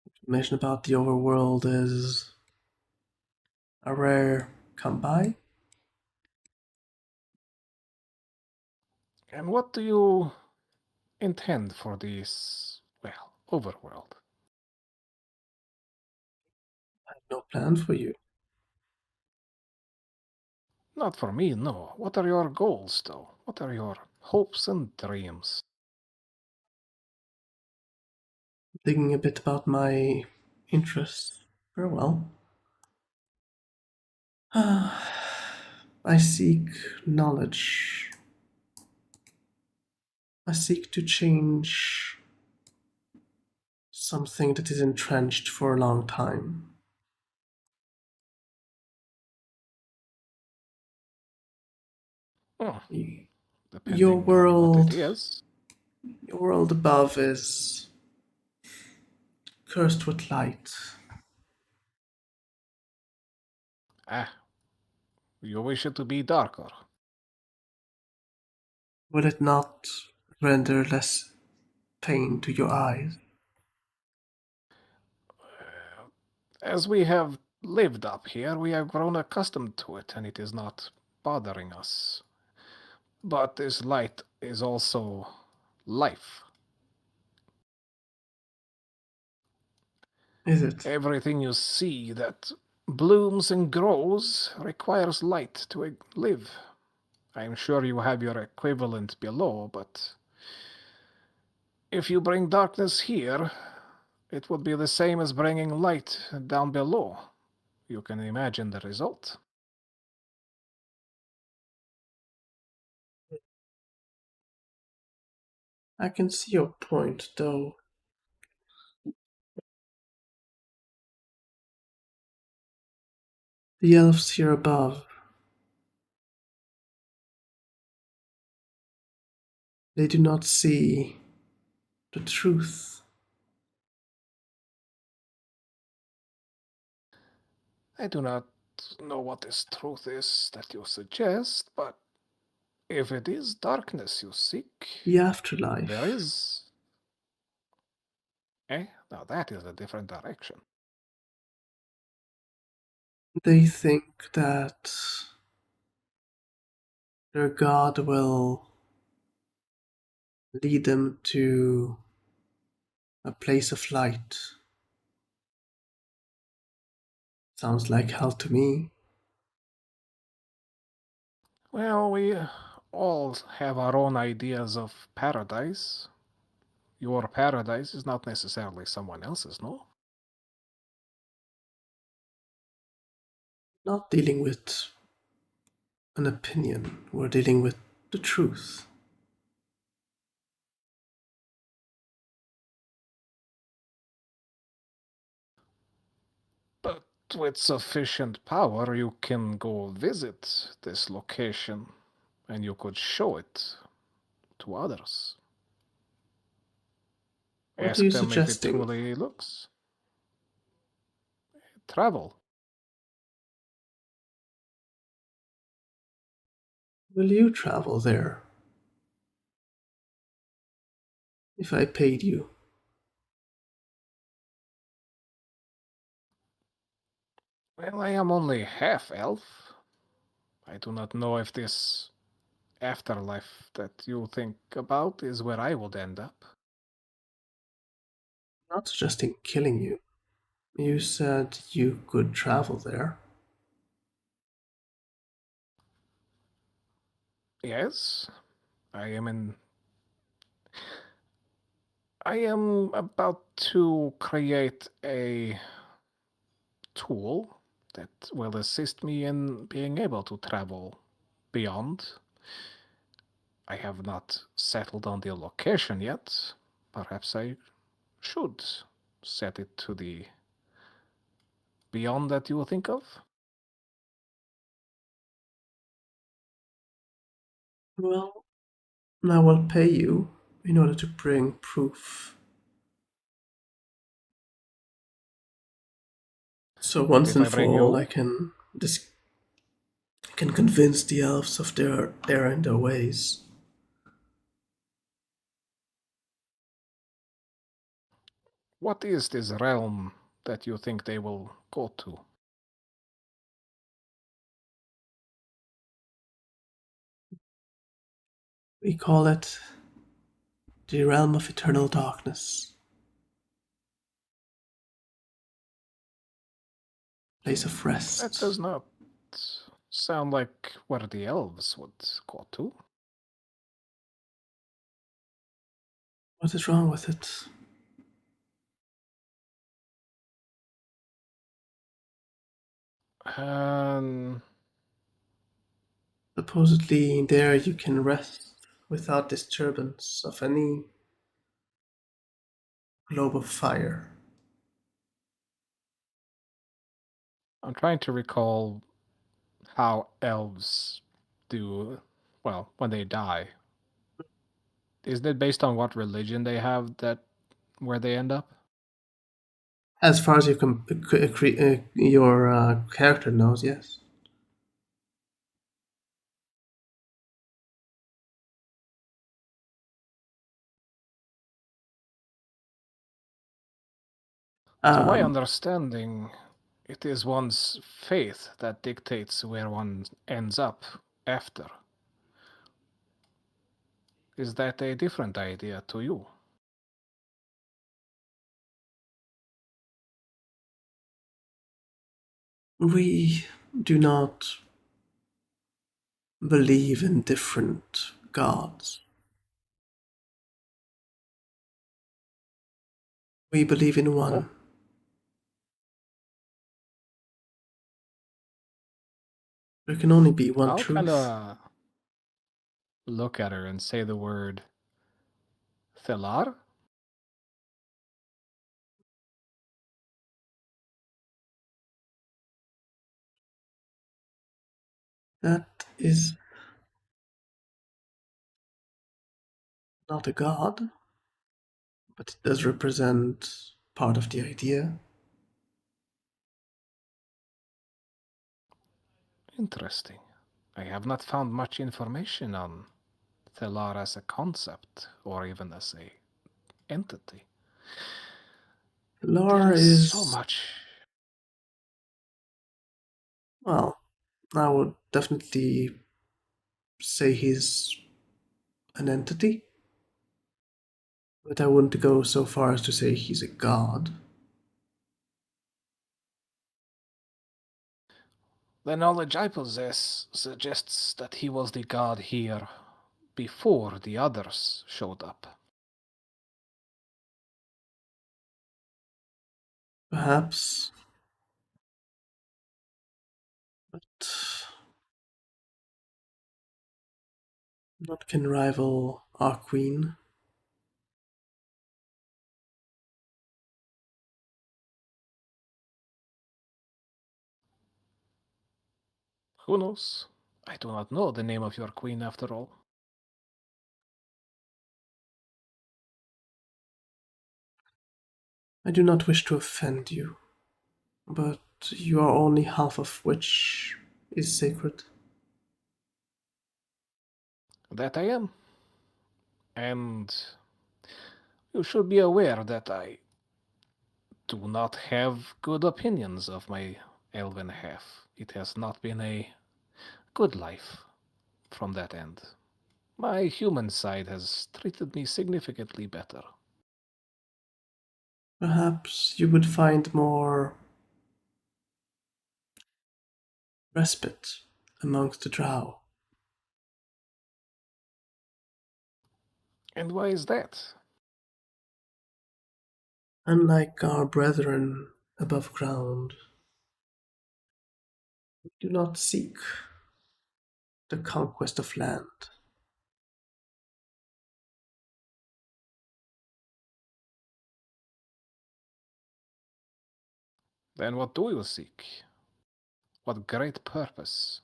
Information about the overworld is a rare come by. And what do you intend for this, well, overworld? I have no plan for you. Not for me, no. What are your goals, though? What are your hopes and dreams? Thinking a bit about my interests. Very well. I seek knowledge. I seek to change something that is entrenched for a long time. Oh, your depending on what world it is. Your world above is cursed with light. Ah, you wish it to be darker. Will it not render less pain to your eyes? As we have lived up here, we have grown accustomed to it, and it is not bothering us. But this light is also life. Is it? Everything you see that blooms and grows requires light to live. I am sure you have your equivalent below, but if you bring darkness here, it would be the same as bringing light down below. You can imagine the result. I can see your point, though. The elves here above, they do not see the truth. I do not know what this truth is that you suggest, but if it is darkness you seek, the afterlife, there is. Now that is a different direction. They think that their god will lead them to a place of light. Sounds like hell to me. Well, we all have our own ideas of paradise. Your paradise is not necessarily someone else's, no? Not dealing with an opinion, we're dealing with the truth. But with sufficient power, you can go visit this location and you could show it to others. What are Ask you them if it suggesting? truly looks. Travel. Will you travel there? If I paid you? Well, I am only half elf. I do not know if this afterlife that you think about is where I would end up. I'm not suggesting killing you. You said you could travel there. Yes, I am about to create a tool that will assist me in being able to travel beyond. I have not settled on the location yet. Perhaps I should set it to the beyond that you will think of. Well, I will pay you in order to bring proof. So once and for all, I can convince the elves of their error in their ways. What is this realm that you think they will go to? We call it the realm of eternal darkness. Place of rest. That does not sound like where the elves would go to. What is wrong with it? Supposedly there you can rest without disturbance of any globe of fire. I'm trying to recall how elves do, well, when they die. Isn't it based on what religion they have that where they end up? As far as your character knows, yes. To my understanding, it is one's faith that dictates where one ends up after. Is that a different idea to you? We do not believe in different gods. We believe in one. Oh. There can only be one I'll truth. kinda look at her and say the word Thelarr. That is not a god, but it does represent part of the idea. Interesting. I have not found much information on Thelarr as a concept or even as a entity. Thelarr There is is so much. Well, I would definitely say he's an entity, but I wouldn't go so far as to say he's a god. The knowledge I possess suggests that he was the god here before the others showed up. Perhaps, but not can rival our queen. Who knows? I do not know the name of your queen after all. I do not wish to offend you, but you are only half of which is sacred. That I am. And you should be aware that I do not have good opinions of my elven half. It has not been a good life from that end. My human side has treated me significantly better. Perhaps you would find more respite amongst the drow. And why is that? Unlike our brethren above ground, we do not seek the conquest of land. Then what do you seek? What great purpose?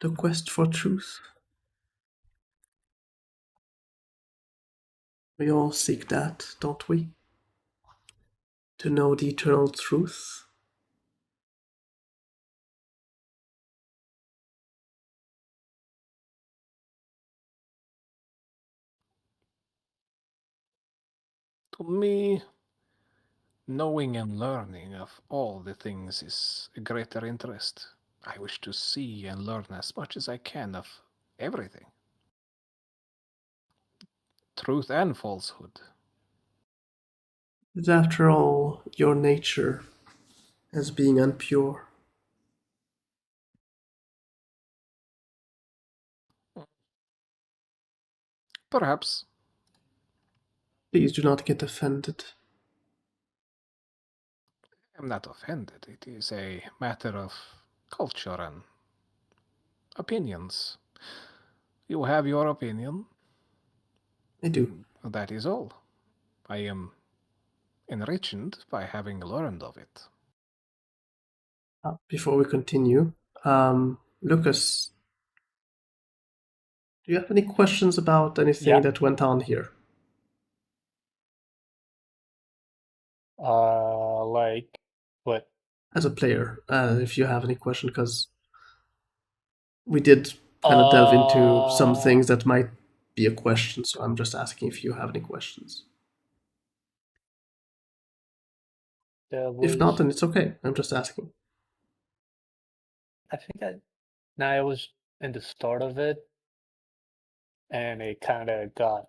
The quest for truth. We all seek that, don't we? To know the eternal truth. To me, knowing and learning of all the things is a greater interest. I wish to see and learn as much as I can of everything. Truth and falsehood. Is after all your nature as being unpure. Perhaps. Please do not get offended. I'm not offended. It is a matter of culture and opinions. You have your opinion. I do. That is all. I am enriched by having learned of it. Before we continue, Lucas, do you have any questions about anything that went on here? Like what? As a player, if you have any question, because we did kind of delve into some things that might be a question, so I'm just asking if you have any questions. If not, then it's okay. I'm just asking. I think I was in the start of it, and it kind of got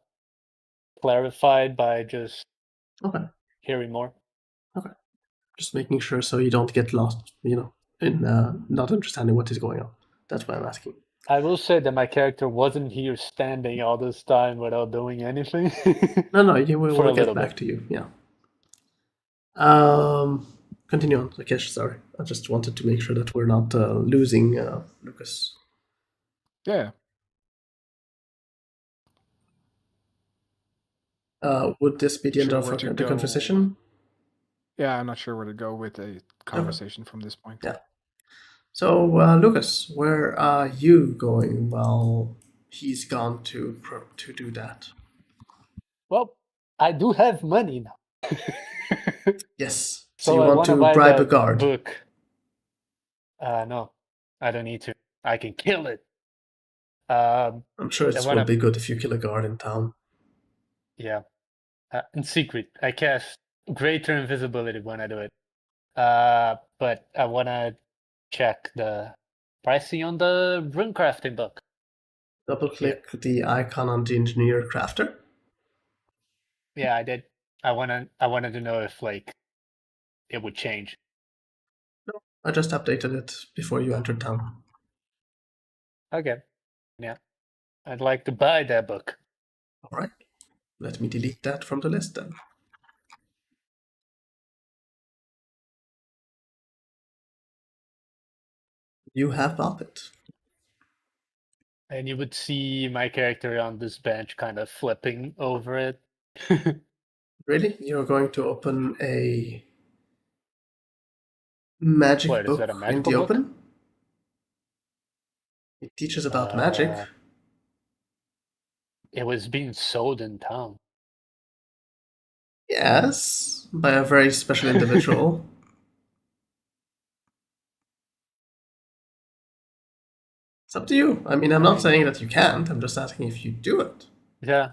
clarified by just hearing more. Okay. Just making sure so you don't get lost, in not understanding what is going on. That's why I'm asking. I will say that my character wasn't here standing all this time without doing anything. No, we'll get back to you. Yeah. Continue on, Rakesh. Sorry, I just wanted to make sure that we're not losing Lucas. Yeah. Would this be the end of the conversation? Yeah, I'm not sure where to go with a conversation from this point. Yeah. So, Lucas, where are you going while he's gone to do that? Well, I do have money now. Yes. So you want to buy bribe a guard? Book. No, I don't need to. I can kill it. I'm sure it will be good if you kill a guard in town. Yeah. In secret, I cast greater invisibility when I do it. But I want to check the pricing on the runecrafting book. Double click the icon on the engineer crafter. Yeah, I did. I wanted to know if it would change. No, I just updated it before you entered town. Okay. Yeah. I'd like to buy that book. All right. Let me delete that from the list then. You have bought it. And you would see my character on this bench kind of flipping over it. Really? You're going to open a magic book in the open? It teaches about magic. It was being sold in town. Yes, by a very special individual. It's up to you. I mean, I'm not saying that you can't. I'm just asking if you do it. Yeah.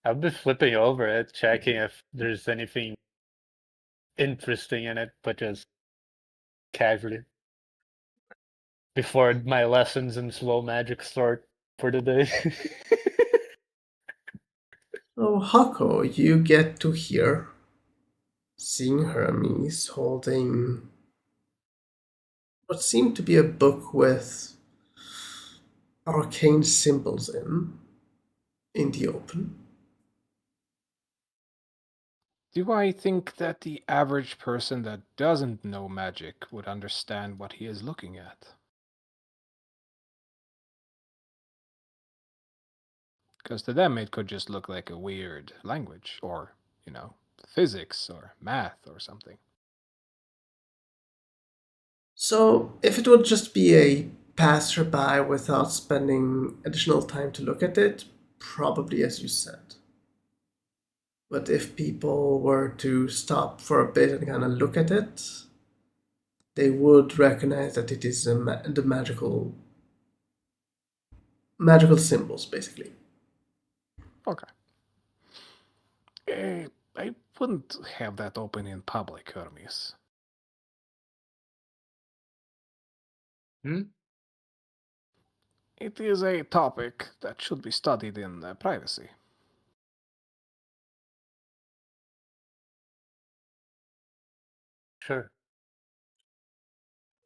I've been flipping over it, checking if there's anything interesting in it, but just casually. Before my lessons in slow magic start for the day. So, Hako, you get to hear seeing Hermes holding what seemed to be a book with arcane symbols in the open. Do I think that the average person that doesn't know magic would understand what he is looking at? Because to them it could just look like a weird language, or, physics or math or something. So, if it would just be a passerby without spending additional time to look at it, probably as you said. But if people were to stop for a bit and kind of look at it, they would recognize that it is the magical symbols, basically. Okay. I wouldn't have that open in public, Hermes. It is a topic that should be studied in privacy. Sure.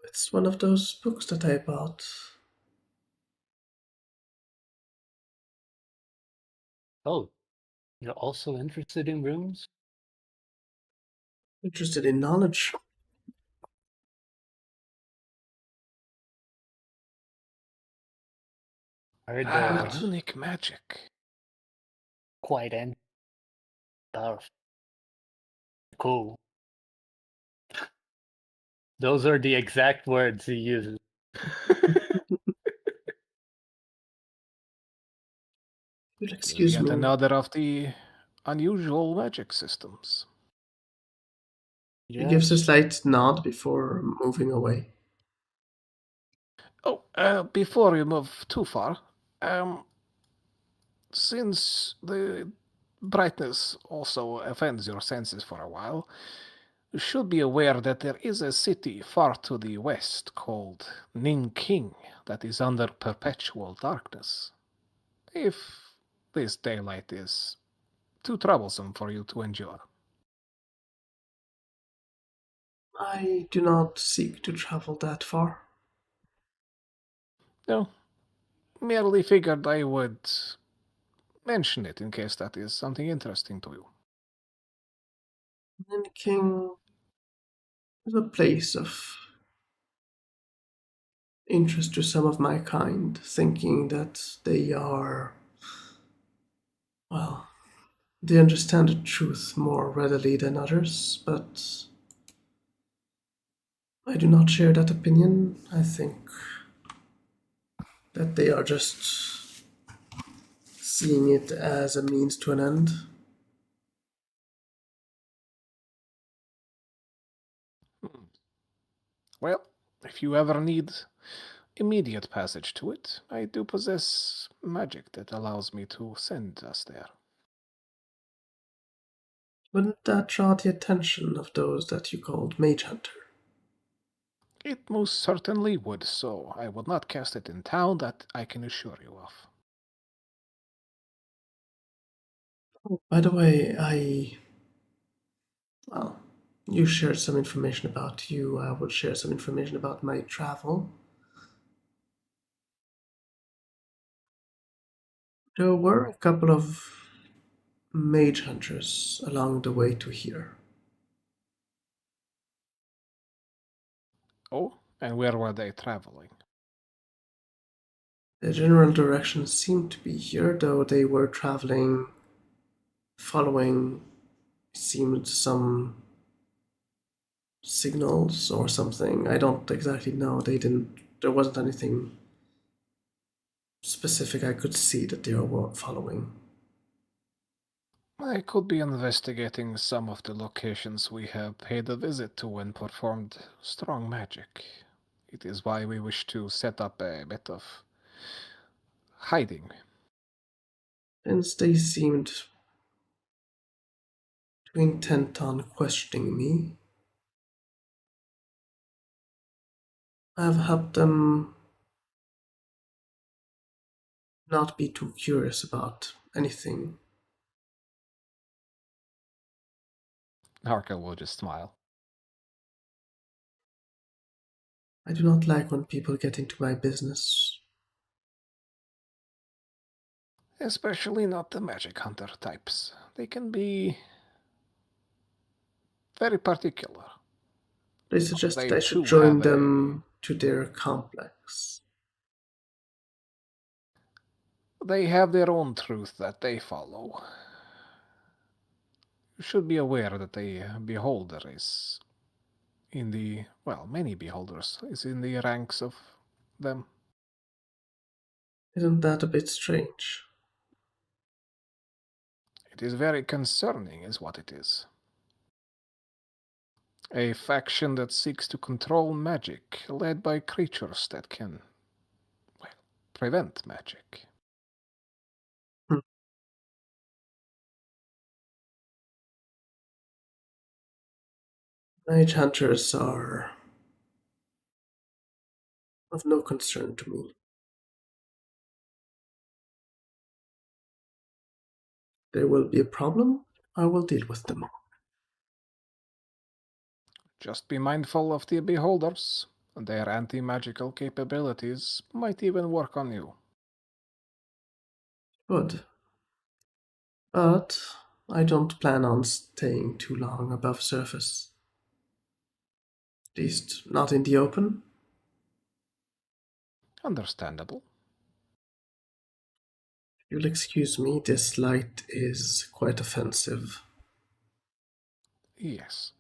It's one of those books that I bought. Oh, you're also interested in runes? Interested in knowledge. Heard Runic magic. quite powerful. Cool. Those are the exact words he uses. Excuse Yet me. another of the unusual magic systems. He gives a slight nod before moving away. Oh, before you move too far, since the brightness also offends your senses for a while, you should be aware that there is a city far to the west called Ninking that is under perpetual darkness. If this daylight is too troublesome for you to endure. I do not seek to travel that far. No, merely figured I would mention it in case that is something interesting to you. Nanking is a place of interest to some of my kind, thinking that they are, well, they understand the truth more readily than others, but I do not share that opinion. I think that they are just seeing it as a means to an end. Well, if you ever need immediate passage to it, I do possess magic that allows me to send us there. Wouldn't that draw the attention of those that you called Mage Hunter? It most certainly would, so I would not cast it in town, that I can assure you of. Oh, by the way, well, you shared some information about you. I would share some information about my travel. There were a couple of mage hunters along the way to here. Oh, and where were they traveling? The general direction seemed to be here, though they were traveling following, it seemed, some signals or something. I don't exactly know. There wasn't anything specific I could see that they were following. I could be investigating some of the locations we have paid a visit to and performed strong magic. It is why we wish to set up a bit of hiding. Since they seemed too intent on questioning me, I've helped them not be too curious about anything. Harker will just smile. I do not like when people get into my business. Especially not the magic hunter types. They can be very particular. They suggested I should join them to their complex. They have their own truth that they follow. You should be aware that a beholder is in the, well, many beholders is in the ranks of them. Isn't that a bit strange? It is very concerning, is what it is. A faction that seeks to control magic, led by creatures that can, well, prevent magic. Mage hunters are of no concern to me. There will be a problem, I will deal with them. Just be mindful of the beholders. Their anti-magical capabilities might even work on you. Good. But I don't plan on staying too long above surface. At least not in the open. Understandable. You'll excuse me, this light is quite offensive. Yes.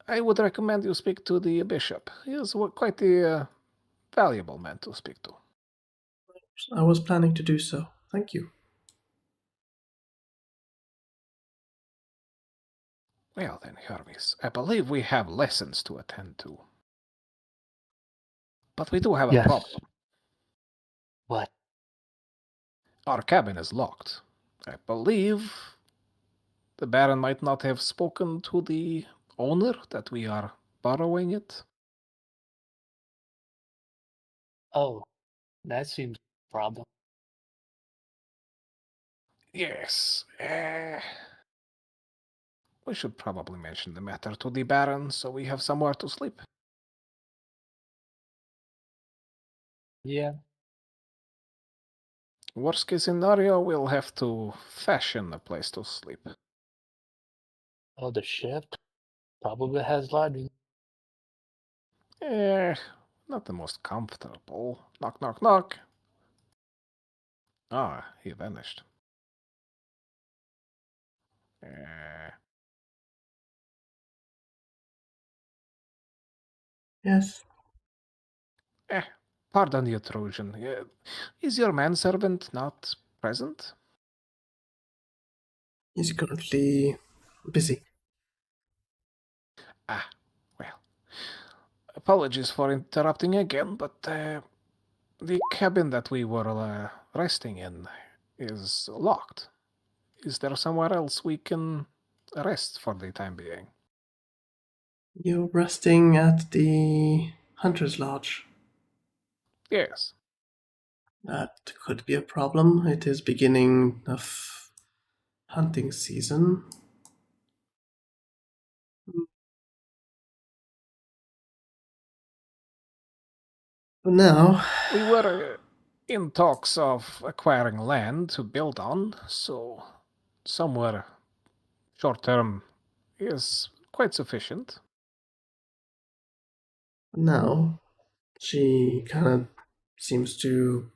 I would recommend you speak to the bishop. He is quite a valuable man to speak to. I was planning to do so. Thank you. Well then, Hermes, I believe we have lessons to attend to. But we do have a problem. What? Our cabin is locked. I believe the Baron might not have spoken to the owner that we are borrowing it. Oh, that seems a problem. Yes. We should probably mention the matter to the Baron so we have somewhere to sleep. Yeah. Worst case scenario, we'll have to fashion a place to sleep. Oh, the ship probably has lodging. Not the most comfortable. Knock, knock, knock. Ah, he vanished. Yes. Pardon the intrusion. Is your manservant not present? He's currently busy. Well. Apologies for interrupting again, but the cabin that we were resting in is locked. Is there somewhere else we can rest for the time being? You're resting at the Hunter's Lodge. Yes. That could be a problem. It is beginning of hunting season. For now, We were in talks of acquiring land to build on, so somewhere short term is quite sufficient. now, she kind of seems to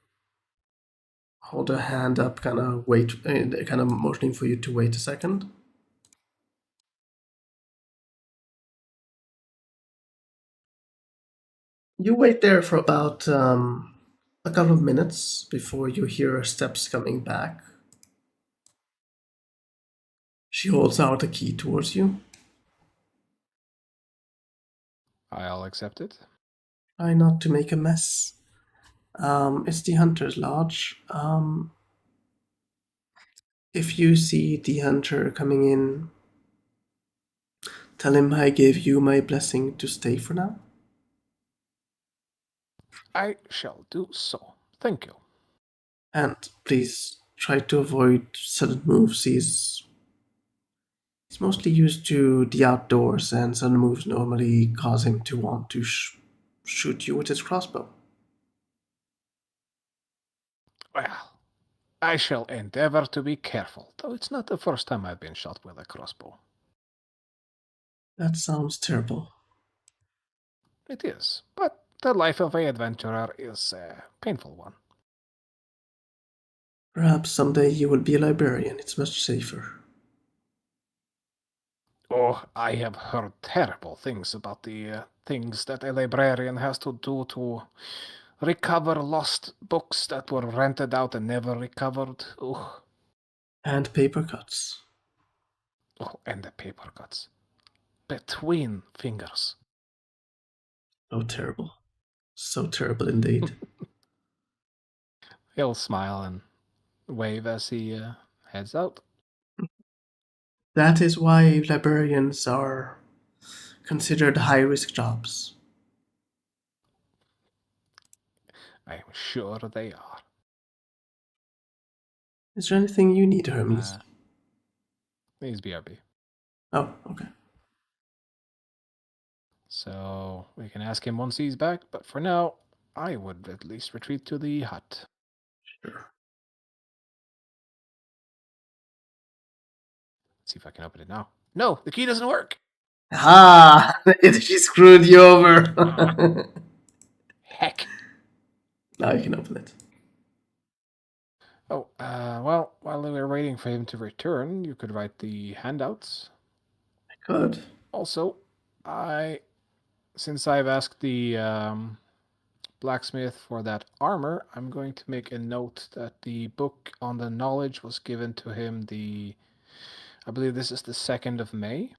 hold her hand up, kind of wait, kind of motioning for you to wait a second. You wait there for about a couple of minutes before you hear her steps coming back. She holds out a key towards you. I'll accept it. Try not to make a mess. It's the Hunter's Lodge. If you see the hunter coming in, tell him I gave you my blessing to stay for now. I shall do so. Thank you. And please try to avoid sudden moves. He's mostly used to the outdoors, and sudden moves normally cause him to want to shoot you with his crossbow. Well, I shall endeavor to be careful, though it's not the first time I've been shot with a crossbow. That sounds terrible. It is, but the life of an adventurer is a painful one. Perhaps someday you will be a librarian. It's much safer. Oh, I have heard terrible things about the things that a librarian has to do to recover lost books that were rented out and never recovered. Ugh. And paper cuts. Oh, and the paper cuts. Between fingers. Oh, terrible. So terrible indeed. He'll smile and wave as he heads out. That is why librarians are considered high-risk jobs. I'm sure they are. Is there anything you need, Hermes? He's BRB. Oh, okay. So we can ask him once he's back, but for now, I would at least retreat to the hut. Sure. Let's see if I can open it now. No, the key doesn't work. Ah, she screwed you over. Heck. Now you can open it. Oh, well, while we were waiting for him to return, you could write the handouts. I could. Also, since I've asked the blacksmith for that armor, I'm going to make a note that the book on the knowledge was given to him I believe this is the 2nd of May.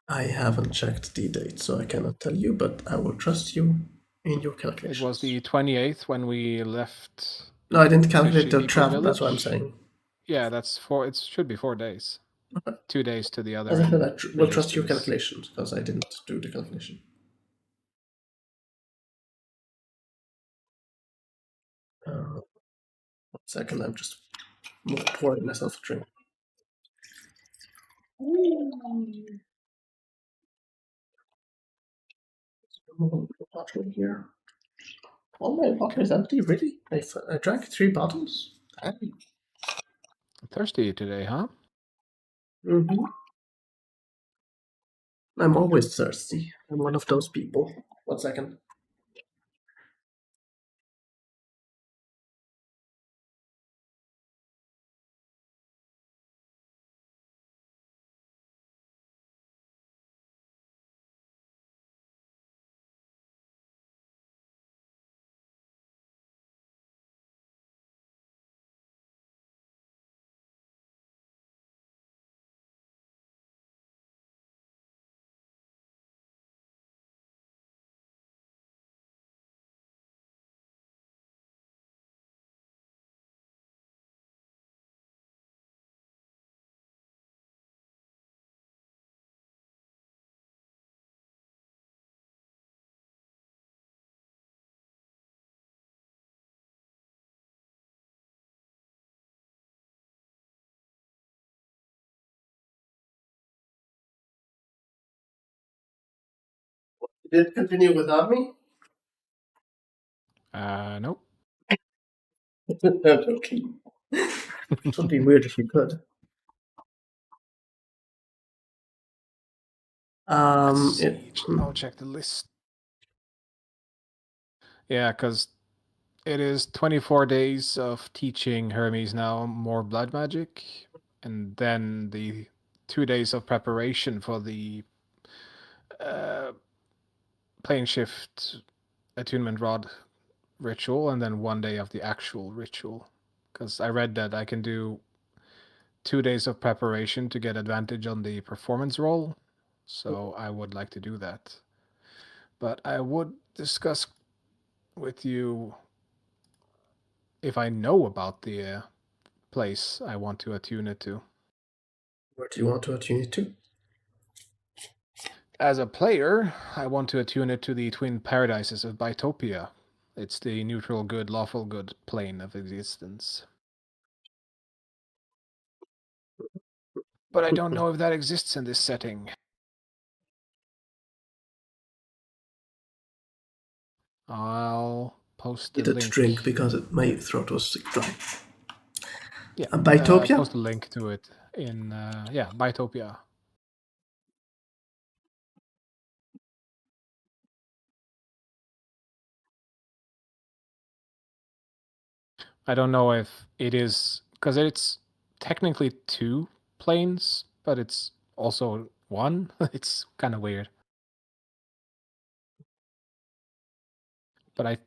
I haven't checked the date, so I cannot tell you, but I will trust you in your calculations. It was the 28th when we left. No, I didn't calculate the travel, that's what I'm saying. Yeah, it should be 4 days. Okay. 2 days to the other. As I said, I will trust your calculations, because I didn't do the calculation. One second, I'm just pouring myself a drink. Water here. All my water is empty, really? I drank 3 bottles? Damn. Thirsty today, huh? Mm-hmm. I'm always thirsty. I'm one of those people. 1 second. Did it continue without me? Nope. Okay. It would be weird if you could. I'll check the list. Yeah, because it is 24 days of teaching Hermes now more blood magic, and then the 2 days of preparation for the plane shift attunement rod ritual, and then 1 day of the actual ritual. Because I read that I can do 2 days of preparation to get advantage on the performance roll, so I would like to do that. But I would discuss with you if I know about the place I want to attune it to. Where do you want to attune it to? As a player, I want to attune it to the twin paradises of Bitopia. It's the neutral good, lawful good plane of existence. But I don't know if that exists in this setting. I'll post the link. To drink because my throat was dry. Yeah, Bitopia? Post a link to it in Bitopia. I don't know if it is, because it's technically 2 planes, but it's also 1. It's kind of weird. But I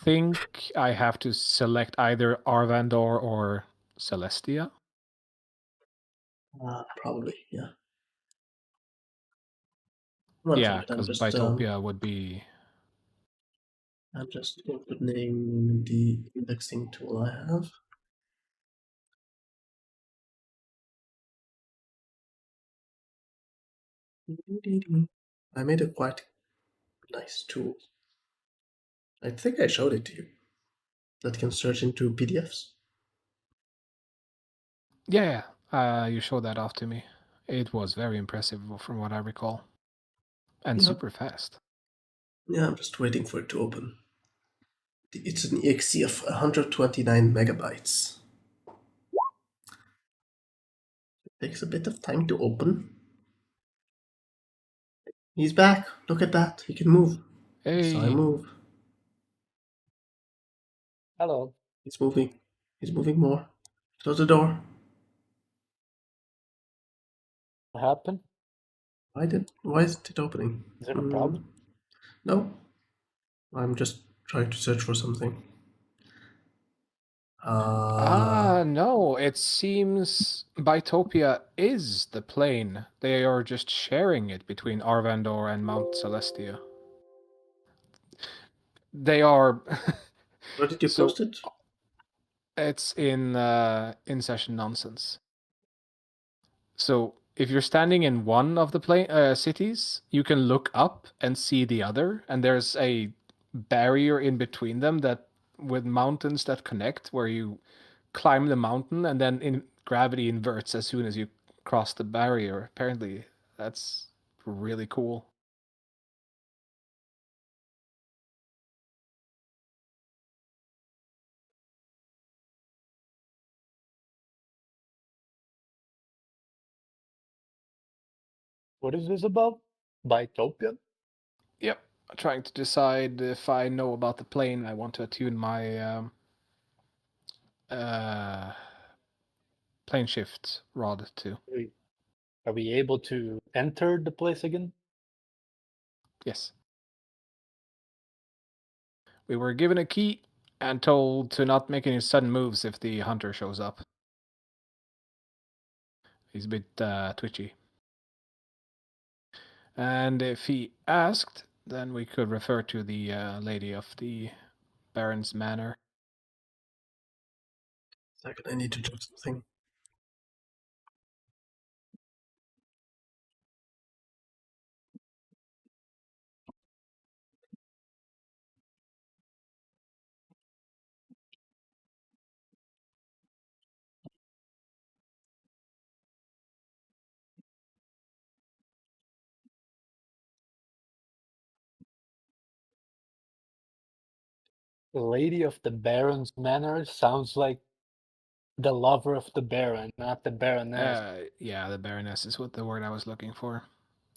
think I have to select either Arvandor or Celestia. Probably, yeah. Yeah, because Bytopia would be... I'm just opening the indexing tool I have. I made a quite nice tool. I think I showed it to you. That can search into PDFs. Yeah, you showed that off to me. It was very impressive from what I recall. And super fast. Yeah, I'm just waiting for it to open. It's an exe of 129 megabytes. It takes a bit of time to open. He's back. Look at that. He can move. Hey. So I move. Hello. He's moving. He's moving more. Close the door. What happened? Why isn't it opening? Is there a problem? No. I'm just trying to search for something. No, it seems Bytopia is the plane. They are just sharing it between Arvandor and Mount Celestia. They are... Where did you post it? It's in session nonsense. So if you're standing in one of the cities, you can look up and see the other, and there's a barrier in between them that with mountains that connect, where you climb the mountain and then gravity inverts as soon as you cross the barrier. Apparently, that's really cool. What is this about? Bytopia? Yep. I'm trying to decide if I know about the plane I want to attune my plane shift rod to. Are we able to enter the place again? Yes. We were given a key and told to not make any sudden moves if the hunter shows up. He's a bit twitchy. And if he asked, then we could refer to the lady of the Baron's Manor. Second, I need to check something. The Lady of the Baron's Manor sounds like the lover of the Baron, not the Baroness. Yeah, the Baroness is what the word I was looking for.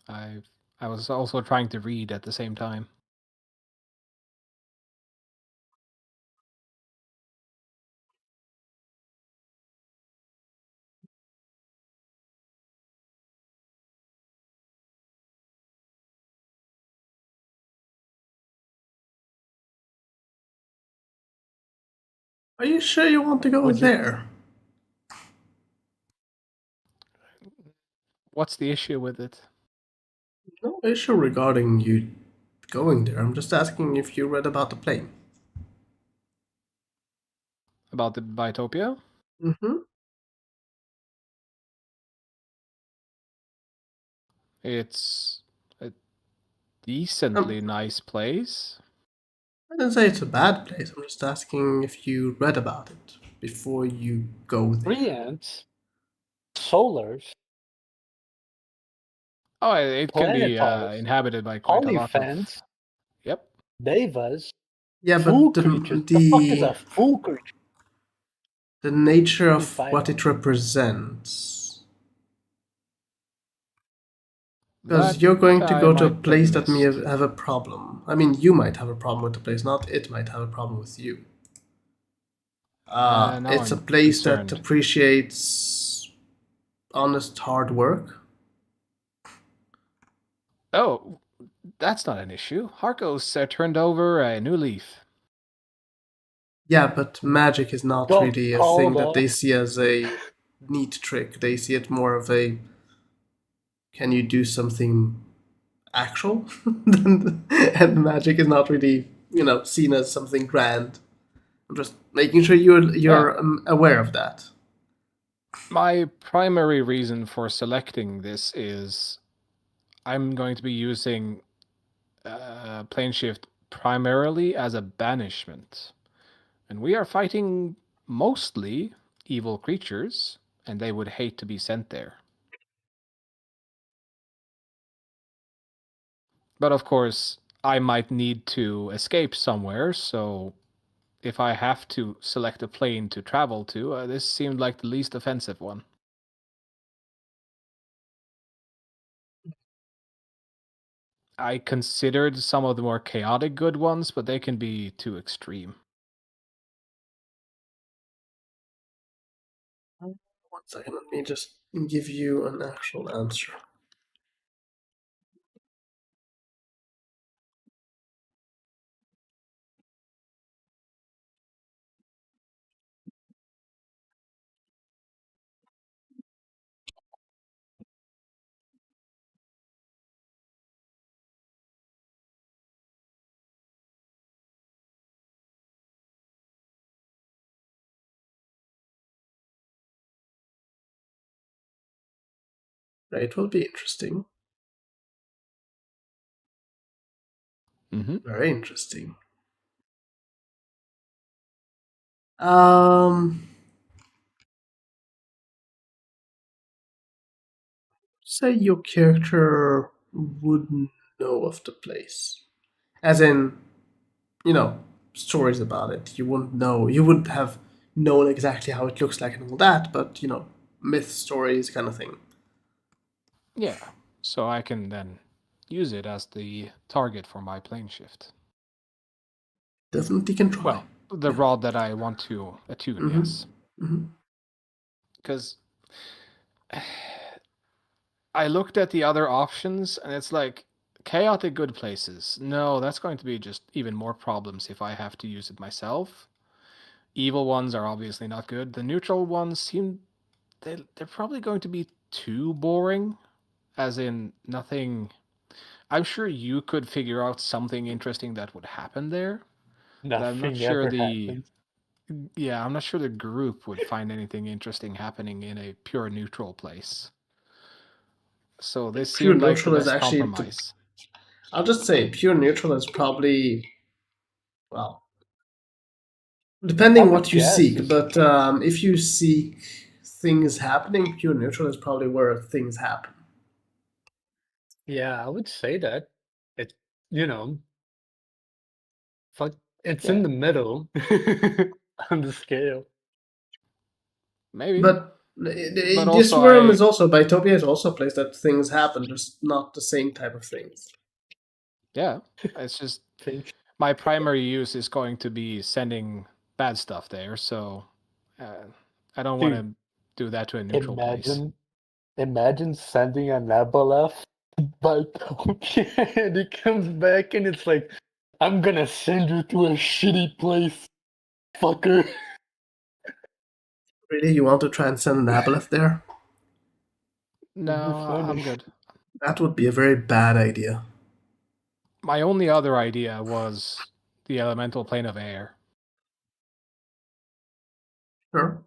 I was also trying to read at the same time. Are you sure you want to go there? What's the issue with it? No issue regarding you going there. I'm just asking if you read about the plane. About the Bytopia? Mm-hmm. It's a decently nice place. I didn't say it's a bad place. I'm just asking if you read about it before you go there. Brilliant. Solars. Oh, it can be inhabited by quite a lot of... Yep. Devas. Yeah, fool but creatures. The fuck is a fool creature? The nature of what it represents. Because you're going to go to a place that may have a problem. I mean, you might have a problem with the place, not it might have a problem with you. It's a I'm place concerned. that appreciates honest hard work. Oh, that's not an issue. Harkos turned over a new leaf. Yeah, but magic is not Don't really a call thing that they that. see as a neat trick. They see it more of a, can you do something actual? And magic is not really, seen as something grand. I'm just making sure you're Yeah. aware of that. My primary reason for selecting this is I'm going to be using plane shift primarily as a banishment. And we are fighting mostly evil creatures, and they would hate to be sent there. But of course, I might need to escape somewhere, so if I have to select a plane to travel to, this seemed like the least offensive one. I considered some of the more chaotic good ones, but they can be too extreme. One second, let me just give you an actual answer. It will be interesting. Mm-hmm. Very interesting. Um, say your character wouldn't know of the place, as in, stories about it. You wouldn't know. You wouldn't have known exactly how it looks like and all that, but myth stories kind of thing. Yeah, so I can then use it as the target for my plane shift. Definitely can try. Well, the Yeah. rod that I want to attune, yes. Because I looked at the other options, and it's like, chaotic good places. No, that's going to be just even more problems if I have to use it myself. Evil ones are obviously not good. The neutral ones seem they're probably going to be too boring, as in nothing. I'm sure you could figure out something interesting that would happen there, but I'm not Nothing sure ever the happens. I'm not sure the group would find anything interesting happening in a pure neutral place. So this Pure seemed like the neutral is best actually. compromise. I'll just say pure neutral is probably, well, I depending would what you guess. seek. But if you seek things happening, pure neutral is probably where things happen. Yeah, I would say that. It, you know, fuck, it's in Yeah, the middle on the scale. maybe. But But this also world is also, Bitopia is also a place that things happen, just not the same type of things. yeah, it's just Think my primary use is going to be sending bad stuff there, so I don't want Dude, to do that to a neutral place. imagine sending an Aboleth by Tokyo and he comes back and it's like, I'm gonna send you to a shitty place, fucker. Really, you want to try and send an aboleth there? It'd be No, I'm funny. good. That would be a very bad idea. My only other idea was the elemental plane of air. Sure,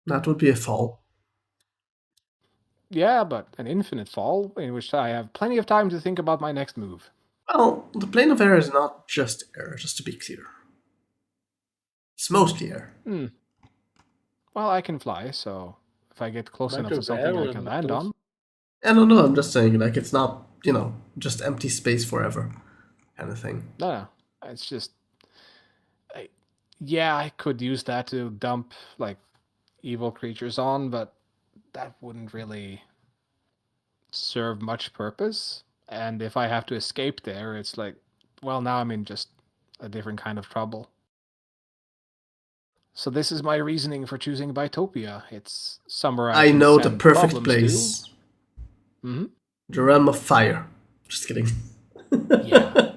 that would be a fall. Yeah, but an infinite fall in which I have plenty of time to think about my next move. Well, the plane of air is not just air, just to be clear. It's mostly air. Well, I can fly, so if I get close Bunch enough to of something I can land elementals. on. I don't know, I'm just saying, like, it's not, just empty space forever kind of thing. No, it's just, yeah, I could use that to dump like evil creatures on, but that wouldn't really serve much purpose. And if I have to escape there, it's like, well, now I'm in just a different kind of trouble. So this is my reasoning for choosing Bytopia. It's somewhere I can know the send perfect problems place. Mm-hmm. The realm of fire. Just kidding. Yeah.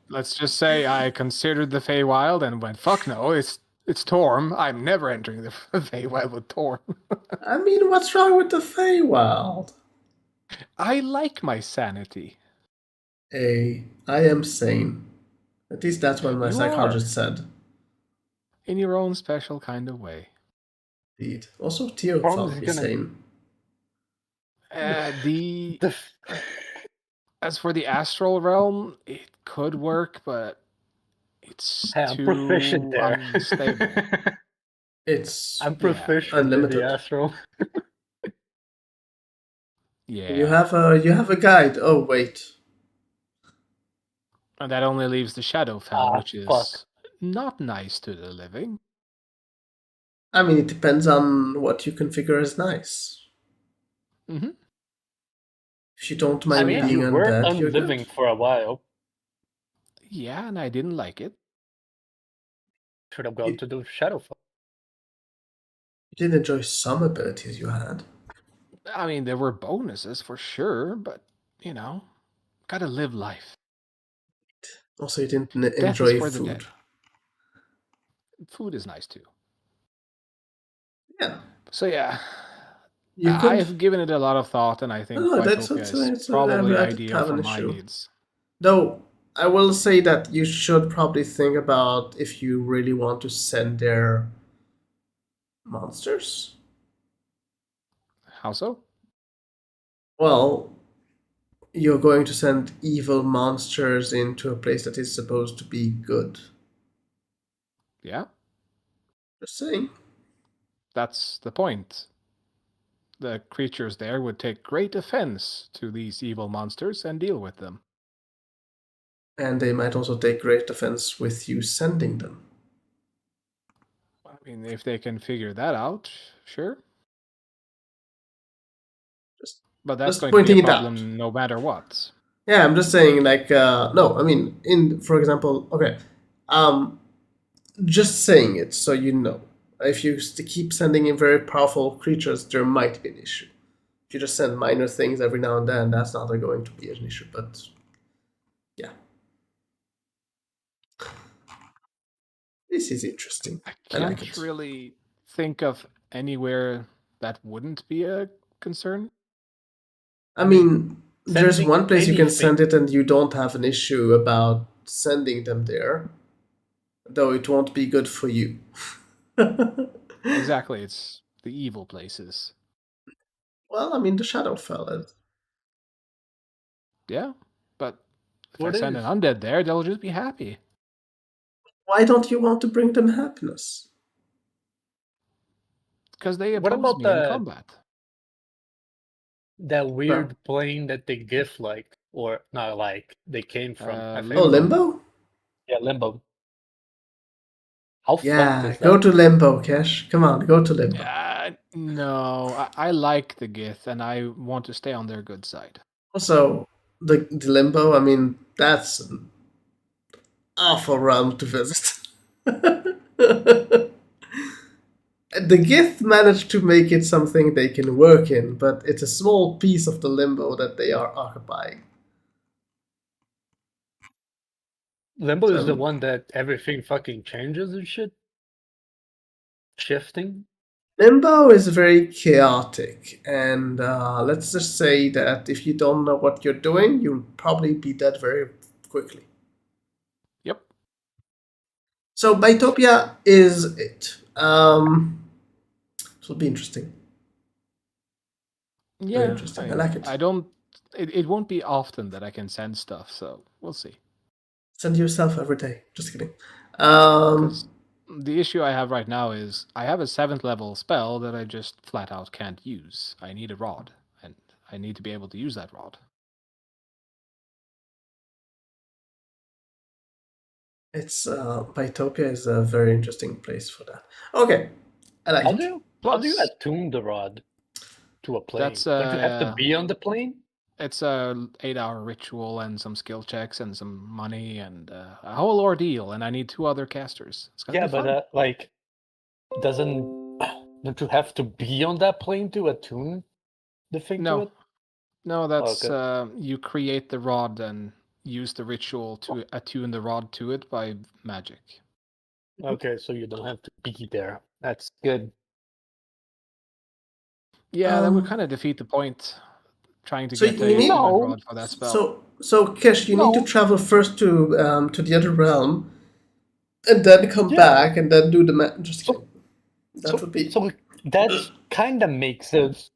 Let's just say I considered the Feywild and went, fuck no, it's Torm. I'm never entering the Feywild with Torm. I mean, what's wrong with the Feywild? I like my sanity. I am sane. At least that's what my psychologist said. In your own special kind of way. Indeed. Also, Theo thought me sane. As for the astral realm, it could work, but it's too proficient there. unstable. I'm proficient unlimited. in the astral. Yeah. You have a guide. Oh wait. And that only leaves the Shadowfell, which is not nice to the living. I mean, it depends on what you configure as nice. Mm-hmm. If you don't mind being you were undead, you're unliving good. for a while. Yeah, and I didn't like it. Should have gone to the Shadowfell. You did enjoy some abilities you had. I mean, there were bonuses for sure, but, gotta live life. Also, you didn't enjoy food. Food is nice too. Yeah. So yeah, I have given it a lot of thought, and I think Bytopia is probably ideal for my needs. Though, I will say that you should probably think about if you really want to send their monsters. How so? Well, you're going to send evil monsters into a place that is supposed to be good. Yeah. Just saying. That's the point. The creatures there would take great offense to these evil monsters and deal with them. And they might also take great offense with you sending them. I mean, if they can figure that out, sure. But that's going to be a problem no matter what. Yeah, I'm just saying, no, I mean, for example, okay, just saying it so you know. If you keep sending in very powerful creatures, there might be an issue. If you just send minor things every now and then, that's not going to be an issue, but yeah. This is interesting. I can't really think of anywhere that wouldn't be a concern. I mean, there's one place you can send it and you don't have an issue about sending them there, though it won't be good for you. Exactly, it's the evil places. Well, I mean, the Shadowfell is. Yeah, but if I send an undead there, they'll just be happy. Why don't you want to bring them happiness? Because they oppose me in combat. That weird plane that they GIF like, or not like, they came from. Limbo? Yeah, Limbo. How fucked is that? Go to Limbo, Cash. Come on, go to Limbo. No, I like the Gith, and I want to stay on their good side. Also, the Limbo, I mean, that's an awful realm to visit. The Gith managed to make it something they can work in, but it's a small piece of the Limbo that they are occupying. Limbo is the one that everything fucking changes and shit? Shifting? Limbo is very chaotic, and let's just say that if you don't know what you're doing, you'll probably be dead very quickly. Yep. So Bytopia is it. This will be interesting. Yeah, very interesting. I like it. It won't be often that I can send stuff, so we'll see. Send yourself every day. Just kidding. The issue I have right now is I have a 7th level spell that I just flat out can't use. I need a rod, and I need to be able to use that rod. It's Bytopia is a very interesting place for that. Okay, I like it. How do you attune the rod to a plane? Don't you have to be on the plane? It's a 8-hour ritual and some skill checks and some money and a whole ordeal, and I need 2 other casters. It's gonna be fun. But don't you have to be on that plane to attune the thing to it? No, that's Okay. you create the rod and use the ritual to attune the rod to it by magic. Okay, so you don't have to be there. That's good. Yeah, that would kind of defeat the point. Trying to So get you a need attunement rod for that spell. So Kish, you need to travel first to the other realm, and then come back and then do the just kidding. That would be So that kind of makes sense.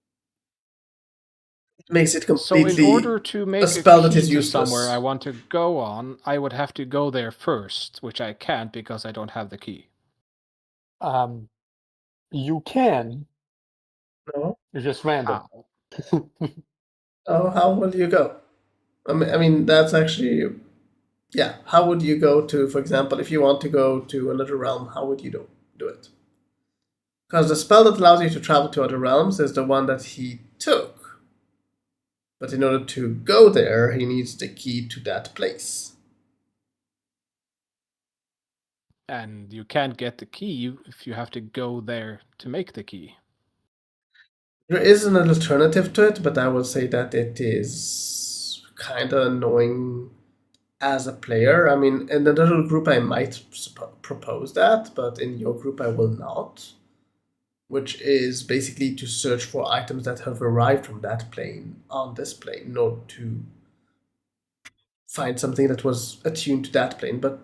makes it So in completely order to make a spell that key is to useless. somewhere I want to go on, I would have to go there first, which I can't because I don't have the key. You can. No. It's just random. How? Oh, how will you go? I mean that's actually, yeah. How would you go to, for example, if you want to go to another realm? How would you do it? Because the spell that allows you to travel to other realms is the one that he took. But in order to go there, he needs the key to that place. And you can't get the key if you have to go there to make the key. There is an alternative to it, but I will say that it is kind of annoying as a player. I mean, in another group I might propose that, but in your group I will not. Which is basically to search for items that have arrived from that plane on this plane in order to find something that was attuned to that plane. But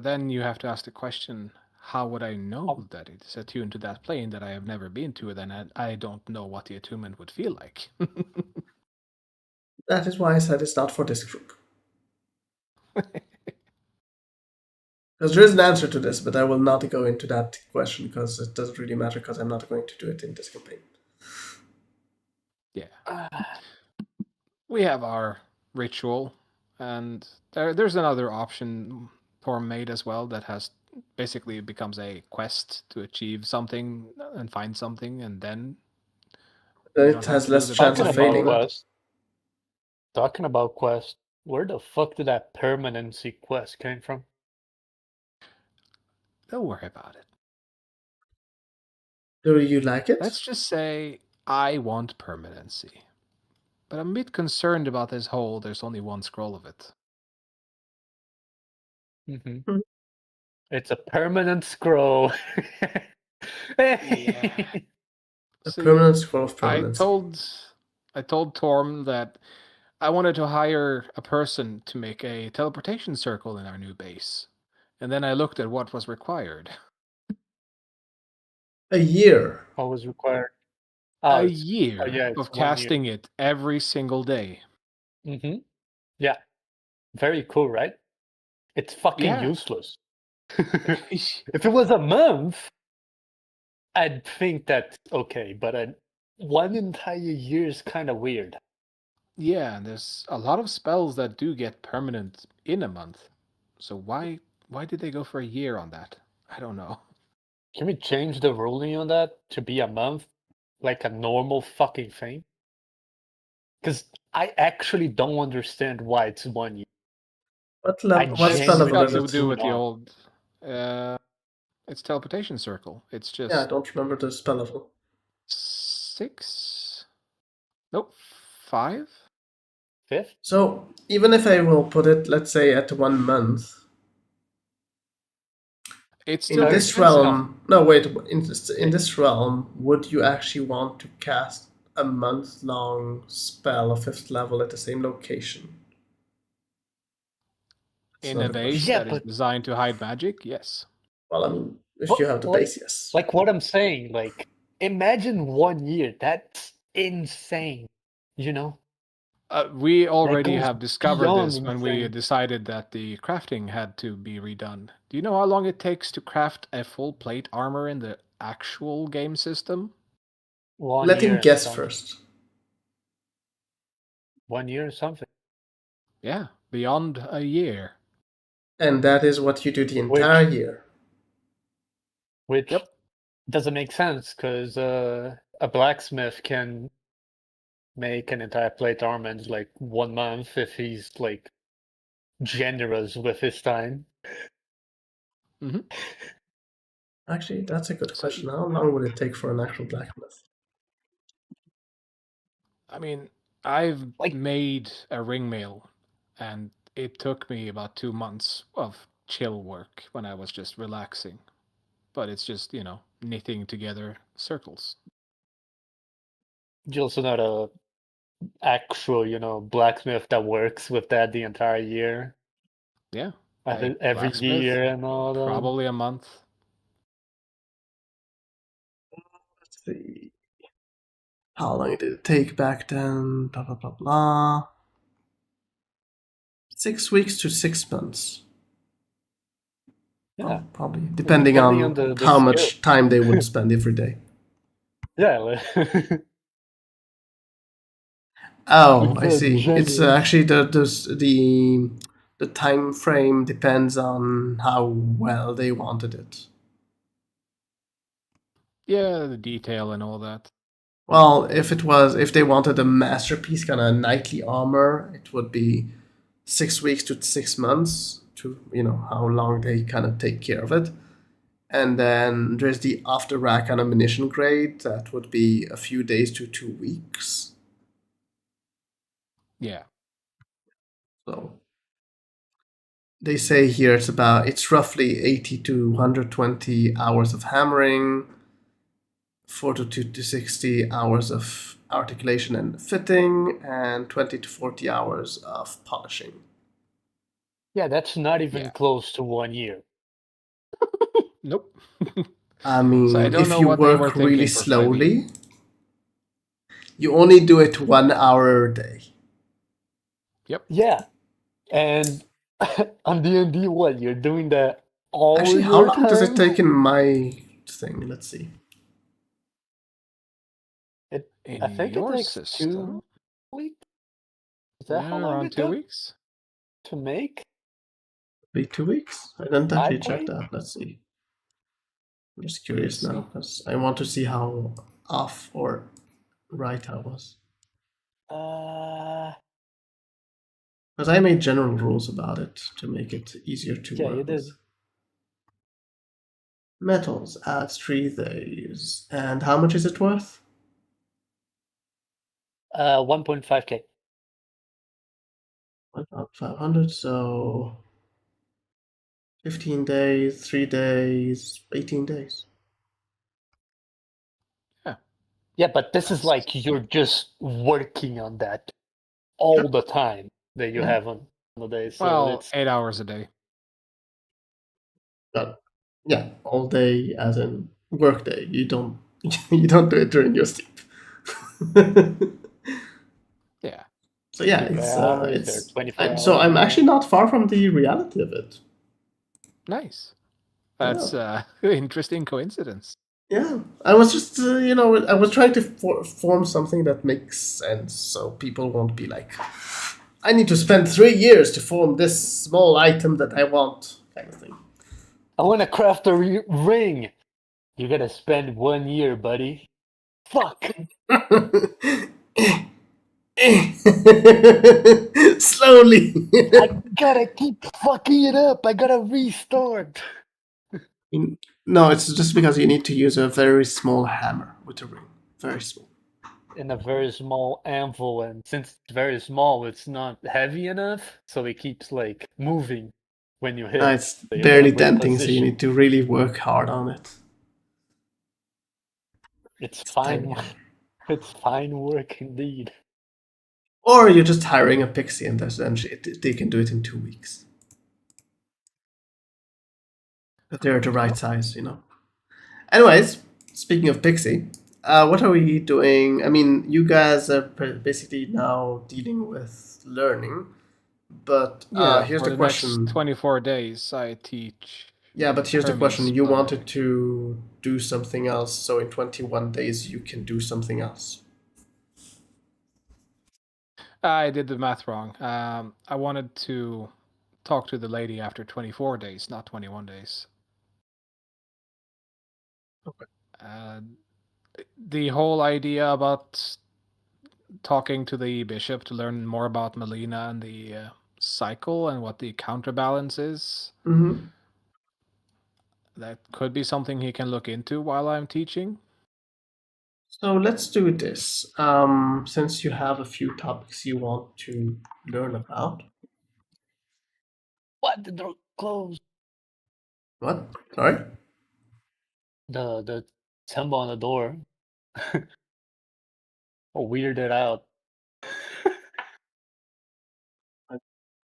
then you have to ask the question, how would I know that it's attuned to that plane that I have never been to, then I don't know what the attunement would feel like. that is why I said it's not for this group. Because there is an answer to this, but I will not go into that question because it doesn't really matter because I'm not going to do it in this campaign. Yeah. We have our ritual, and there's another option Torm made as well that has basically becomes a quest to achieve something and find something, and then It has less chance of failing. Talking about quest, where the fuck did that permanency quest came from? Don't worry about it. Do you like it? Let's just say I want permanency. But I'm a bit concerned about this whole there's only one scroll of it. Mm-hmm. It's a permanent scroll. Yeah. A permanent scroll of permanency. I told Torm that I wanted to hire a person to make a teleportation circle in our new base. And then I looked at what was required. A year. What was required? A year of casting it every single day. Mm-hmm. Yeah. Very cool, right? It's fucking useless. If it was a month, I'd think that's okay, but one entire year is kind of weird. Yeah, and there's a lot of spells that do get permanent in a month. So why did they go for a year on that? I don't know. Can we change the ruling on that to be a month? Like a normal fucking thing? Because I actually don't understand why it's 1 year. What spell level got is to it? do with the old it's teleportation circle. It's just I don't remember the spell level. 6? Nope, 5? 5th? So even if I will put it, let's say, at 1 month, it's in this realm. No, wait. In this realm, would you actually want to cast a month-long spell of 5th level at the same location? In a base that is designed to hide magic, yes. Well, I mean, if you have the base, yes. Like what I'm saying, like, imagine 1 year. That's insane, you know? We already have discovered this when we decided that the crafting had to be redone. Do you know how long it takes to craft a full plate armor in the actual game system? Let him guess first. 1 year or something. Yeah, beyond a year. And that is what you do the entire year. Which doesn't make sense, because a blacksmith can make an entire plate armor in like 1 month if he's like generous with his time. Mm-hmm. Actually, that's a good question. How long would it take for an actual blacksmith? I mean, I've made a ring mail, and it took me about 2 months of chill work when I was just relaxing. But it's just, knitting together circles. You're also not a actual, blacksmith that works with that the entire year. Yeah. Every year and all that. Probably a month. Let's see. How long did it take back then? Blah, blah, blah, blah. 6 weeks to 6 months. Yeah. Well, probably. Depending on the how much time they would spend every day. Yeah. Oh, I see. It's actually the time frame depends on how well they wanted it. Yeah, the detail and all that. Well, if they wanted a masterpiece kind of knightly armor, it would be 6 weeks to 6 months to how long they kind of take care of it. And then there's the after rack and ammunition grade that would be a few days to 2 weeks. Yeah. So they say here it's roughly 80 to 120 hours of hammering, 40 to 60 hours of articulation and fitting, and 20 to 40 hours of polishing. Yeah, that's not even close to 1 year. Nope. I mean, so if you work really slowly, you only do it 1 hour a day. Yep. Yeah. And on D&D, what? You're doing that all Actually, how long does it take in my thing? Let's see. I think it takes system? 2 weeks. Is that how long around it 2 took weeks to make? Be 2 weeks? I didn't actually check that. Let's see. I'm just curious now because I want to see how off or right I was. Because I made general rules about it to make it easier to work you did. with. Metals adds 3 days. And how much is it worth? 1.5k. 1,500, so 15 days, 3 days, 18 days. Yeah. Yeah, but this is like you're just working on that all the time that you have on the day. So well, it's 8 hours a day. Yeah, all day as in work day. You don't do it during your sleep. Yeah. So yeah, it's 24 hours. So I'm actually not far from the reality of it. Nice. That's interesting coincidence. Yeah, I was just I was trying to form something that makes sense, so people won't be like, I need to spend 3 years to form this small item that I want, kind of thing. I want to craft a ring. You gotta spend 1 year, buddy. Fuck. Slowly. I gotta keep fucking it up. I gotta restart. No, it's just because you need to use a very small hammer with a ring. Very small. In a very small anvil, and since it's very small, it's not heavy enough, so it keeps like moving when you hit. It's barely denting, so you need to really work hard on it. It's fine. It's fine work indeed. Or you're just hiring a pixie, and they can do it in 2 weeks. But they're the right size, Anyways, speaking of pixie, what are we doing? I mean, you guys are basically now dealing with learning, but here's the question. Next 24 days, I teach. Yeah, but here's the question. You wanted to do something else, so in 21 days you can do something else. I did the math wrong. I wanted to talk to the lady after 24 days, not 21 days. Okay. The whole idea about talking to the bishop to learn more about Melina and the cycle and what the counterbalance is. Mm-hmm. That could be something he can look into while I'm teaching. So let's do this. Since you have a few topics you want to learn about. What? The door closed. What? Sorry? The symbol on the door. Oh, weirded out.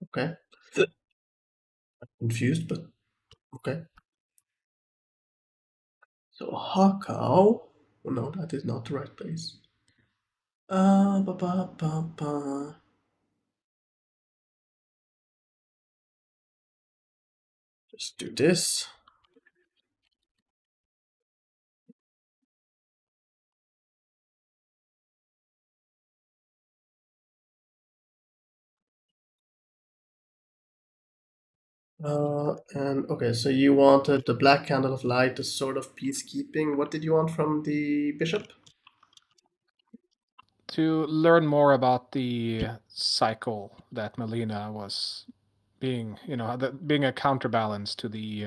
Okay. I'm confused, but okay. So Hakao. Oh, no, that is not the right place. Ba, ba, ba, ba. Just do this. And okay, so you wanted the Black Candle of Light, the Sword of Peacekeeping. What did you want from the bishop? To learn more about the cycle that Melina was being, being a counterbalance to the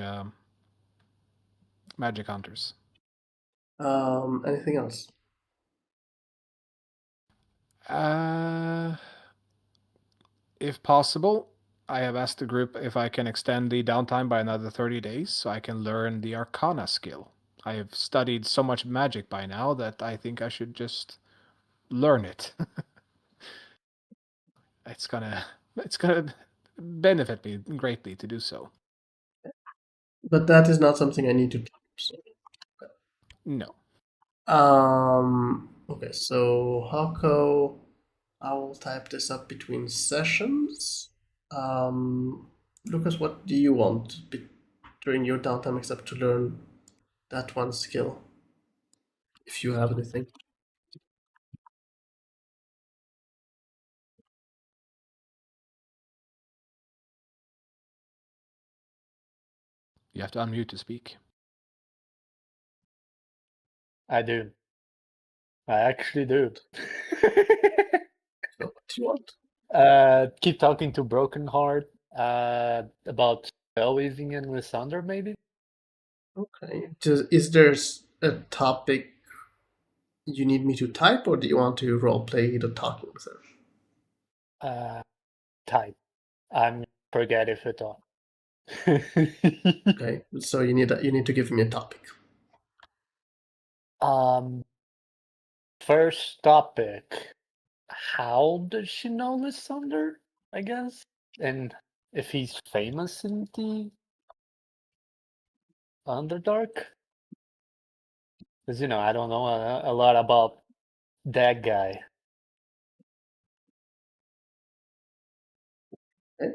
magic hunters. Anything else? If possible, I have asked the group if I can extend the downtime by another 30 days so I can learn the Arcana skill. I have studied so much magic by now that I think I should just learn it. it's gonna benefit me greatly to do so. But that is not something I need to type. So. No. Okay, so Hako, I will type this up between sessions. Lucas, what do you want during your downtime except to learn that one skill? If you have anything. You have to unmute to speak. I do. I actually do. So what do you want? Keep talking to Broken Heart about spell weaving and Lysander, maybe. Okay. Is there a topic you need me to type, or do you want to role play the talking with her? Type. I'm forget it all. Okay, so you need to give me a topic. First topic. How does she know Lysander, I guess? And if he's famous in the Underdark? Because, I don't know a lot about that guy. Okay.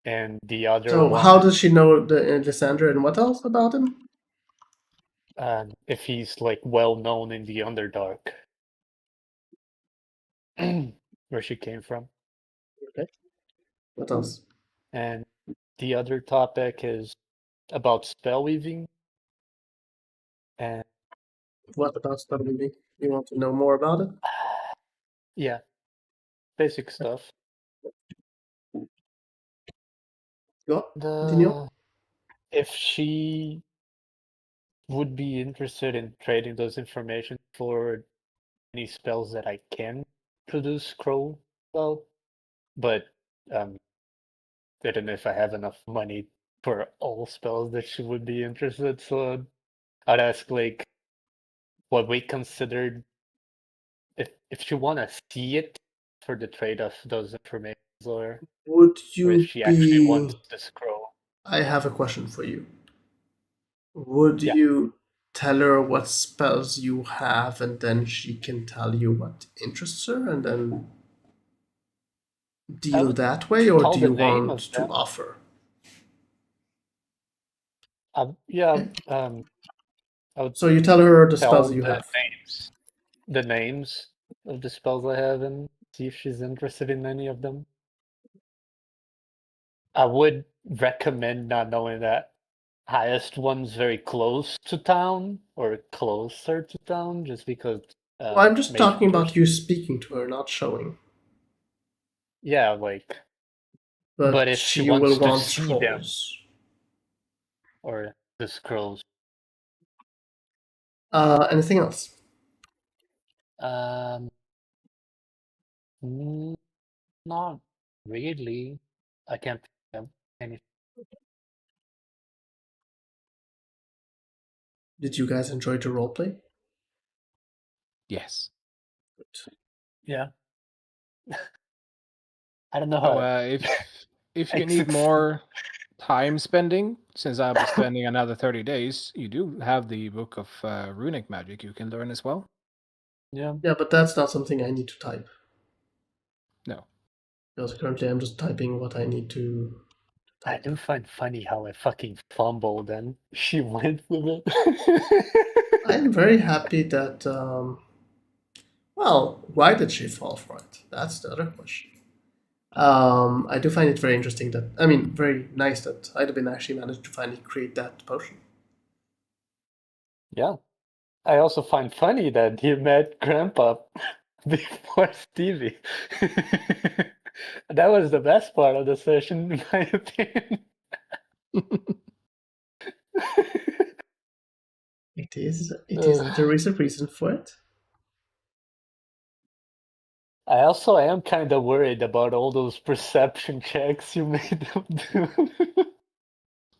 And the other So one how is, does she know the Lysandra, and what else about him? if he's like well known in the Underdark. Where she came from. Okay. What else? And the other topic is about spell weaving. And What about spellweaving? You want to know more about it? yeah, basic stuff. Go on. Continue. If she would be interested in trading those information for any spells that I can produce scroll about, but I don't know if I have enough money for all spells that she would be interested. So I'd ask like what we considered if she wanna see it for the trade of those information, or Would or if you she actually wants be? the scroll. I have a question for you. Would Yeah. you tell her what spells you have, and then she can tell you what interests her, and then I deal would that way, or tell do the you name want of to them. offer? Yeah, I would So you tell her the spells tell you have. the names of the spells I have and see if she's interested in any of them. I would recommend not knowing that highest one's very close to town or closer to town, just because Well, I'm just mage talking about person. you speaking to her, not showing. Yeah, like. But if she she wants will to want see them scrolls. or the scrolls. Anything else? Not really. I can't think of anything. Did you guys enjoy the roleplay? Yes. Good. Yeah. I don't know So how. if you need more time spending, since I'll be spending another 30 days, you do have the book of runic magic you can learn as well. Yeah. Yeah, but that's not something I need to type. No. Because currently I'm just typing what I need to I type. do find funny how I fucking fumbled and she went with it. I'm very happy that. Well, why did she fall for it? That's the other question. I do find it very interesting that. I mean, very nice that Idabin actually managed to finally create that potion. Yeah. I also find funny that he met Grandpa before Stevie. That was the best part of the session, in my opinion. It is. There is a reason for it. I also am kind of worried about all those perception checks you made them do.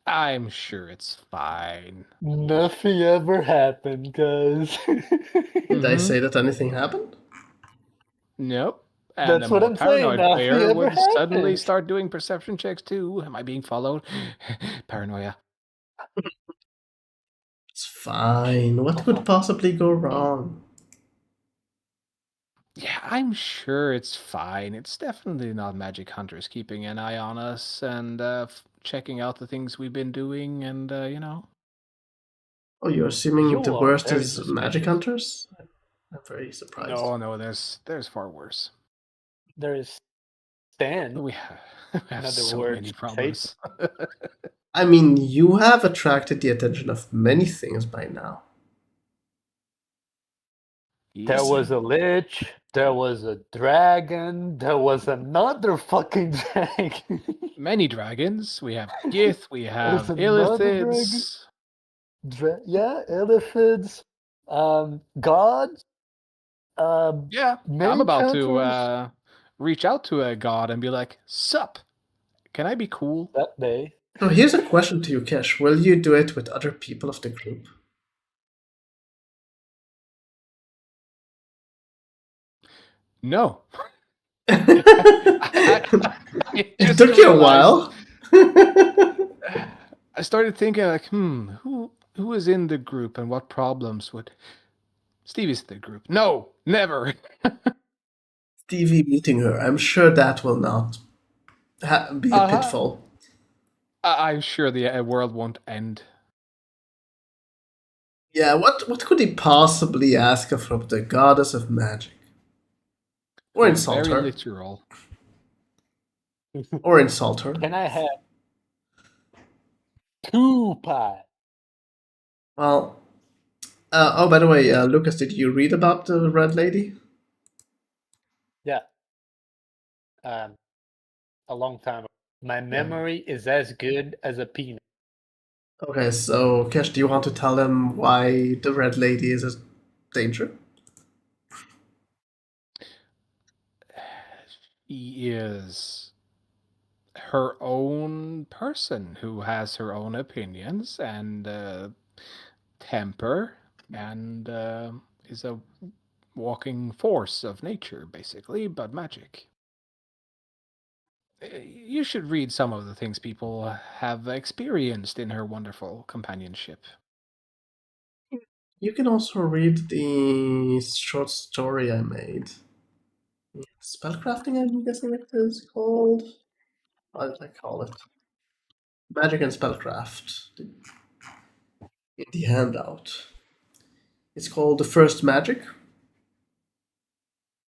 I'm sure it's fine. Nothing ever happened, guys. Did I say that anything happened? Nope. And That's a what more I'm saying. paranoid Nothing player ever would suddenly happened. start doing perception checks too. Am I being followed? Paranoia. It's fine. What could possibly go wrong? Yeah, I'm sure it's fine. It's definitely not magic hunters keeping an eye on us and checking out the things we've been doing and, you know. Oh, you're assuming You the are worst very is magic suspicious. hunters? I'm very surprised. No, there's far worse. There is Stan. We have Another so word many to say. problems. I mean, you have attracted the attention of many things by now. There was a lich, there was a dragon, there was another fucking dragon. Many dragons. We have Gith, we have There's another dragon. Illithids. Yeah, elephants, gods, Yeah, I'm mage about hunters. to reach out to a god and be like, "Sup? Can I be cool?" That day. So here's a question to you, Kesh. Will you do it with other people of the group? No. It took you a while. I started thinking like, who is in the group and what problems would Stevie's in the group? No, never. Stevie meeting her. I'm sure that will not be a pitfall. I'm sure the world won't end. Yeah, what could he possibly ask of from the goddess of magic? Or insult Very her. literal. Or insult her. Can I have 2 pies? Well, oh, by the way, Lucas, did you read about the Red Lady? Yeah. A long time ago. My memory is as good as a peanut. Okay, so Kesh, do you want to tell them why the Red Lady is a danger? She is her own person who has her own opinions and temper and is a walking force of nature, basically, but magic. You should read some of the things people have experienced in her wonderful companionship. You can also read the short story I made. Spellcrafting, I'm guessing it is called. What did I call it? Magic and Spellcraft. In the handout. It's called The First Magic.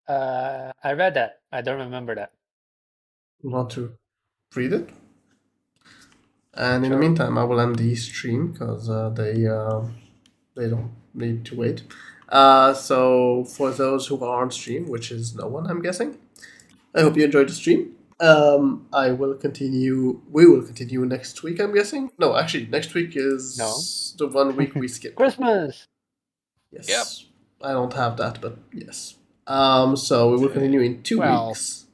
I read that. I don't remember that. You want to read it? And in the meantime, I will end the stream because they don't need to wait. So for those who are on stream, which is no one, I'm guessing, I hope you enjoyed the stream. I will continue. We will continue next week, I'm guessing. No, actually, next week is the 1 week we skipped. Christmas. Yes. Yep. I don't have that, but yes. So we will continue in 2 weeks.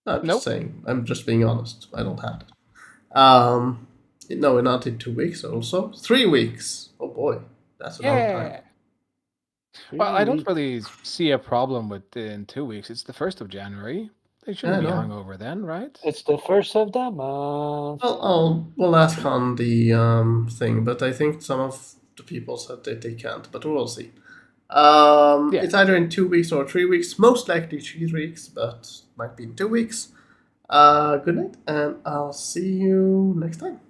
I'm just saying. I'm just being honest. I don't have it. No, we're not in 2 weeks. Also 3 weeks. Oh boy, that's a long time. Well, I don't really see a problem with in 2 weeks. It's the 1st of January. They shouldn't be hungover then, right? It's the 1st of the month. We'll ask on the thing, but I think some of the people said that they can't, but we'll see. It's either in 2 weeks or 3 weeks. Most likely 3 weeks, but might be in 2 weeks. Good night, and I'll see you next time.